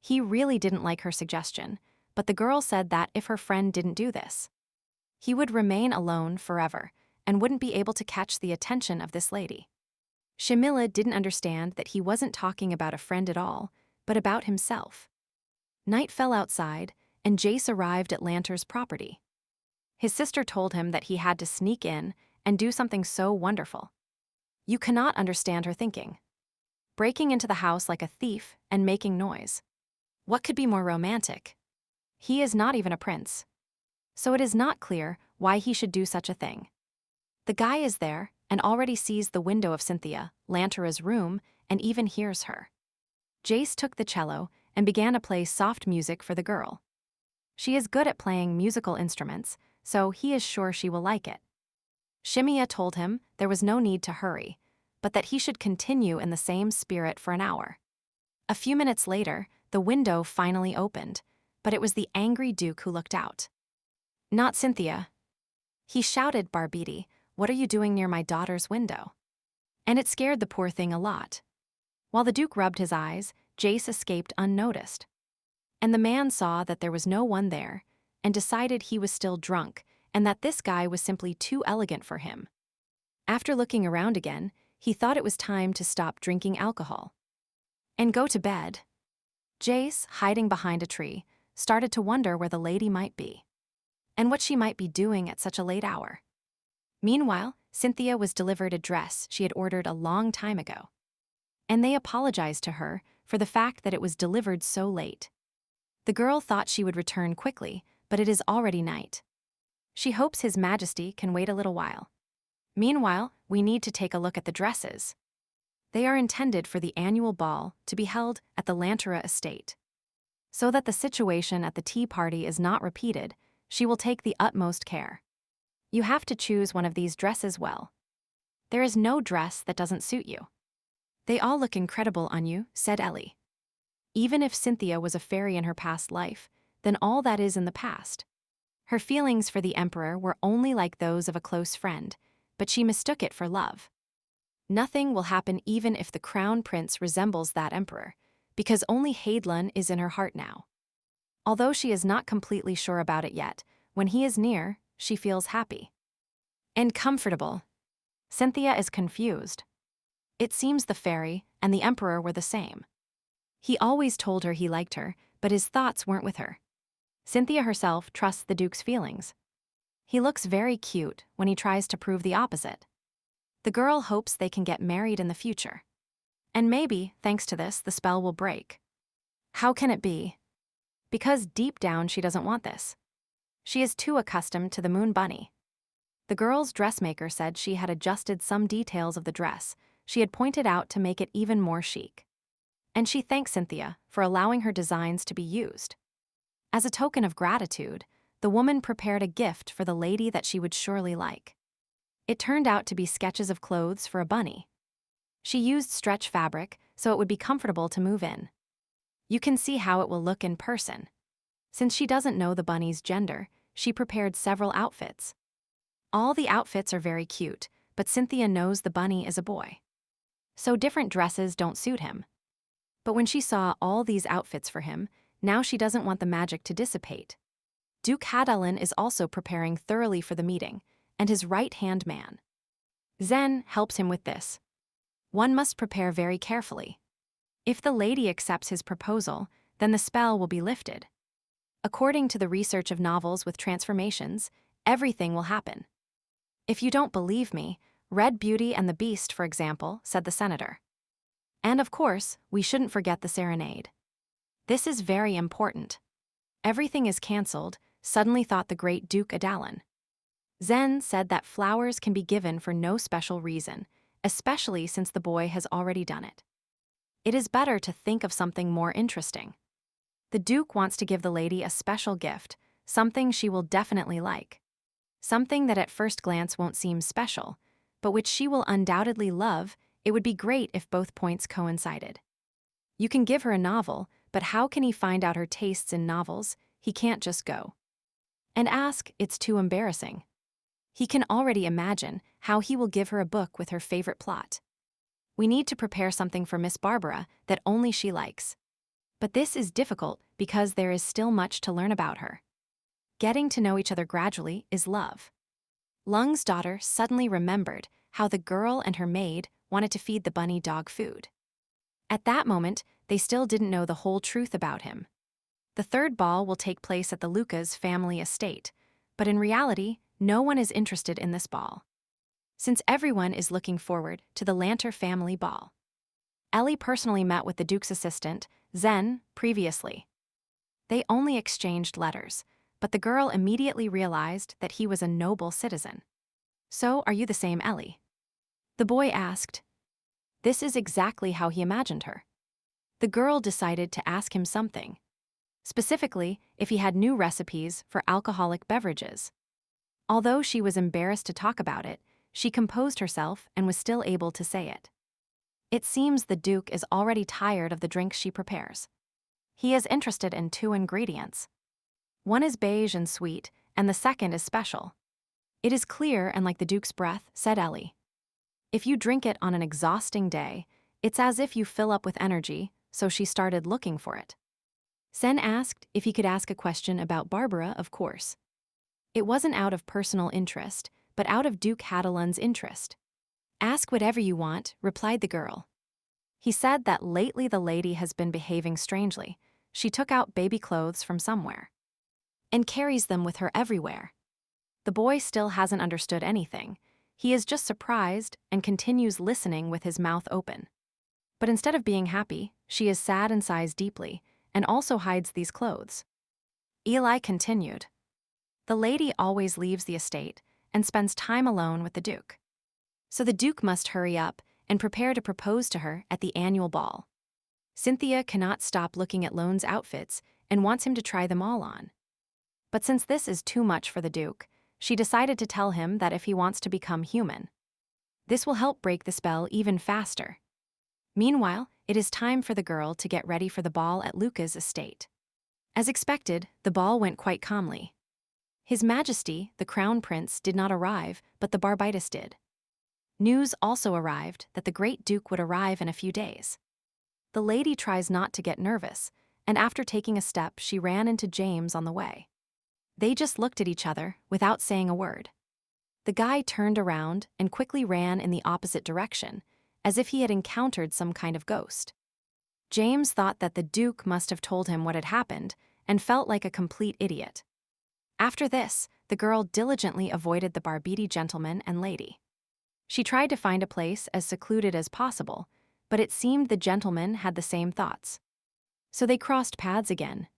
[SPEAKER 1] He really didn't like her suggestion, but the girl said that if her friend didn't do this, he would remain alone forever and wouldn't be able to catch the attention of this lady. Shamila didn't understand that he wasn't talking about a friend at all, but about himself. Night fell outside, and Jace arrived at Lanter's property. His sister told him that he had to sneak in and do something so wonderful. You cannot understand her thinking. Breaking into the house like a thief and making noise. What could be more romantic? He is not even a prince. So it is not clear why he should do such a thing. The guy is there and already sees the window of Cynthia, Lantera's room, and even hears her. Jace took the cello and began to play soft music for the girl. She is good at playing musical instruments, so he is sure she will like it. Shimia told him there was no need to hurry, but that he should continue in the same spirit for an hour. A few minutes later, the window finally opened, but it was the angry Duke who looked out. Not Cynthia. He shouted, Barbidi, what are you doing near my daughter's window? And it scared the poor thing a lot. While the Duke rubbed his eyes, Jace escaped unnoticed. And the man saw that there was no one there, and decided he was still drunk, and that this guy was simply too elegant for him. After looking around again, he thought it was time to stop drinking alcohol and go to bed. Jace, hiding behind a tree, started to wonder where the lady might be. and what she might be doing at such a late hour. Meanwhile, Cynthia was delivered a dress she had ordered a long time ago. And they apologized to her for the fact that it was delivered so late. The girl thought she would return quickly, but it is already night. She hopes His Majesty can wait a little while. Meanwhile, we need to take a look at the dresses. They are intended for the annual ball to be held at the Lantera estate. So that the situation at the tea party is not repeated, she will take the utmost care. You have to choose one of these dresses well. There is no dress that doesn't suit you. They all look incredible on you, said Ellie. Even if Cynthia was a fairy in her past life, then all that is in the past. Her feelings for the emperor were only like those of a close friend, but she mistook it for love. Nothing will happen even if the crown prince resembles that emperor, because only Haidlun is in her heart now. Although she is not completely sure about it yet, when he is near, she feels happy. And comfortable. Cynthia is confused. It seems the fairy and the emperor were the same. He always told her he liked her, but his thoughts weren't with her. Cynthia herself trusts the Duke's feelings. He looks very cute when he tries to prove the opposite. The girl hopes they can get married in the future. And maybe, thanks to this, the spell will break. How can it be? Because deep down she doesn't want this. She is too accustomed to the moon bunny. The girl's dressmaker said she had adjusted some details of the dress she had pointed out to make it even more chic. And she thanked Cynthia for allowing her designs to be used. As a token of gratitude, the woman prepared a gift for the lady that she would surely like. It turned out to be sketches of clothes for a bunny. She used stretch fabric so it would be comfortable to move in. You can see how it will look in person. Since she doesn't know the bunny's gender, she prepared several outfits. All the outfits are very cute, but Cynthia knows the bunny is a boy. So different dresses don't suit him. But when she saw all these outfits for him, now she doesn't want the magic to dissipate. Duke Hadalin is also preparing thoroughly for the meeting, and his right-hand man. Zen helps him with this. One must prepare very carefully. If the lady accepts his proposal, then the spell will be lifted. According to the research of novels with transformations, everything will happen. If you don't believe me, read Beauty and the Beast, for example, said the senator. And of course, we shouldn't forget the serenade. This is very important. Everything is cancelled, suddenly thought the great Duke Adalin. Zen said that flowers can be given for no special reason, especially since the boy has already done it. It is better to think of something more interesting. The Duke wants to give the lady a special gift, something she will definitely like. Something that at first glance won't seem special, but which she will undoubtedly love. It would be great if both points coincided. You can give her a novel, but how can he find out her tastes in novels? He can't just go and ask, it's too embarrassing. He can already imagine how he will give her a book with her favorite plot. We need to prepare something for Miss Barbara that only she likes. But this is difficult because there is still much to learn about her. Getting to know each other gradually is love. Lung's daughter suddenly remembered how the girl and her maid wanted to feed the bunny dog food. At that moment, they still didn't know the whole truth about him. The third ball will take place at the Lucas family estate, but in reality, no one is interested in this ball. Since everyone is looking forward to the Lanter family ball. Ellie personally met with the Duke's assistant, Zen, previously. They only exchanged letters, but the girl immediately realized that he was a noble citizen. So, are you the same Ellie? The boy asked. This is exactly how he imagined her. The girl decided to ask him something. Specifically, if he had new recipes for alcoholic beverages. Although she was embarrassed to talk about it, she composed herself and was still able to say it. It seems the Duke is already tired of the drinks she prepares. He is interested in 2 ingredients. One is beige and sweet, and the second is special. It is clear and like the Duke's breath, said Ellie. If you drink it on an exhausting day, it's as if you fill up with energy, so she started looking for it. Sen asked if he could ask a question about Barbara, of course. It wasn't out of personal interest, but out of Duke Hadalin's interest. Ask whatever you want, replied the girl. He said that lately the lady has been behaving strangely. She took out baby clothes from somewhere. and carries them with her everywhere. The boy still hasn't understood anything. He is just surprised and continues listening with his mouth open. But instead of being happy, she is sad and sighs deeply, and also hides these clothes. Eli continued. The lady always leaves the estate and spends time alone with the Duke. So the Duke must hurry up and prepare to propose to her at the annual ball. Cynthia cannot stop looking at Lone's outfits and wants him to try them all on. But since this is too much for the Duke, she decided to tell him that if he wants to become human, this will help break the spell even faster. Meanwhile, it is time for the girl to get ready for the ball at Luca's estate. As expected, the ball went quite calmly. His Majesty, the Crown Prince, did not arrive, but the Barbitus did. News also arrived that the Great Duke would arrive in a few days. The lady tries not to get nervous, and after taking a step, she ran into James on the way. They just looked at each other without saying a word. The guy turned around and quickly ran in the opposite direction, as if he had encountered some kind of ghost. James thought that the Duke must have told him what had happened and felt like a complete idiot. After this, the girl diligently avoided the Barbidi gentleman and lady. She tried to find a place as secluded as possible, but it seemed the gentleman had the same thoughts. So they crossed paths again.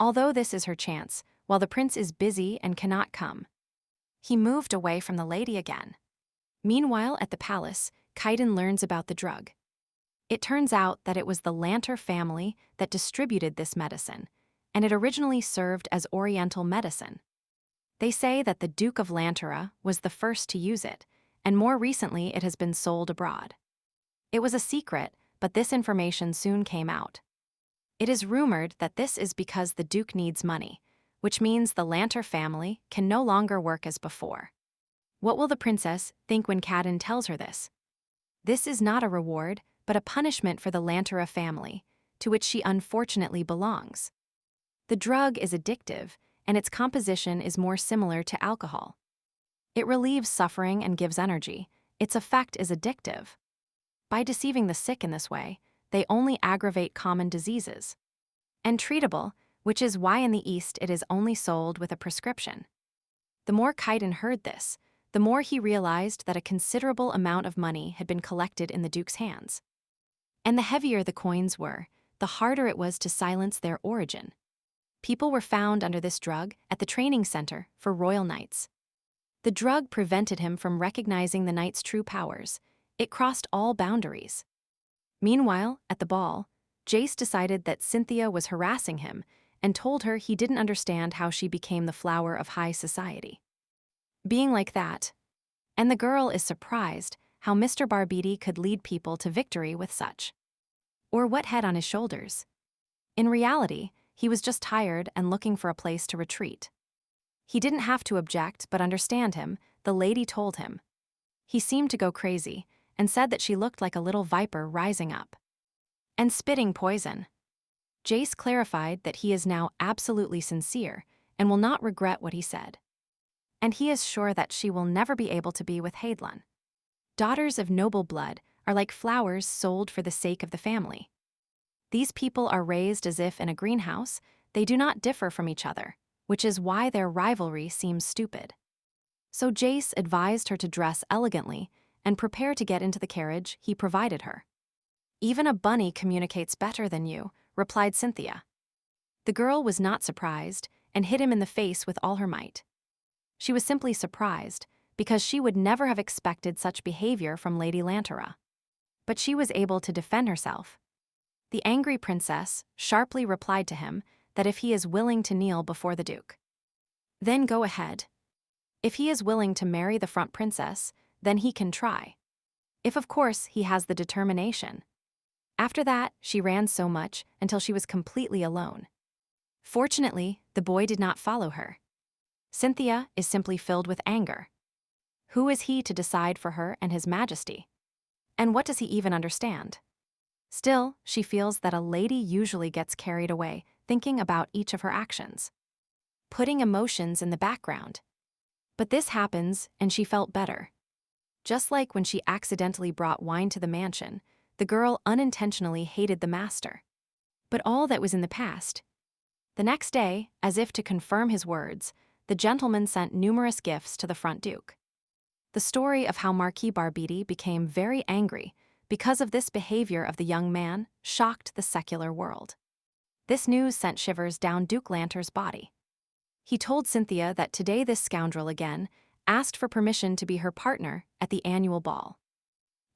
[SPEAKER 1] Although this is her chance, while the prince is busy and cannot come, he moved away from the lady again. Meanwhile, at the palace, Kaiden learns about the drug. It turns out that it was the Lanter family that distributed this medicine, and it originally served as Oriental medicine. They say that the Duke of Lantera was the first to use it, and more recently it has been sold abroad. It was a secret, but this information soon came out. It is rumored that this is because the Duke needs money, which means the Lanter family can no longer work as before. What will the princess think when Kaiden tells her this? This is not a reward, but a punishment for the Lantera family, to which she unfortunately belongs. The drug is addictive, and its composition is more similar to alcohol. It relieves suffering and gives energy. Its effect is addictive. By deceiving the sick in this way, they only aggravate common diseases. And treatable, which is why in the East it is only sold with a prescription. The more Kaiden heard this, the more he realized that a considerable amount of money had been collected in the Duke's hands. And the heavier the coins were, the harder it was to silence their origin. People were found under this drug at the training center for royal knights. The drug prevented him from recognizing the knight's true powers. It crossed all boundaries. Meanwhile, at the ball, Jace decided that Cynthia was harassing him and told her he didn't understand how she became the flower of high society. Being like that, and the girl is surprised how Mr. Barbidi could lead people to victory with such. Or what head on his shoulders? In reality, he was just tired and looking for a place to retreat. He didn't have to object but understand him, the lady told him. He seemed to go crazy and said that she looked like a little viper rising up and spitting poison. Jace clarified that he is now absolutely sincere and will not regret what he said. And he is sure that she will never be able to be with Haidlun. Daughters of noble blood are like flowers sold for the sake of the family. These people are raised as if in a greenhouse. They do not differ from each other, which is why their rivalry seems stupid. So Jace advised her to dress elegantly and prepare to get into the carriage he provided her. Even a bunny communicates better than you, replied Cynthia. The girl was not surprised and hit him in the face with all her might. She was simply surprised because she would never have expected such behavior from Lady Lantera. But she was able to defend herself. The angry princess sharply replied to him that if he is willing to kneel before the Duke, then go ahead. If he is willing to marry the front princess, then he can try. If of course he has the determination. After that, she ran so much until she was completely alone. Fortunately, the boy did not follow her. Cynthia is simply filled with anger. Who is he to decide for her and his Majesty? And what does he even understand? Still, she feels that a lady usually gets carried away thinking about each of her actions, putting emotions in the background. But this happens and she felt better. Just like when she accidentally brought wine to the mansion, the girl unintentionally hated the master. But all that was in the past. The next day, as if to confirm his words, the gentleman sent numerous gifts to the front duke. The story of how Marquis Barbidi became very angry because of this behavior of the young man shocked the secular world. This news sent shivers down Duke Lanter's body. He told Cynthia that today this scoundrel again asked for permission to be her partner at the annual ball.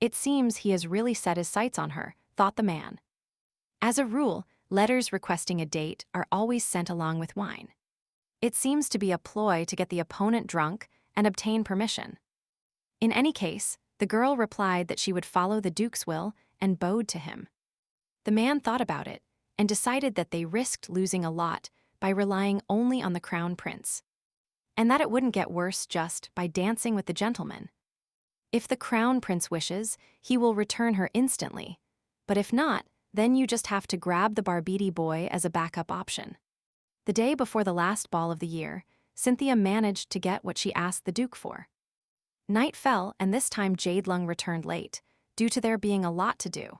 [SPEAKER 1] It seems he has really set his sights on her, thought the man. As a rule, letters requesting a date are always sent along with wine. It seems to be a ploy to get the opponent drunk and obtain permission. In any case, the girl replied that she would follow the Duke's will and bowed to him. The man thought about it and decided that they risked losing a lot by relying only on the crown prince, and that it wouldn't get worse just by dancing with the gentleman. If the crown prince wishes, he will return her instantly, but if not, then you just have to grab the Barbidi boy as a backup option. The day before the last ball of the year, Cynthia managed to get what she asked the Duke for. Night fell, and this time Jade Lung returned late, due to there being a lot to do.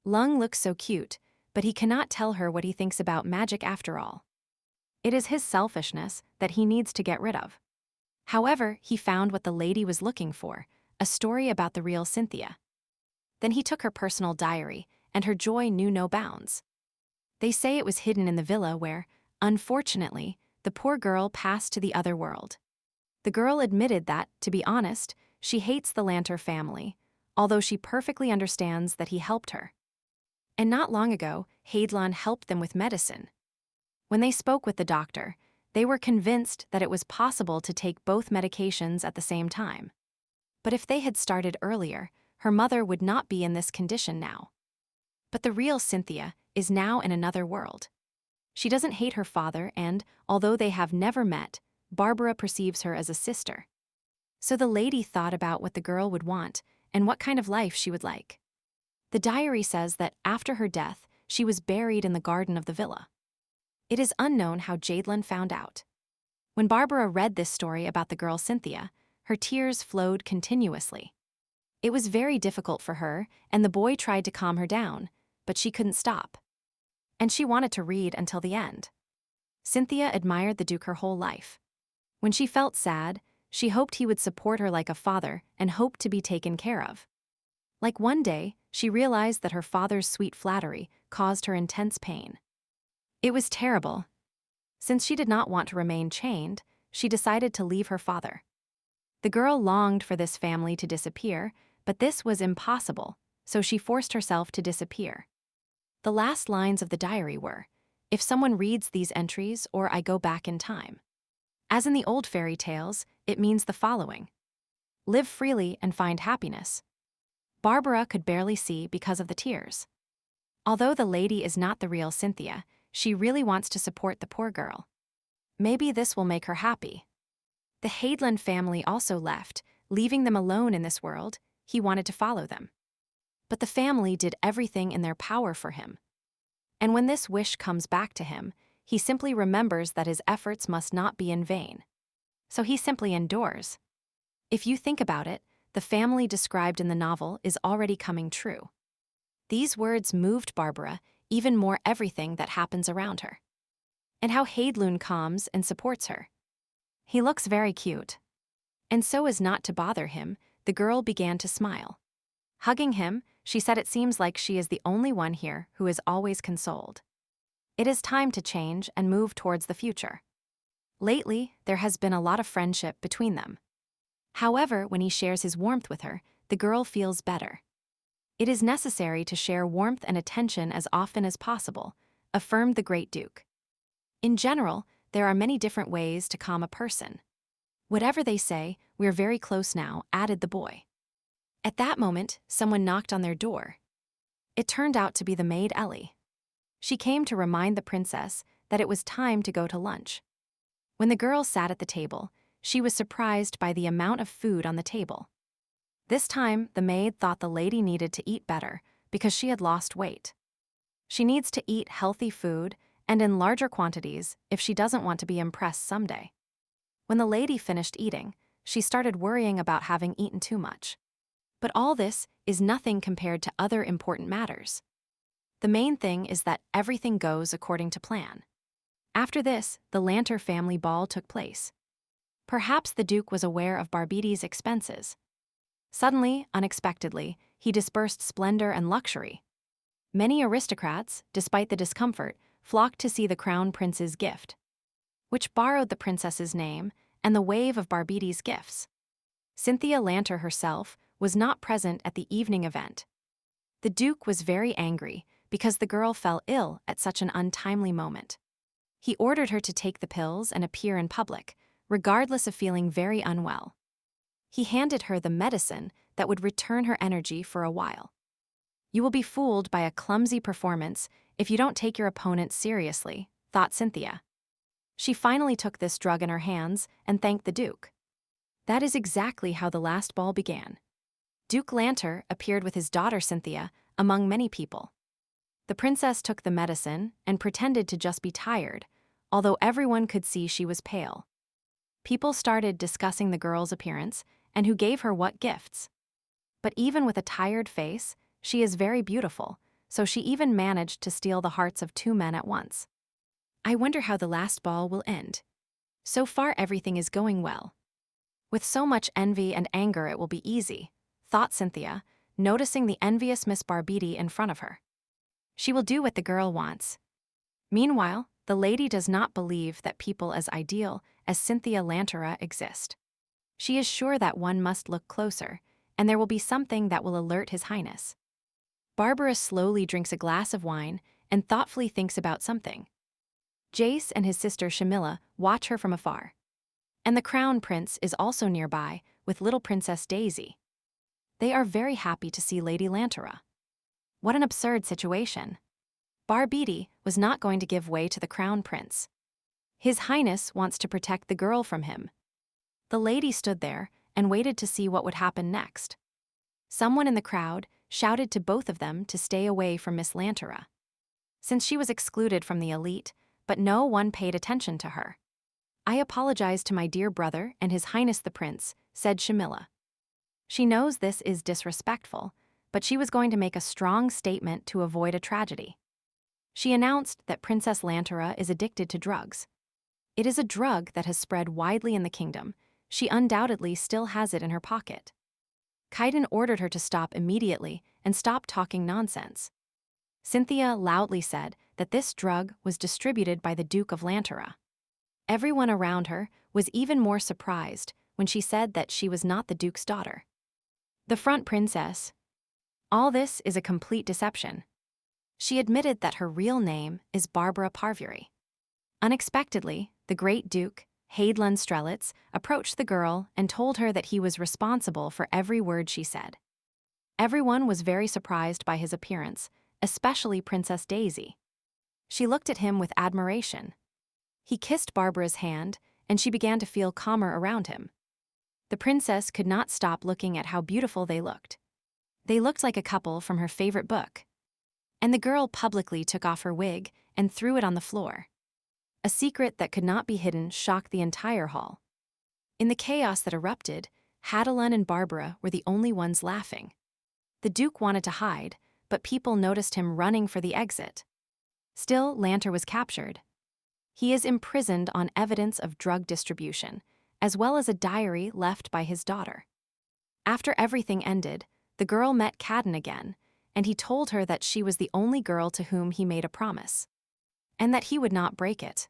[SPEAKER 1] Lung looks so cute, but he cannot tell her what he thinks about magic after all. It is his selfishness that he needs to get rid of. However, he found what the lady was looking for, a story about the real Cynthia. Then he took her personal diary, and her joy knew no bounds. They say it was hidden in the villa where, unfortunately, the poor girl passed to the other world. The girl admitted that, to be honest, she hates the Lanter family, although she perfectly understands that he helped her. And not long ago, Haidlon helped them with medicine. When they spoke with the doctor, they were convinced that it was possible to take both medications at the same time. But if they had started earlier, her mother would not be in this condition now. But the real Cynthia is now in another world. She doesn't hate her father and, although they have never met, Barbara perceives her as a sister. So the lady thought about what the girl would want and what kind of life she would like. The diary says that after her death, she was buried in the garden of the villa. It is unknown how Jadelyn found out. When Barbara read this story about the girl Cynthia, her tears flowed continuously. It was very difficult for her, and the boy tried to calm her down, but she couldn't stop. And she wanted to read until the end. Cynthia admired the Duke her whole life. When she felt sad, she hoped he would support her like a father and hoped to be taken care of. Like one day, she realized that her father's sweet flattery caused her intense pain. It was terrible. Since she did not want to remain chained, she decided to leave her father. The girl longed for this family to disappear, but this was impossible, so she forced herself to disappear. The last lines of the diary were, "If someone reads these entries or I go back in time." As in the old fairy tales, it means the following: live freely and find happiness. Barbara could barely see because of the tears. Although the lady is not the real Cynthia, she really wants to support the poor girl. Maybe this will make her happy. The Haidlon family also left, leaving them alone in this world. He wanted to follow them. But the family did everything in their power for him. And when this wish comes back to him, he simply remembers that his efforts must not be in vain. So he simply endures. If you think about it, the family described in the novel is already coming true. These words moved Barbara even more everything that happens around her. And how Haidlun calms and supports her. He looks very cute. And so as not to bother him, the girl began to smile. Hugging him, she said it seems like she is the only one here who is always consoled. It is time to change and move towards the future. Lately, there has been a lot of friendship between them. However, when he shares his warmth with her, the girl feels better. It is necessary to share warmth and attention as often as possible, affirmed the great Duke. In general, there are many different ways to calm a person. Whatever they say, we're very close now, added the boy. At that moment, someone knocked on their door. It turned out to be the maid Ellie. She came to remind the princess that it was time to go to lunch. When the girl sat at the table, she was surprised by the amount of food on the table. This time, the maid thought the lady needed to eat better because she had lost weight. She needs to eat healthy food and in larger quantities if she doesn't want to be impressed someday. When the lady finished eating, she started worrying about having eaten too much. But all this is nothing compared to other important matters. The main thing is that everything goes according to plan. After this, the Lanter family ball took place. Perhaps the Duke was aware of Barbie's expenses. Suddenly, unexpectedly, he dispersed splendor and luxury. Many aristocrats, despite the discomfort, flocked to see the crown prince's gift, which borrowed the princess's name and the wave of Barbie's gifts. Cynthia Lanter herself was not present at the evening event. The Duke was very angry because the girl fell ill at such an untimely moment. He ordered her to take the pills and appear in public, regardless of feeling very unwell. He handed her the medicine that would return her energy for a while. "You will be fooled by a clumsy performance if you don't take your opponent seriously," thought Cynthia. She finally took this drug in her hands and thanked the Duke. That is exactly how the last ball began. Duke Lanter appeared with his daughter Cynthia among many people. The princess took the medicine and pretended to just be tired, although everyone could see she was pale. People started discussing the girl's appearance and who gave her what gifts. But even with a tired face, she is very beautiful, so she even managed to steal the hearts of two men at once. I wonder how the last ball will end. So far everything is going well. With so much envy and anger it will be easy, thought Cynthia, noticing the envious Miss Barbie in front of her. She will do what the girl wants. Meanwhile, the lady does not believe that people as ideal as Cynthia Lanter exist. She is sure that one must look closer, and there will be something that will alert His Highness. Barbara slowly drinks a glass of wine and thoughtfully thinks about something. Jace and his sister Shamila watch her from afar. And the crown prince is also nearby with little Princess Daisy. They are very happy to see Lady Lanter. What an absurd situation. Barbie was not going to give way to the crown prince. His Highness wants to protect the girl from him. The lady stood there and waited to see what would happen next. Someone in the crowd shouted to both of them to stay away from Miss Lanter, since she was excluded from the elite, but no one paid attention to her. "I apologize to my dear brother and His Highness the Prince," said Shamila. She knows this is disrespectful, but she was going to make a strong statement to avoid a tragedy. She announced that Princess Lanter is addicted to drugs. It is a drug that has spread widely in the kingdom. She undoubtedly still has it in her pocket. Kaiden ordered her to stop immediately and stop talking nonsense. Cynthia loudly said that this drug was distributed by the Duke of Lanter. Everyone around her was even more surprised when she said that she was not the Duke's daughter. The front princess. All this is a complete deception. She admitted that her real name is Barbara Parvuri. Unexpectedly, the great Duke, Haidlund Strelitz, approached the girl and told her that he was responsible for every word she said. Everyone was very surprised by his appearance, especially Princess Daisy. She looked at him with admiration. He kissed Barbara's hand, and she began to feel calmer around him. The princess could not stop looking at how beautiful they looked. They looked like a couple from her favorite book. And the girl publicly took off her wig and threw it on the floor. A secret that could not be hidden shocked the entire hall. In the chaos that erupted, Hadelin and Barbara were the only ones laughing. The Duke wanted to hide, but people noticed him running for the exit. Still, Lanter was captured. He is imprisoned on evidence of drug distribution, as well as a diary left by his daughter. After everything ended, the girl met Kaiden again, and he told her that she was the only girl to whom he made a promise, and that he would not break it.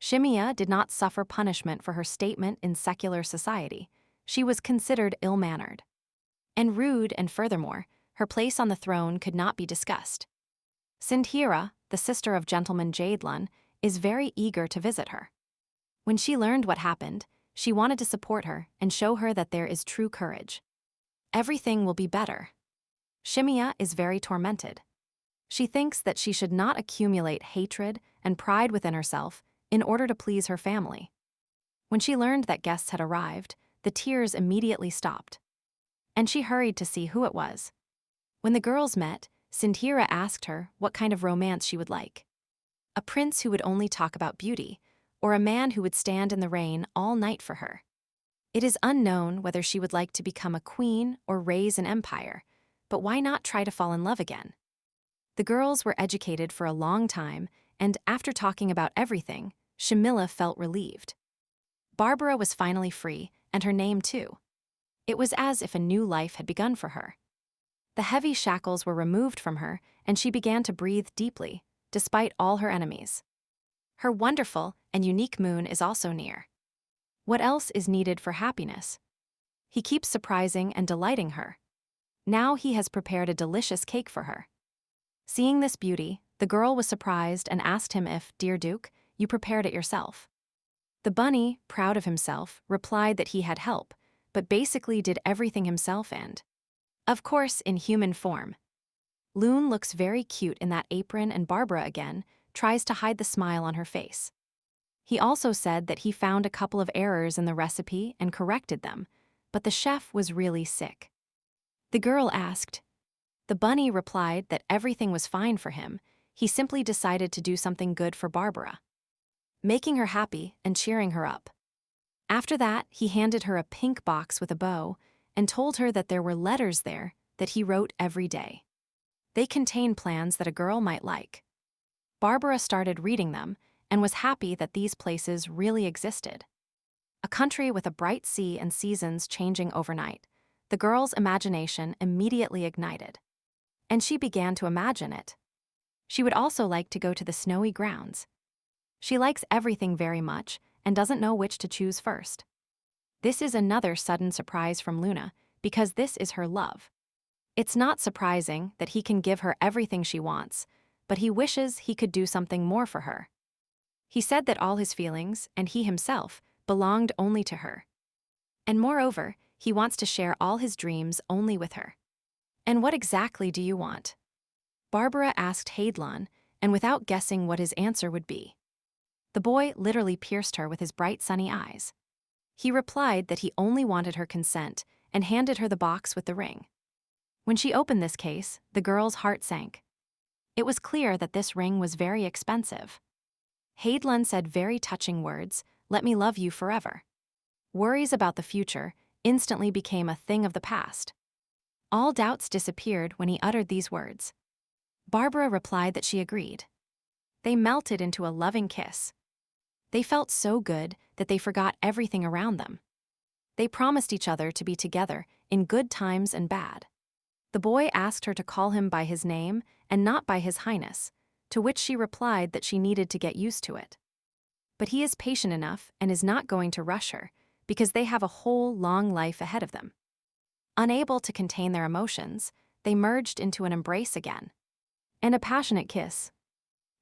[SPEAKER 1] Shimia did not suffer punishment for her statement in secular society. She was considered ill-mannered and rude, and furthermore, her place on the throne could not be discussed. Sindhira, the sister of Gentleman Jadelun, is very eager to visit her. When she learned what happened, she wanted to support her and show her that there is true courage. Everything will be better. Shimia is very tormented. She thinks that she should not accumulate hatred and pride within herself in order to please her family. When she learned that guests had arrived, the tears immediately stopped, and she hurried to see who it was. When the girls met, Sindhira asked her what kind of romance she would like. A prince who would only talk about beauty, or a man who would stand in the rain all night for her. It is unknown whether she would like to become a queen or raise an empire, but why not try to fall in love again? The girls were educated for a long time and after talking about everything, Shamila felt relieved. Barbara was finally free, and her name too. It was as if a new life had begun for her. The heavy shackles were removed from her, and she began to breathe deeply, despite all her enemies. Her wonderful and unique moon is also near. What else is needed for happiness? He keeps surprising and delighting her. Now he has prepared a delicious cake for her. Seeing this beauty, the girl was surprised and asked him if, "Dear Duke, you prepared it yourself." The bunny, proud of himself, replied that he had help, but basically did everything himself and, of course, in human form. Loon looks very cute in that apron, and Barbara again tries to hide the smile on her face. He also said that he found a couple of errors in the recipe and corrected them, but the chef was really sick. The girl asked. The bunny replied that everything was fine for him. He simply decided to do something good for Barbara, making her happy and cheering her up. After that, he handed her a pink box with a bow and told her that there were letters there that he wrote every day. They contained plans that a girl might like. Barbara started reading them and was happy that these places really existed. A country with a bright sea and seasons changing overnight. The girl's imagination immediately ignited, and she began to imagine it. She would also like to go to the snowy grounds. She likes everything very much and doesn't know which to choose first. This is another sudden surprise from Luna, because this is her love. It's not surprising that he can give her everything she wants, but he wishes he could do something more for her. He said that all his feelings, and he himself, belonged only to her. And moreover, he wants to share all his dreams only with her. "And what exactly do you want?" Barbara asked Haidlon, and without guessing what his answer would be. The boy literally pierced her with his bright sunny eyes. He replied that he only wanted her consent and handed her the box with the ring. When she opened this case, the girl's heart sank. It was clear that this ring was very expensive. Haidlon said very touching words, "Let me love you forever." Worries about the future instantly became a thing of the past. All doubts disappeared when he uttered these words. Barbara replied that she agreed. They melted into a loving kiss. They felt so good that they forgot everything around them. They promised each other to be together in good times and bad. The boy asked her to call him by his name and not by his highness, to which she replied that she needed to get used to it. But he is patient enough and is not going to rush her, because they have a whole long life ahead of them. Unable to contain their emotions, they merged into an embrace again, and a passionate kiss.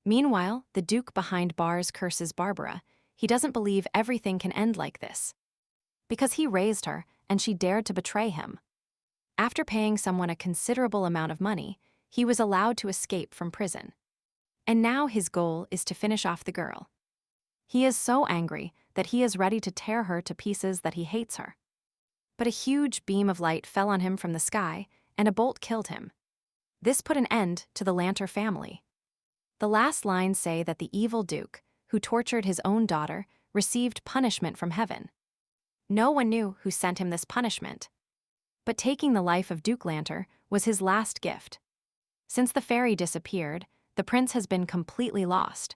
[SPEAKER 1] Meanwhile, the Duke behind bars curses Barbara. He doesn't believe everything can end like this, because he raised her and she dared to betray him. After paying someone a considerable amount of money, he was allowed to escape from prison. And now his goal is to finish off the girl. He is so angry that he is ready to tear her to pieces, that he hates her. But a huge beam of light fell on him from the sky, and a bolt killed him. This put an end to the Lanter family. The last lines say that the evil Duke, who tortured his own daughter, received punishment from heaven. No one knew who sent him this punishment, but taking the life of Duke Lanter was his last gift. Since the fairy disappeared, the prince has been completely lost,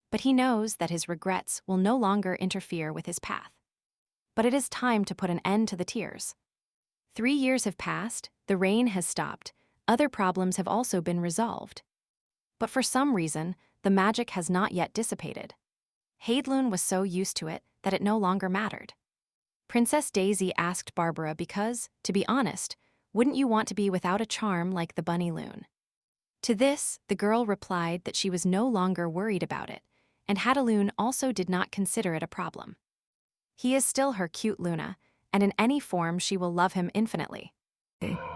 [SPEAKER 1] but he knows that his regrets will no longer interfere with his path. But it is time to put an end to the tears. 3 years have passed, the rain has stopped, other problems have also been resolved. But for some reason, the magic has not yet dissipated. Haidlon was so used to it that it no longer mattered. Princess Daisy asked Barbara because, to be honest, wouldn't you want to be without a charm like the bunny loon? To this, the girl replied that she was no longer worried about it, and Hadaloon also did not consider it a problem. He is still her cute Luna, and in any form she will love him infinitely.